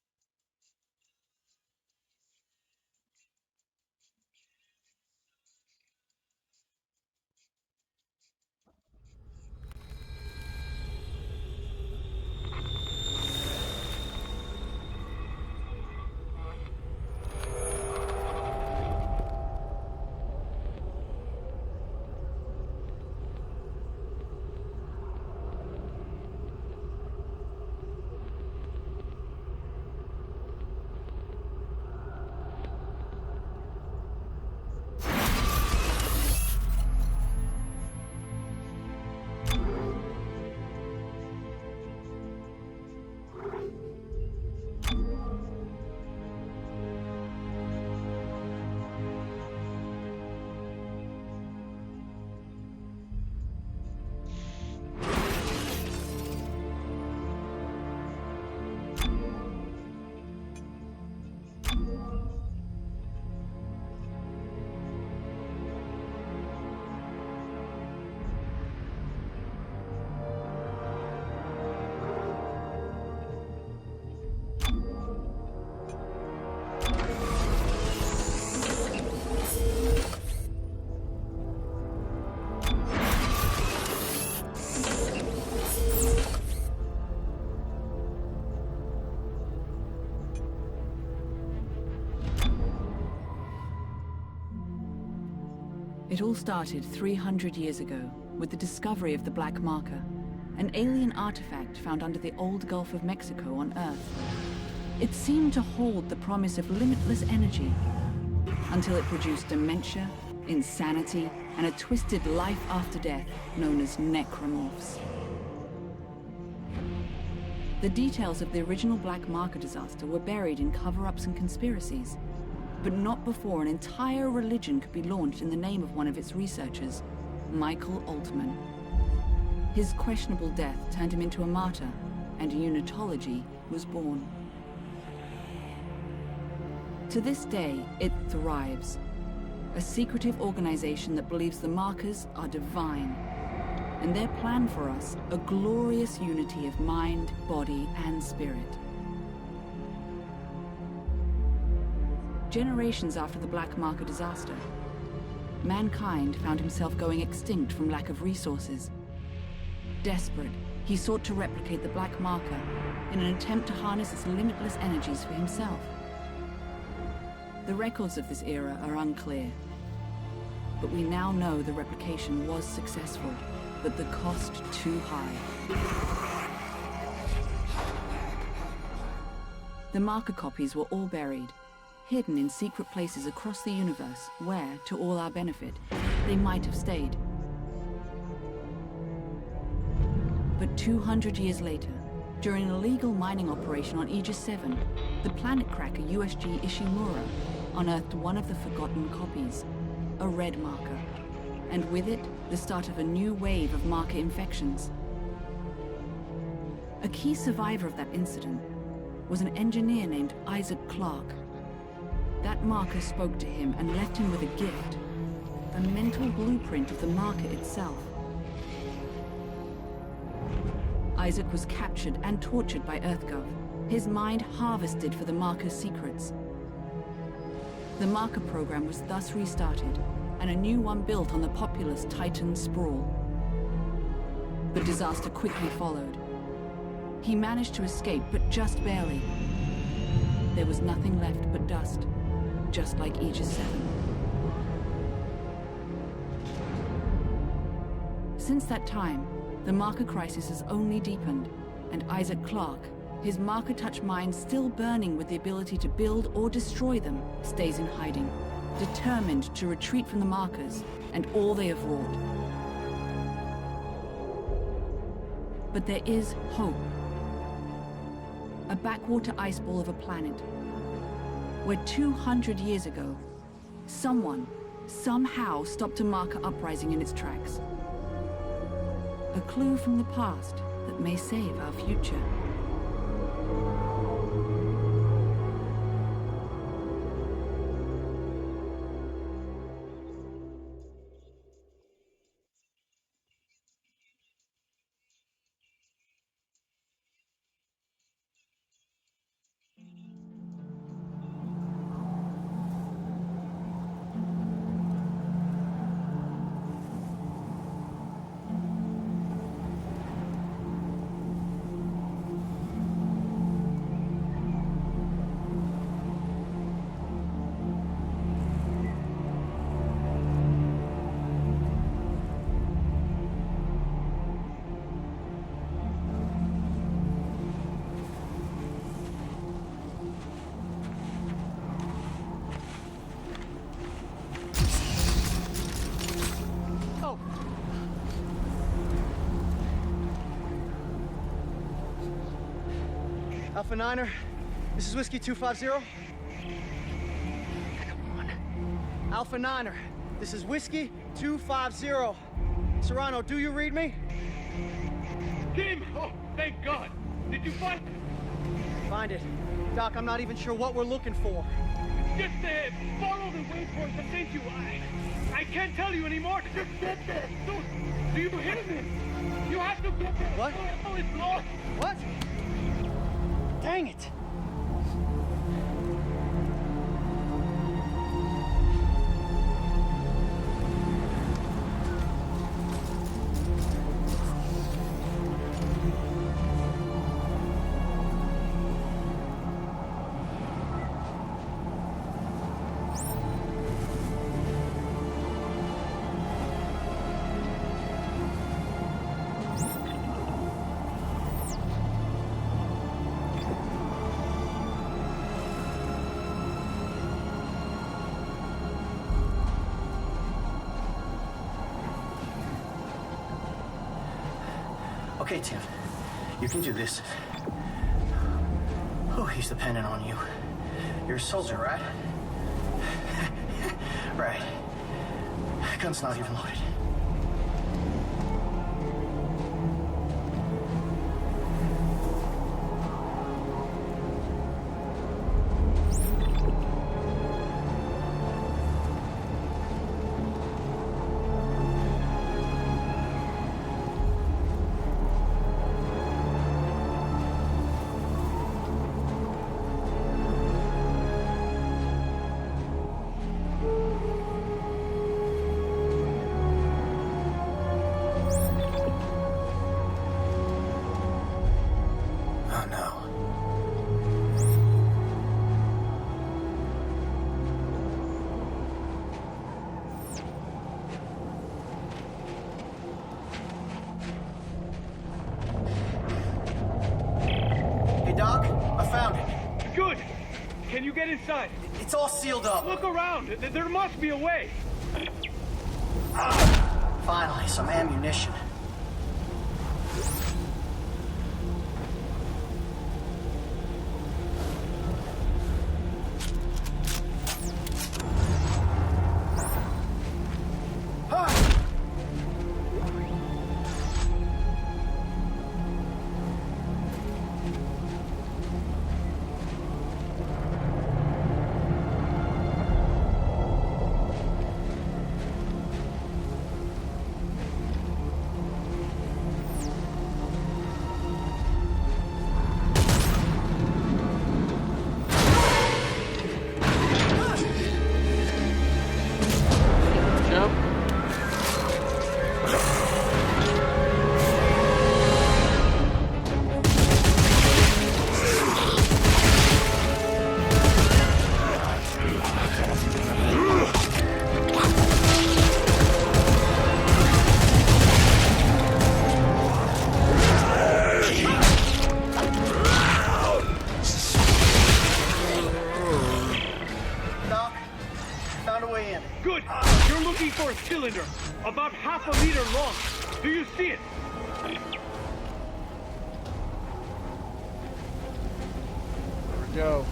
It all started 300 years ago with the discovery of the Black Marker, an alien artifact found under the old Gulf of Mexico on Earth. It seemed to hold the promise of limitless energy until it produced dementia, insanity, and a twisted life after death known as necromorphs. The details of the original Black Marker disaster were buried in cover-ups and conspiracies, but not before an entire religion could be launched in the name of one of its researchers, Michael Altman. His questionable death turned him into a martyr, and unitology was born. To this day, it thrives, a secretive organization that believes the markers are divine, and their plan for us, a glorious unity of mind, body, and spirit. Generations after the Black Marker disaster, mankind found himself going extinct from lack of resources. Desperate, he sought to replicate the Black Marker in an attempt to harness its limitless energies for himself. The records of this era are unclear, but we now know the replication was successful, but the cost too high. The marker copies were all buried, hidden in secret places across the universe where, to all our benefit, they might have stayed. But 200 years later, during an illegal mining operation on Aegis 7, the planet cracker USG Ishimura unearthed one of the forgotten copies, a red marker, and with it, the start of a new wave of marker infections. A key survivor of that incident was an engineer named Isaac Clarke. That marker spoke to him and left him with a gift, a mental blueprint of the marker itself. Isaac was captured and tortured by EarthGov, his mind harvested for the marker's secrets. The marker program was thus restarted, and a new one built on the populous Titan sprawl. But disaster quickly followed. He managed to escape, but just barely. There was nothing left but dust, just like Aegis 7. Since that time, the marker crisis has only deepened, and Isaac Clarke his marker-touch mind still burning with the ability to build or destroy them, stays in hiding, determined to retreat from the markers and all they have wrought. But there is hope. A backwater ice ball of a planet, where 200 years ago, someone, somehow stopped a marker uprising in its tracks. A clue from the past that may save our future. Alpha Niner, this is Whiskey 250. Come on. Alpha Niner, this is Whiskey 250. Serrano, do you read me? Tim! Oh, thank God! Did you find it? Find it. Doc, I'm not even sure what we're looking for. Just follow the waypoint that sent you. I can't tell you anymore. Just get there. Dude, do you hear me? You have to get there. What? Oh, it's lost. What? Dang it! Okay, Tim. You can do this. Oh, he's dependent on you. You're a soldier, right? Right. Gun's not even loaded. Doc, I found it. Good. Can you get inside? It's all sealed up. Look around. There must be a way. Finally, some ammunition. meter long. Do you see it? There we go.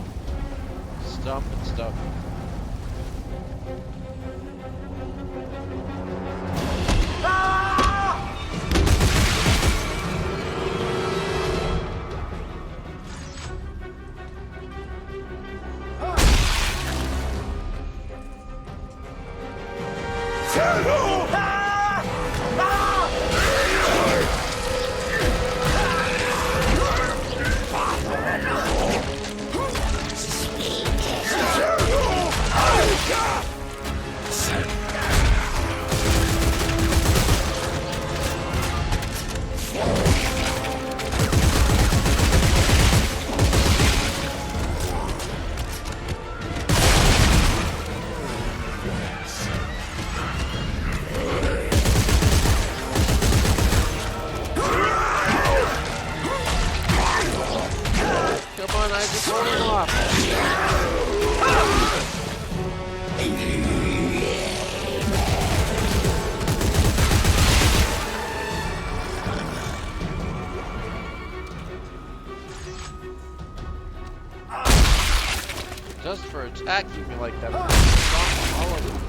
Stump and stuff. Just for attacking me like that. All of them.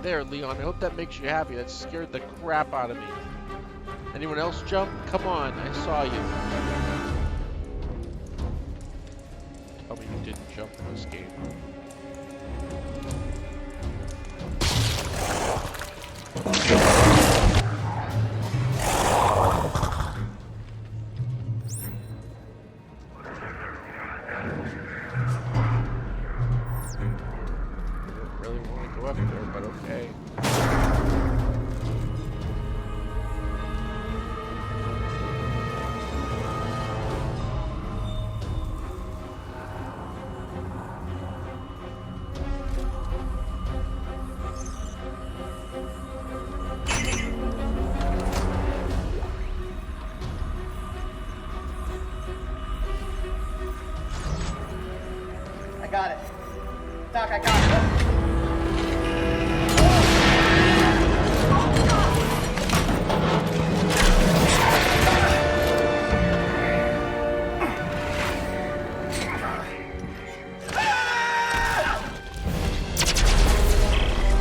There, Leon. I hope that makes you happy. That scared the crap out of me. Anyone else jump? Come on, I saw you. Tell me you didn't jump in this game. Really want to go up there, but okay. I got it. Doc, I got it.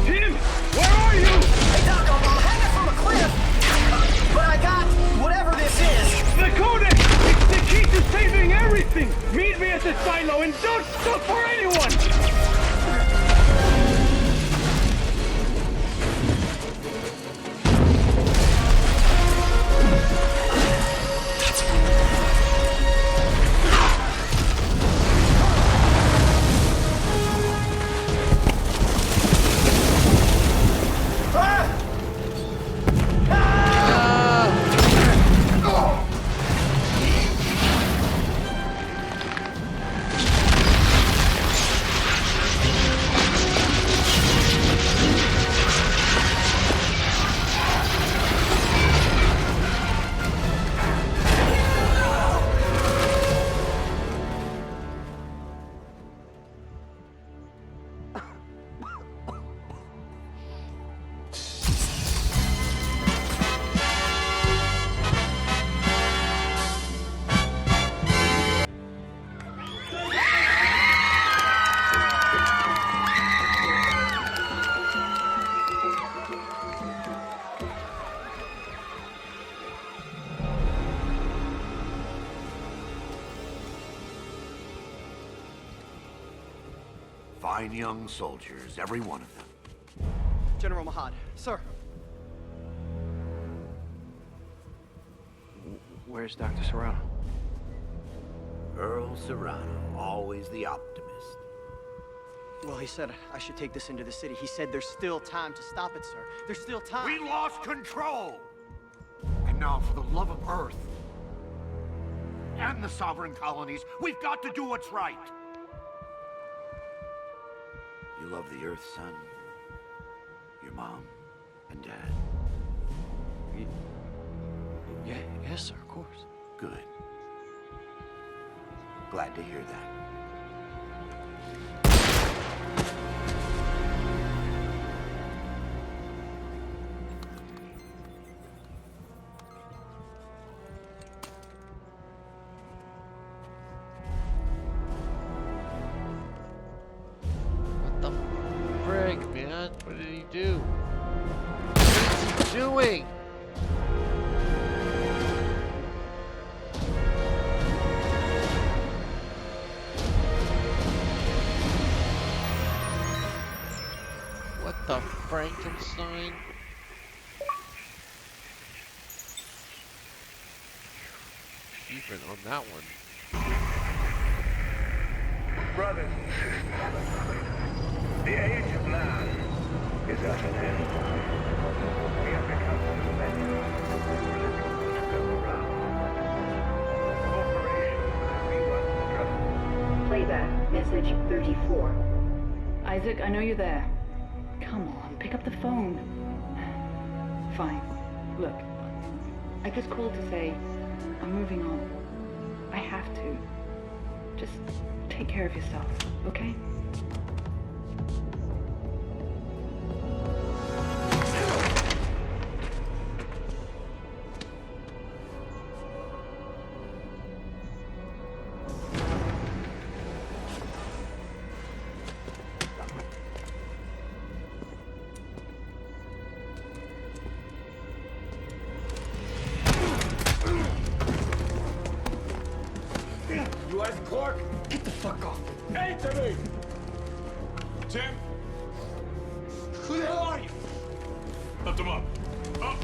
Tim, where are you? Hey, Doc, I'm hanging from a cliff. But I got whatever this is. The codex! It's the key to saving everything! Meet me at the silo and don't stop for anyone! Fine young soldiers, every one of them. General Mahad, sir. Where's Dr. Serrano? Earl Serrano, always the optimist. Well, he said I should take this into the city. He said there's still time to stop it, sir. There's still time. We lost control! And now, for the love of Earth and the sovereign colonies, we've got to do what's right. You love the Earth, son. Your mom and dad. Yes, sir, of course. Good. Glad to hear that. doing? What the Frankenstein? Even on that one. Brothers and sisters, the age of man is at an end. We have become fundamental. Religions go around. Corporations we once trusted. Playback, message 34. Isaac, I know you're there. Come on, pick up the phone. Fine. Look, I just called to say I'm moving on. I have to. Just take care of yourself, okay? You Isaac Clarke? Get the fuck off. Answer me! Tim? Who the hell are you? Lift him up. Up!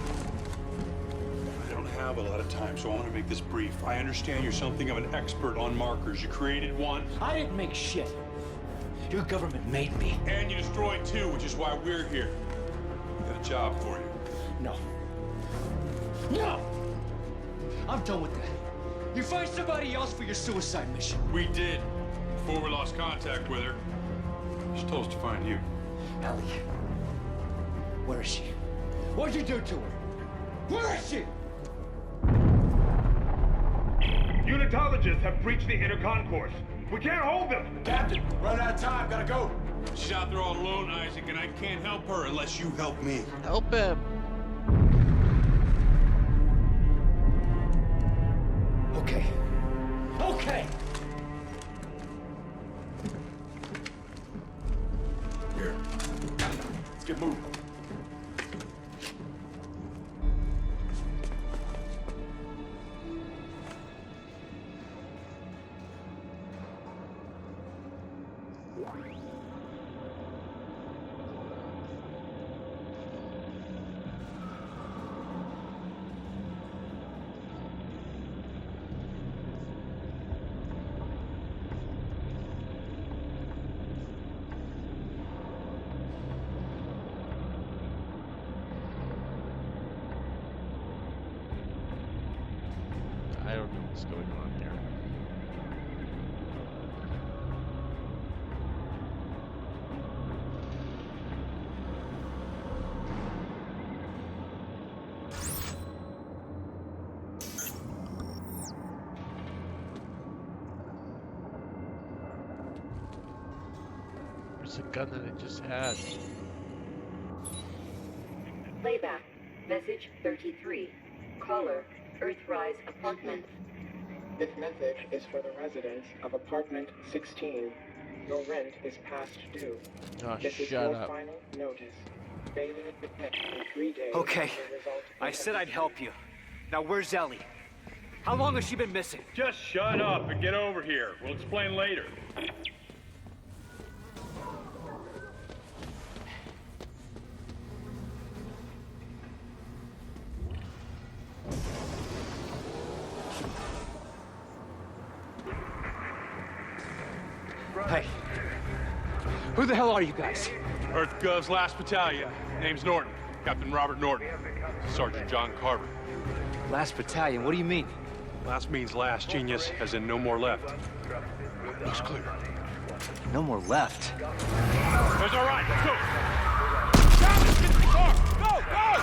I don't have a lot of time, so I want to make this brief. I understand you're something of an expert on markers. You created one. I didn't make shit. Your government made me. And you destroyed two, which is why we're here. Got a job for you. No. No! I'm done with that. You find somebody else for your suicide mission. We did. Before we lost contact with her. She told us to find you. Ellie. Where is she? What'd you do to her? Where is she? Unitologists have breached the inner concourse. We can't hold them. Captain, run out of time. Gotta go. She's out there all alone, Isaac, and I can't help her unless you help me. Help him. Okay. Okay! Here. Let's get moving. I don't know what's going on here. Where's the gun that I just had? Playback, message 33. Caller, Earthrise Apartments. This message is for the residents of apartment 16. Your rent is past due. Oh, this is shut your up. final notice. Failing to pay in 3 days. Okay. will result in I said I'd help you. Now where's Ellie? How long has she been missing? Just shut up and get over here. We'll explain later. Hey. Who the hell are you guys? Earth Gov's last battalion. Name's Norton. Captain Robert Norton. Sergeant John Carver. Last battalion? What do you mean? Last means last, genius, as in no more left. Looks clear. No more left. That's all right. Let's go. Travis, get to the car. Go, go!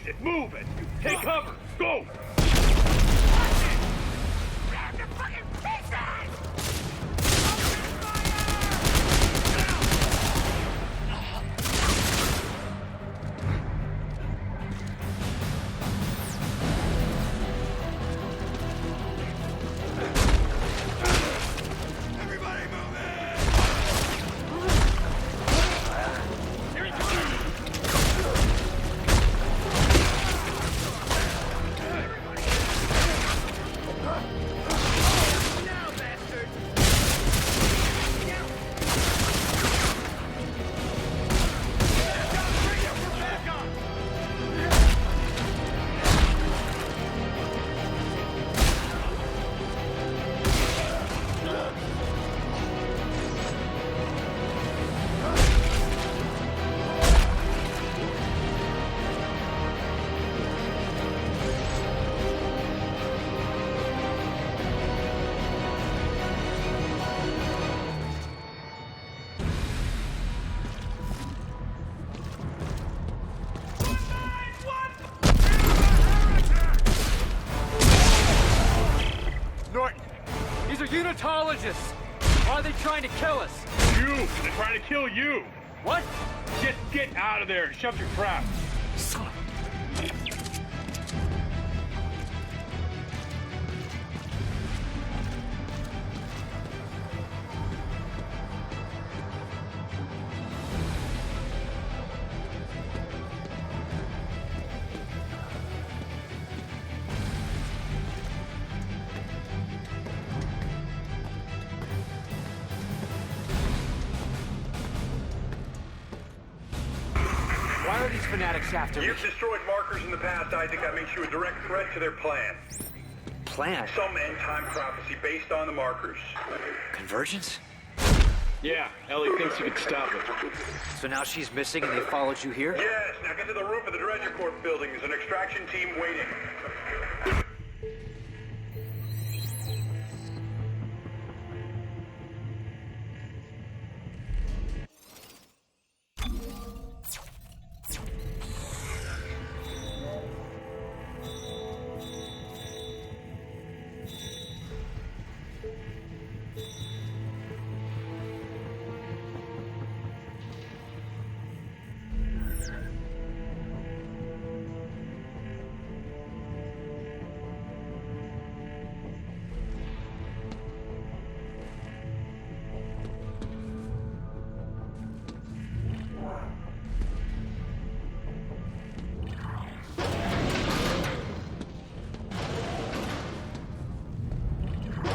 it! Move it! Take cover! Go! Unitologists! Why are they trying to kill us? You! They're trying to kill you! What? Get out of there and shut your trap! Son of Why are these fanatics after me? You've destroyed markers in the past. I think that makes you a direct threat to their plan. Plan? Some end-time prophecy based on the markers. Convergence? Yeah, Ellie thinks you could stop it. So now she's missing and they followed you here? Yes, now get to the roof of the Dredger Corp building. There's an extraction team waiting.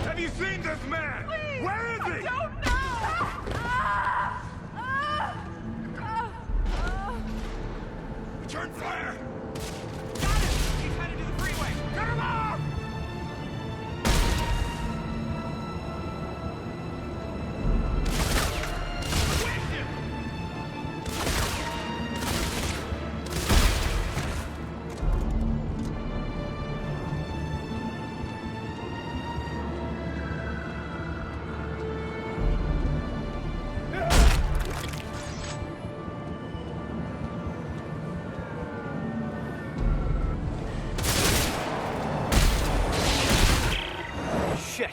Have you seen this man? Please, Where is he? I don't know! Return fire! Got him! He's headed to the freeway! Cut him off! Shit!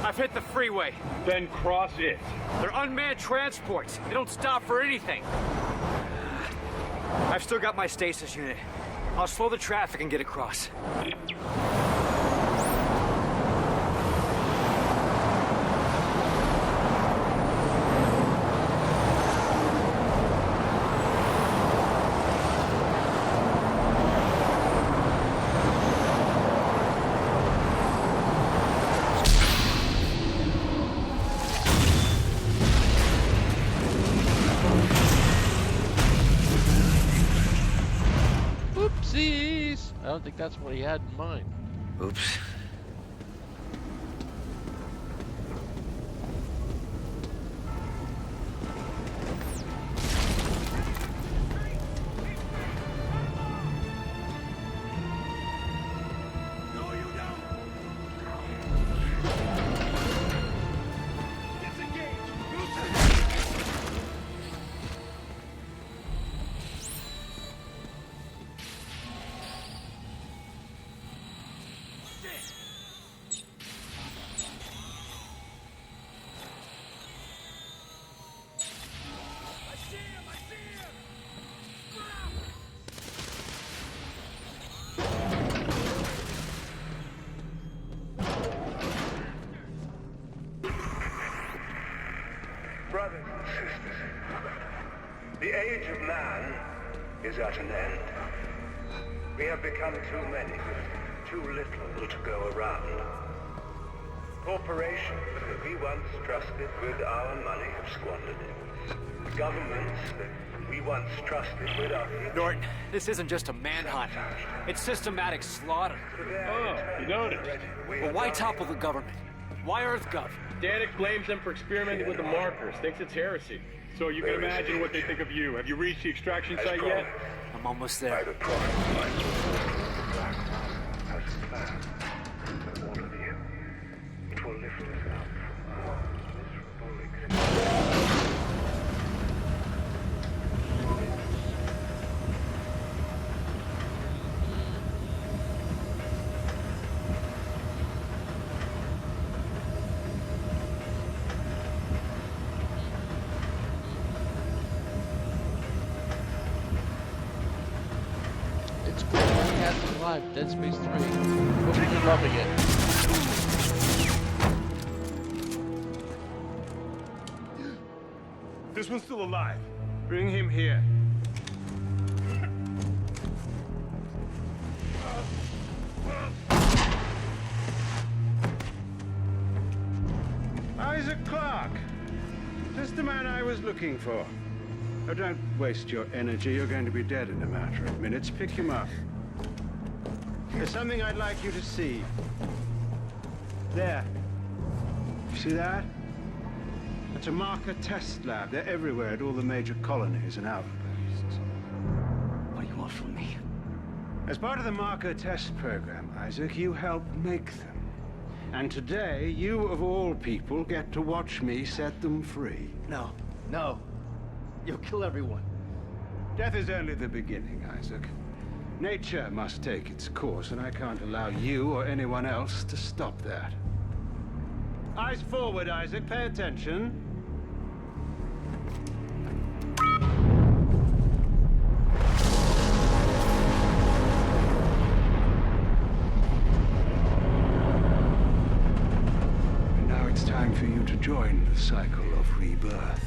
I've hit the freeway. Then cross it. They're unmanned transports. They don't stop for anything. I've still got my stasis unit. I'll slow the traffic and get across. Oopsies! I don't think that's what he had in mind. Oops. at an end. We have become too many with too little to go around. Corporations that we once trusted with our money have squandered it. Governments that we once trusted with our future. Norton, this isn't just a manhunt. It's systematic slaughter. Oh, you noticed? Well, why topple the government? Why EarthGov? Danik blames them for experimenting with the markers, thinks it's heresy. So you can imagine what they think of you. Have you reached the extraction site yet? I'm almost there. As planned, for all of you, it will lift us up from our miserable existence. It's great broadcasting live, Dead Space 3. Hope you're loving it. This one's still alive. Bring him here. Isaac Clarke. Just the man I was looking for. Oh, don't waste your energy. You're going to be dead in a matter of minutes. Pick him up. There's something I'd like you to see. There. You see that? That's a marker test lab. They're everywhere at all the major colonies and outposts. What do you want from me? As part of the marker test program, Isaac, you helped make them. And today, you of all people get to watch me set them free. No. No. You'll kill everyone. Death is only the beginning, Isaac. Nature must take its course, and I can't allow you or anyone else to stop that. Eyes forward, Isaac. Pay attention. And now it's time for you to join the cycle of rebirth.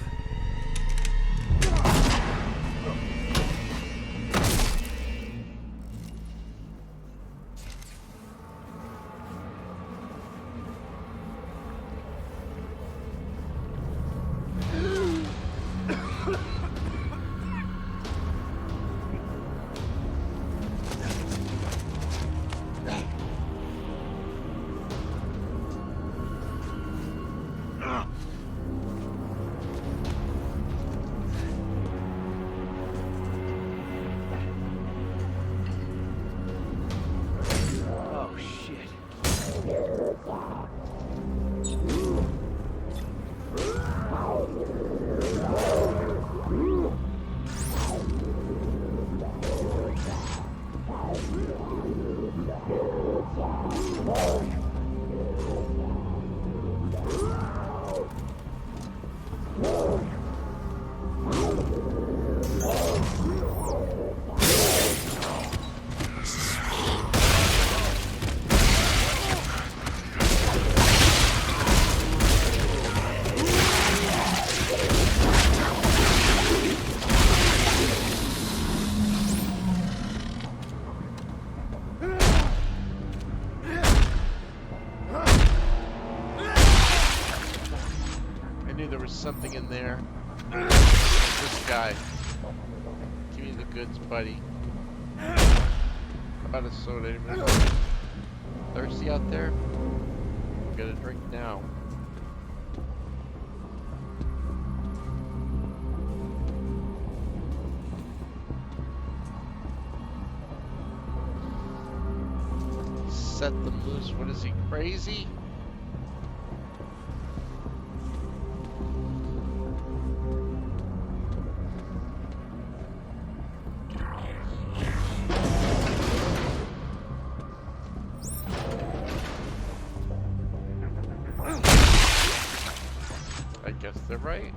Something in there. This guy. Give me the goods, buddy. How about a soda? Anybody thirsty out there? Get a drink now. Set them loose. What is he, crazy? I guess they're right.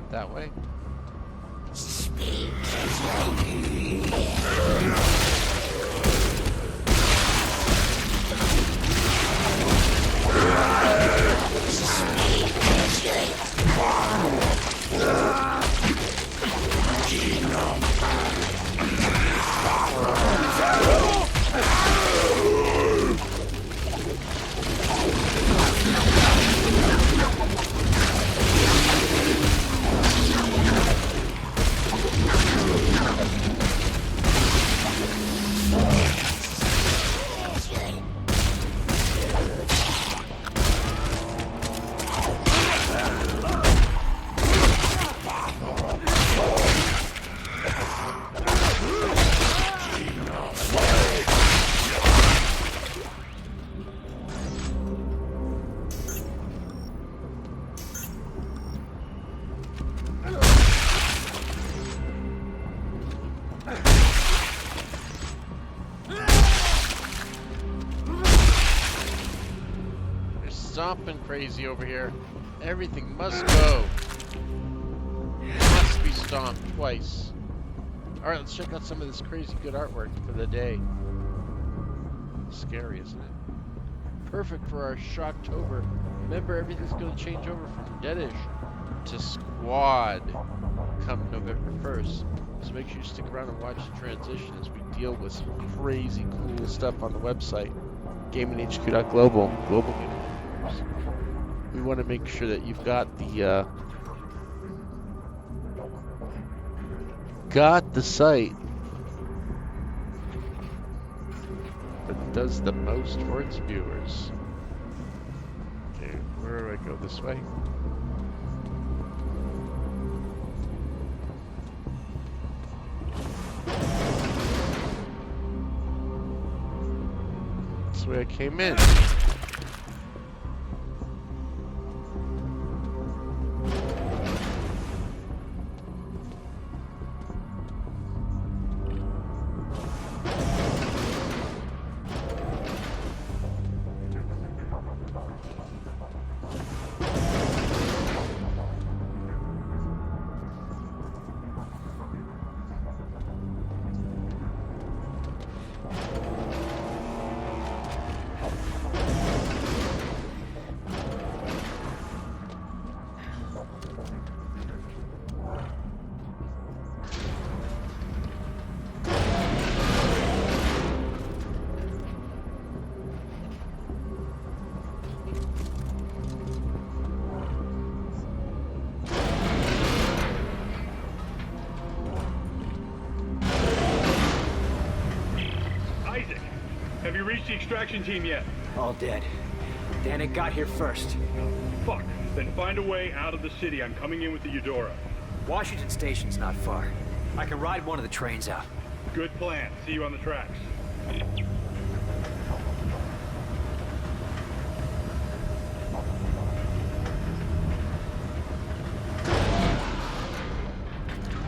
went that way. Stomping crazy over here. Everything must go. Must be stomped twice. Alright, let's check out some of this crazy good artwork for the day. Scary, isn't it? Perfect for our Shocktober. Remember, everything's going to change over from DEADISH to Squad come November 1st. So make sure you stick around and watch the transition as we deal with some crazy cool stuff on the website. GamingHQ.global. Global Gaming. We want to make sure that you've got the site that does the most for its viewers. Okay, where do I go? This way? That's the way I came in. Have you reached the extraction team yet? All dead. Danik got here first. Fuck. Then find a way out of the city. I'm coming in with the Eudora. Washington Station's not far. I can ride one of the trains out. Good plan. See you on the tracks.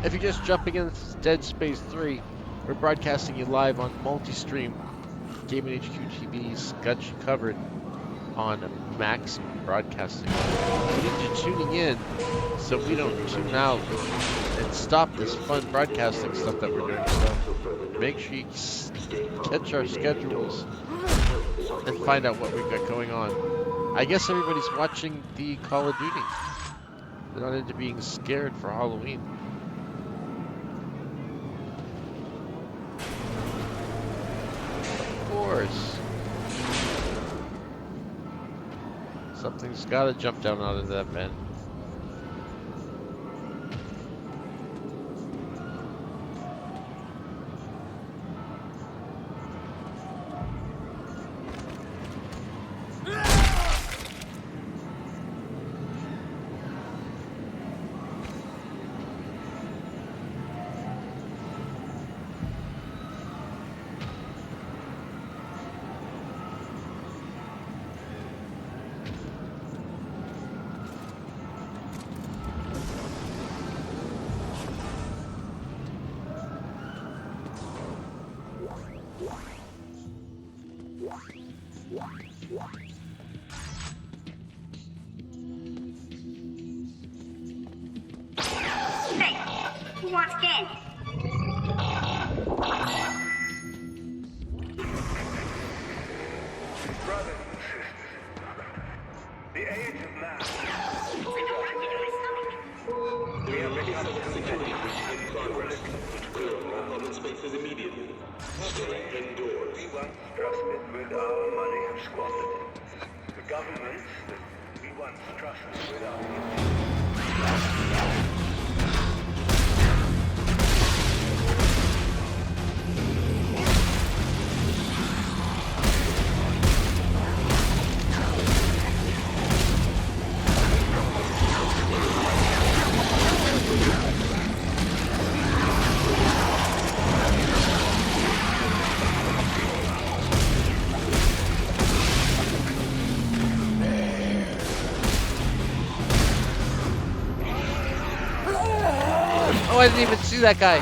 If you're just jumping in, this is Dead Space 3. We're broadcasting you live on MultiStream. GamingHQTV's got you covered on maximum broadcasting. We need you tuning in so we don't tune out and stop this fun broadcasting stuff that we're doing. So make sure you catch our schedules and find out what we've got going on. I guess everybody's watching the Call of Duty. They're not into being scared for Halloween. Something's gotta jump down out of that vent. Who wants dead? Brothers and sisters, the age of man. We have become security breach in progress. Clear all public spaces immediately. Stay indoors. We once trusted with our money have squandered it. The governments that we once trusted with our Oh, I didn't even see that guy.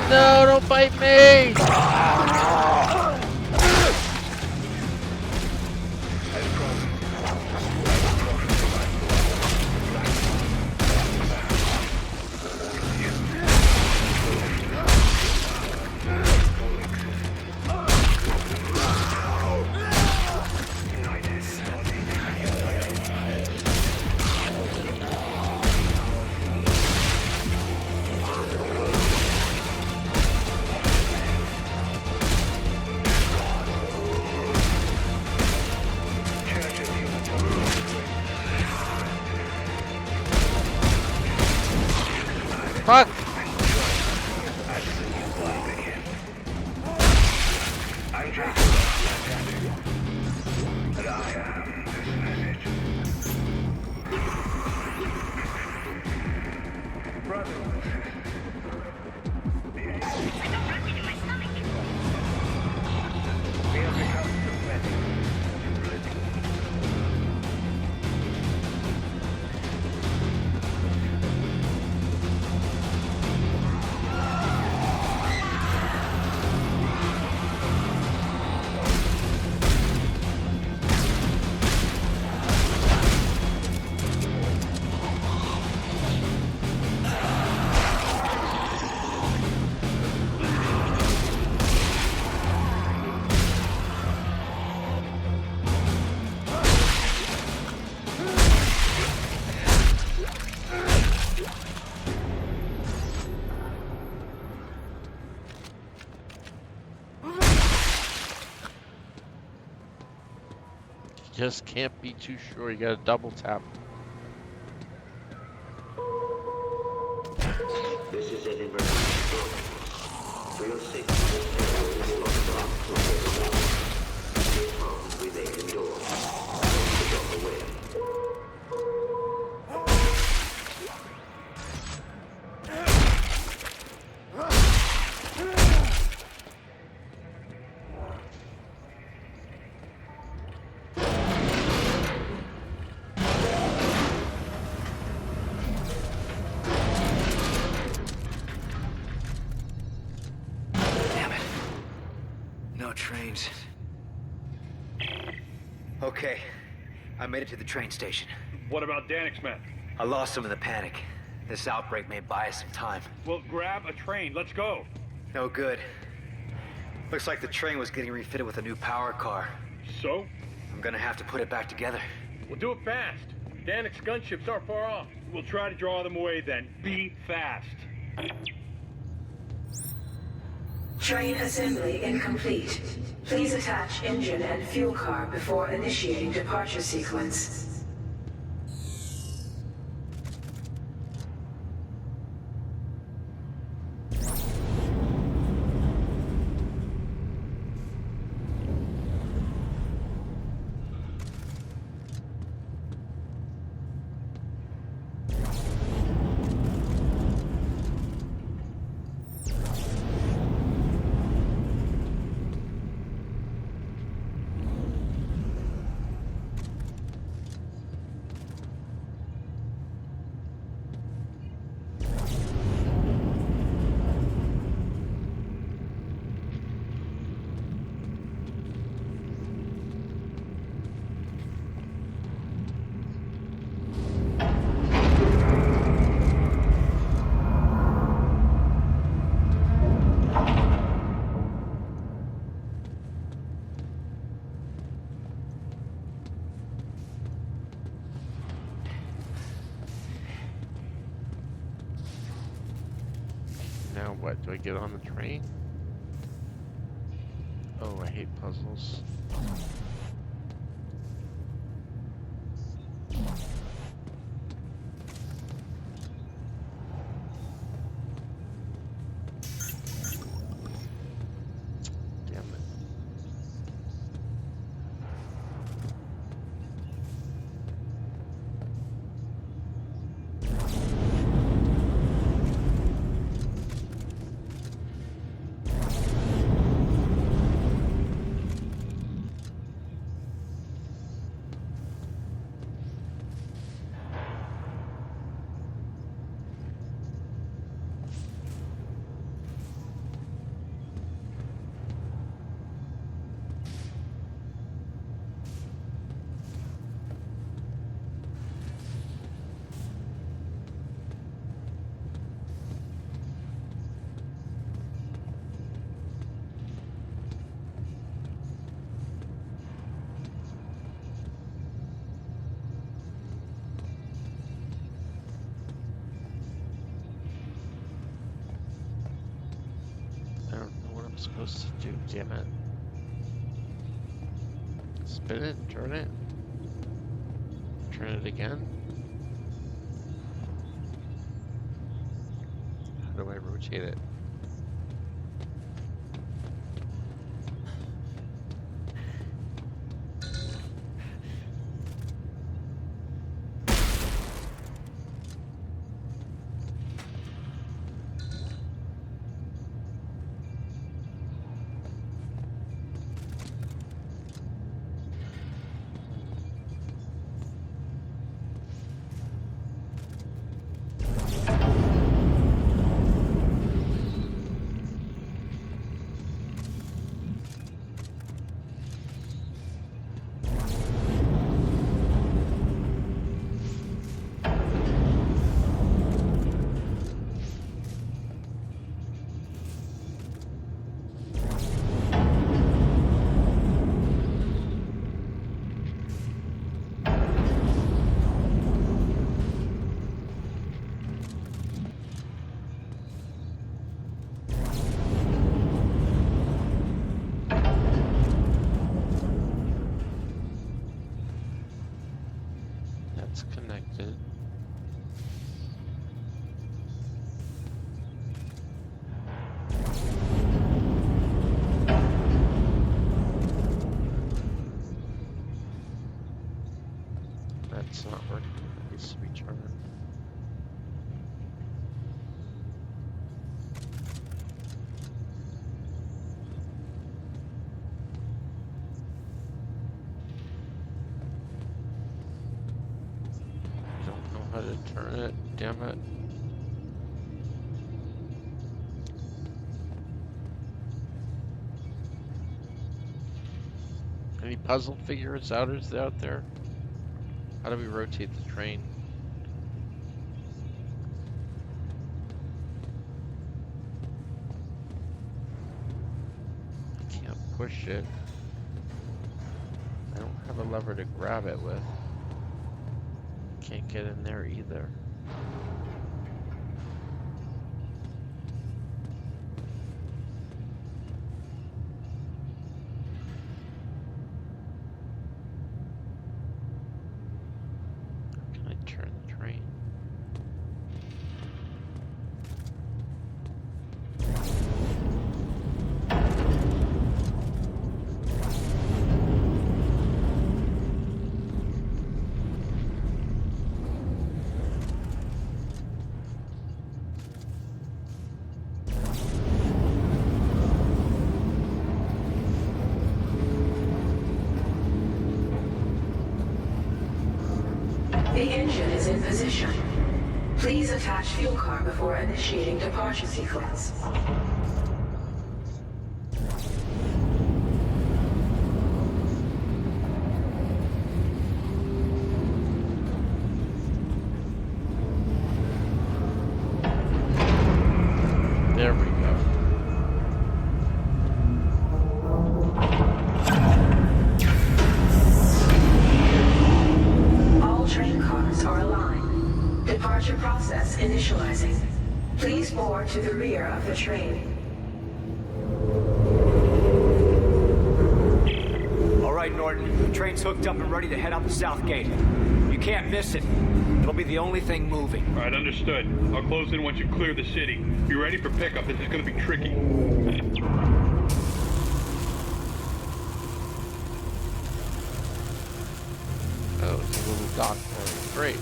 No, don't bite me! Fuck! I'm Jacob, and I am this message. Brothers and sisters, the age we have become pathetic to religion. Just can't be too sure. You gotta double tap. This is an emergency. For your safety, this area is locked off to a stay calm, remain indoors. Don't away. No trains. Okay, I made it to the train station. What about Danik's men? I lost them in the panic. This outbreak may buy us some time. Well, grab a train. Let's go. No good. Looks like the train was getting refitted with a new power car. So? I'm gonna have to put it back together. We'll do it fast. Danik's gunships aren't far off. We'll try to draw them away then. Be fast. Train assembly incomplete. Please attach engine and fuel car before initiating departure sequence. Now what? Do I get on the train? Oh, I hate puzzles. Damn it. Supposed to do, damn it. Spin it, turn it. Turn it again. How do I rotate it? Connected. That's not working. It needs to be turned. How to turn it, damn it. Any puzzle figures out there? How do we rotate the train? I can't push it. I don't have a lever to grab it with. Can't get in there either. position. Please attach fuel car before initiating departure sequence. There we go. All train cars are aligned. Departure process initializing. Please board to the rear of the train. All right, Norton. The train's hooked up and ready to head out the south gate. You can't miss it. It'll be the only thing moving. All right, understood. I'll close in once you clear the city. Be ready for pickup. This is going to be tricky. Oh, it's a little dock. Oh, great.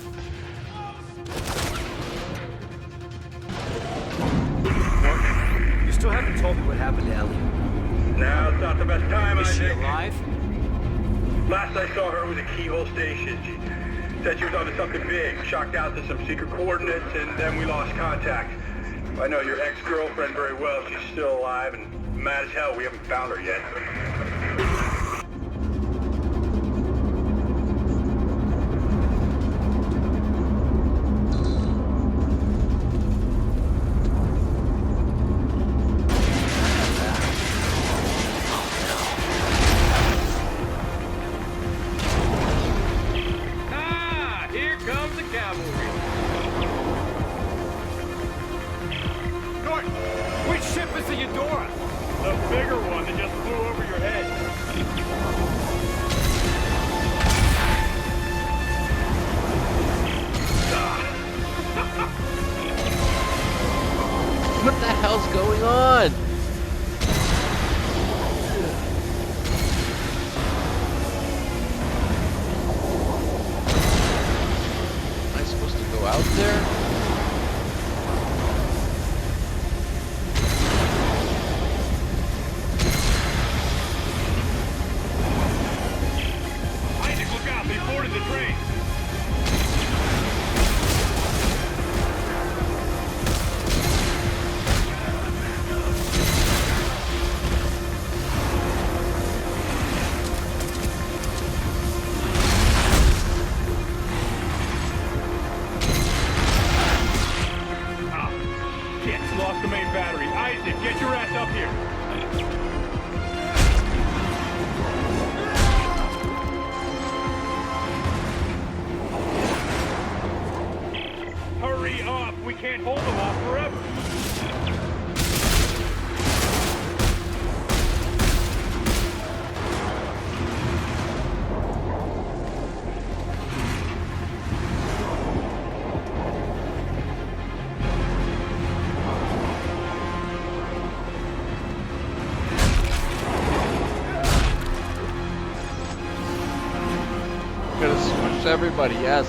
You still haven't told me what happened to Ellie. Now it's not the best time, Is she Isaac. alive? Last I saw her was at Keyhole Station. She said she was onto something big, shocked out to some secret coordinates, and then we lost contact. I know your ex-girlfriend very well. She's still alive and mad as hell we haven't found her yet. Here comes the cavalry. Norton, which ship is the Eudora? The bigger one that just flew over your head. What the hell's going on? Am I supposed to go out there? Isaac, look out. They boarded the train. Shit, lost the main battery. Isaac, get your ass up here. Hurry up! We can't hold them off forever. Gonna squish everybody, yes.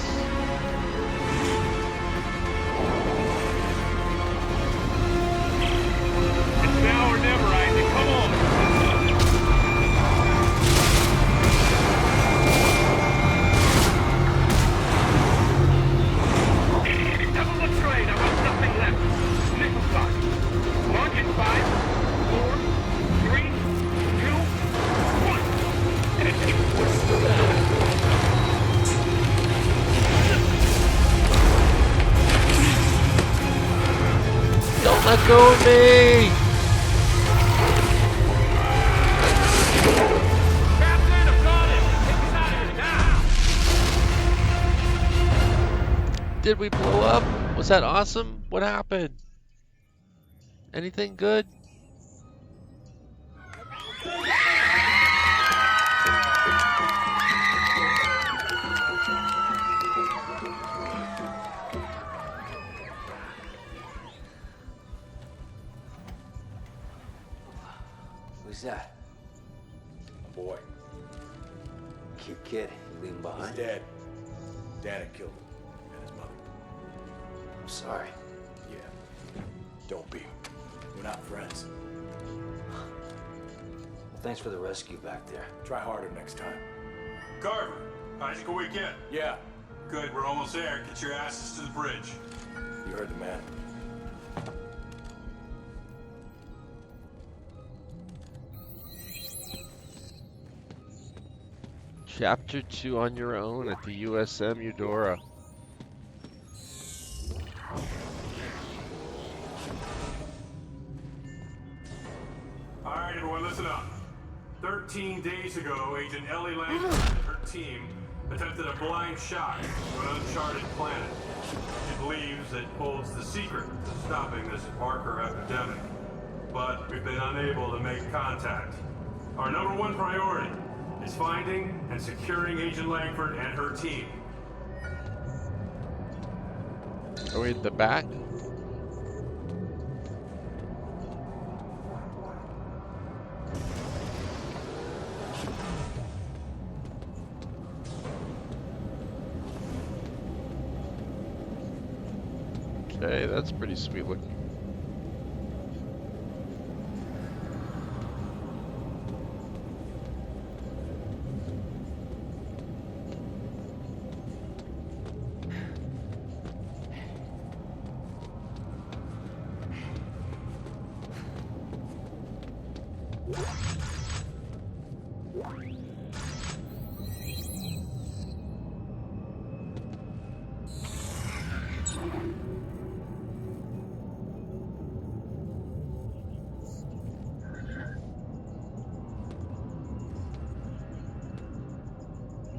It's now or never, Isaac. Come on. Double the train. I want nothing left. Nickel stock. Launch in 5, 4, 3, 2, 1. Don't let go of me! Captain, I've got it. Take us out of here now. Did we blow up? Was that awesome? What happened? Anything good? Who's that? A boy. Cute kid. You leaving behind? He's dead. Dad had killed him. And his mother. I'm sorry. Yeah. Don't be. We're not friends. Well, thanks for the rescue back there. Try harder next time. Carver, Isaac a weekend. Yeah. Good, we're almost there. Get your asses to the bridge. You heard the man. Chapter 2 on your own at the USM Eudora. Alright, everyone, listen up. 13 days ago, Agent Ellie Langford and her team attempted a blind shot to an uncharted planet. She believes it holds the secret to stopping this marker epidemic. But we've been unable to make contact. Our number one priority is finding and securing Agent Langford and her team. Are we at the back? Okay, that's pretty sweet looking.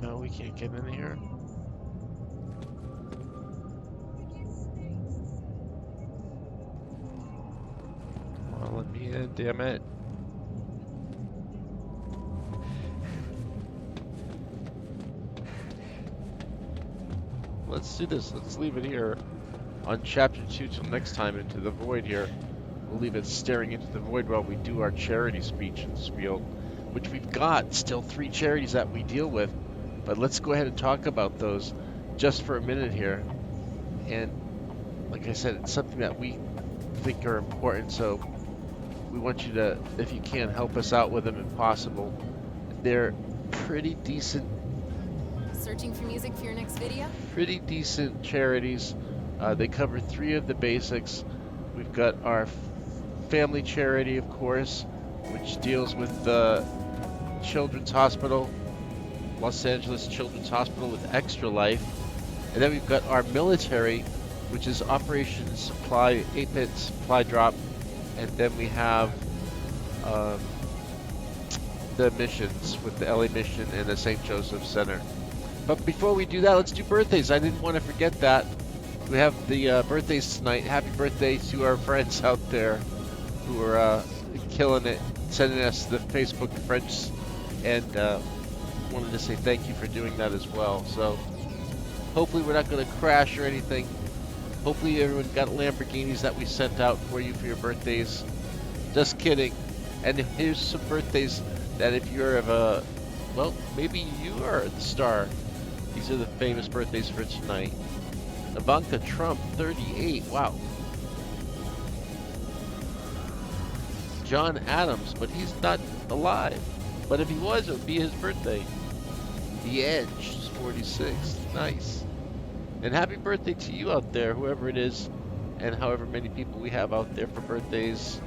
No, we can't get in here. Come on, let me in, damn it. Let's do this. Let's leave it here on chapter 2 till next time into the void here. We'll leave it staring into the void while we do our charity speech and spiel, which we've got still 3 charities that we deal with. But let's go ahead and talk about those just for a minute here. And like I said, it's something that we think are important, so we want you to, if you can, help us out with them if possible. They're pretty decent. Searching for music for your next video? Pretty decent charities. They cover 3 of the basics. We've got our family charity, of course, which deals with the Children's Hospital, Los Angeles Children's Hospital with Extra Life. And then we've got our military, which is Operation Supply, 8-Bit Supply Drop. And then we have the missions with the LA Mission and the St. Joseph Center. But before we do that, let's do birthdays. I didn't want to forget that. We have the birthdays tonight. Happy birthday to our friends out there who are killing it, sending us the Facebook friends, and wanted to say thank you for doing that as well. So hopefully we're not going to crash or anything. Hopefully everyone got Lamborghinis that we sent out for you for your birthdays. Just kidding. And here's some birthdays that if you're of a, well, maybe you are the star. These are the famous birthdays for tonight. Ivanka Trump, 38. Wow. John Adams, but he's not alive. But if he was, it would be his birthday. The Edge is 46. Nice. And happy birthday to you out there, whoever it is, and however many people we have out there for birthdays.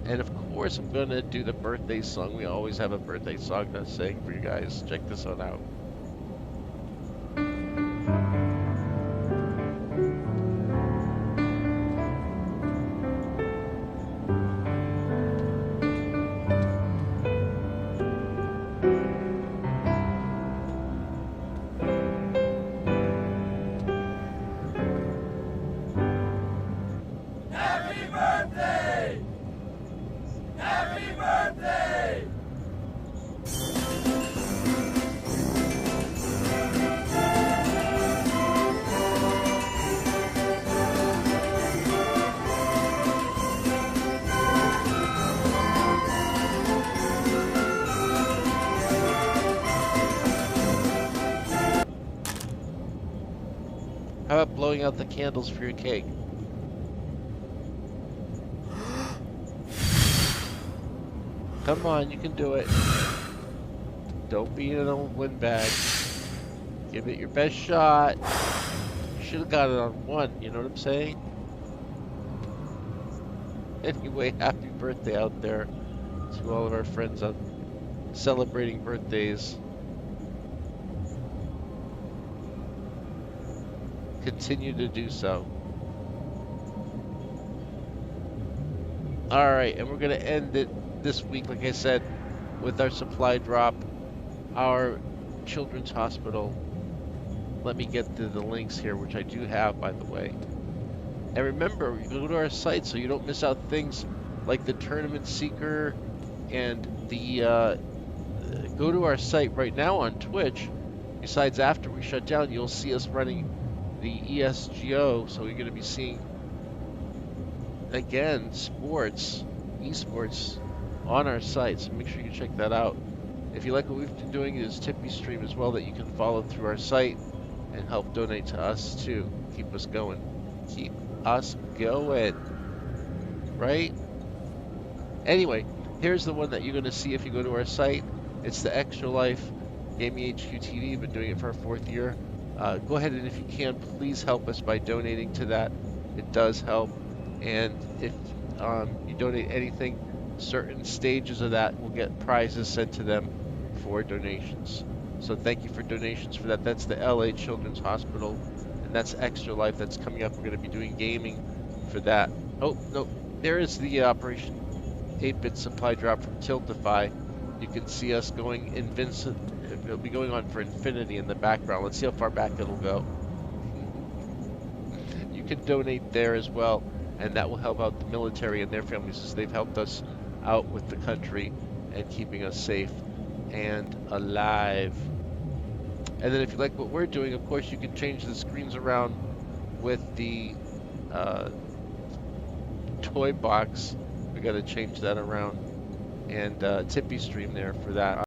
And of course, I'm going to do the birthday song. We always have a birthday song to sing for you guys. Check this one out. How about blowing out the candles for your cake? Come on, you can do it. Don't be in an old windbag. Give it your best shot. You should have got it on one, you know what I'm saying? Anyway, happy birthday out there to all of our friends out celebrating birthdays. Continue to do so. Alright, and we're going to end it this week, like I said, with our supply drop, our children's hospital. Let me get to the links here, which I do have, by the way. And remember, you go to our site so you don't miss out things like the Tournament Seeker and the... go to our site right now on Twitch. Besides, after we shut down, you'll see us running the ESGO, so you're going to be seeing, again, esports on our site, so make sure you check that out. If you like what we've been doing, there's Tippy Stream as well that you can follow through our site and help donate to us too. Keep us going. Keep us going. Right? Anyway, here's the one that you're going to see if you go to our site. It's the Extra Life GamingHQTV. Been doing it for our 4th year. Go ahead and if you can, please help us by donating to that. It does help. And if you donate anything, certain stages of that will get prizes sent to them for donations. So thank you for donations for that. That's the LA Children's Hospital, and that's Extra Life. That's coming up. We're going to be doing gaming for that. Oh, no, there is the Operation 8-Bit Supply Drop from Tiltify. You can see us going it'll be going on for infinity in the background. Let's see how far back it'll go. You can donate there as well, and that will help out the military and their families as they've helped us out with the country and keeping us safe and alive. And then if you like what we're doing, of course, you can change the screens around with the toy box. We got to change that around, and Tippy Stream there for that.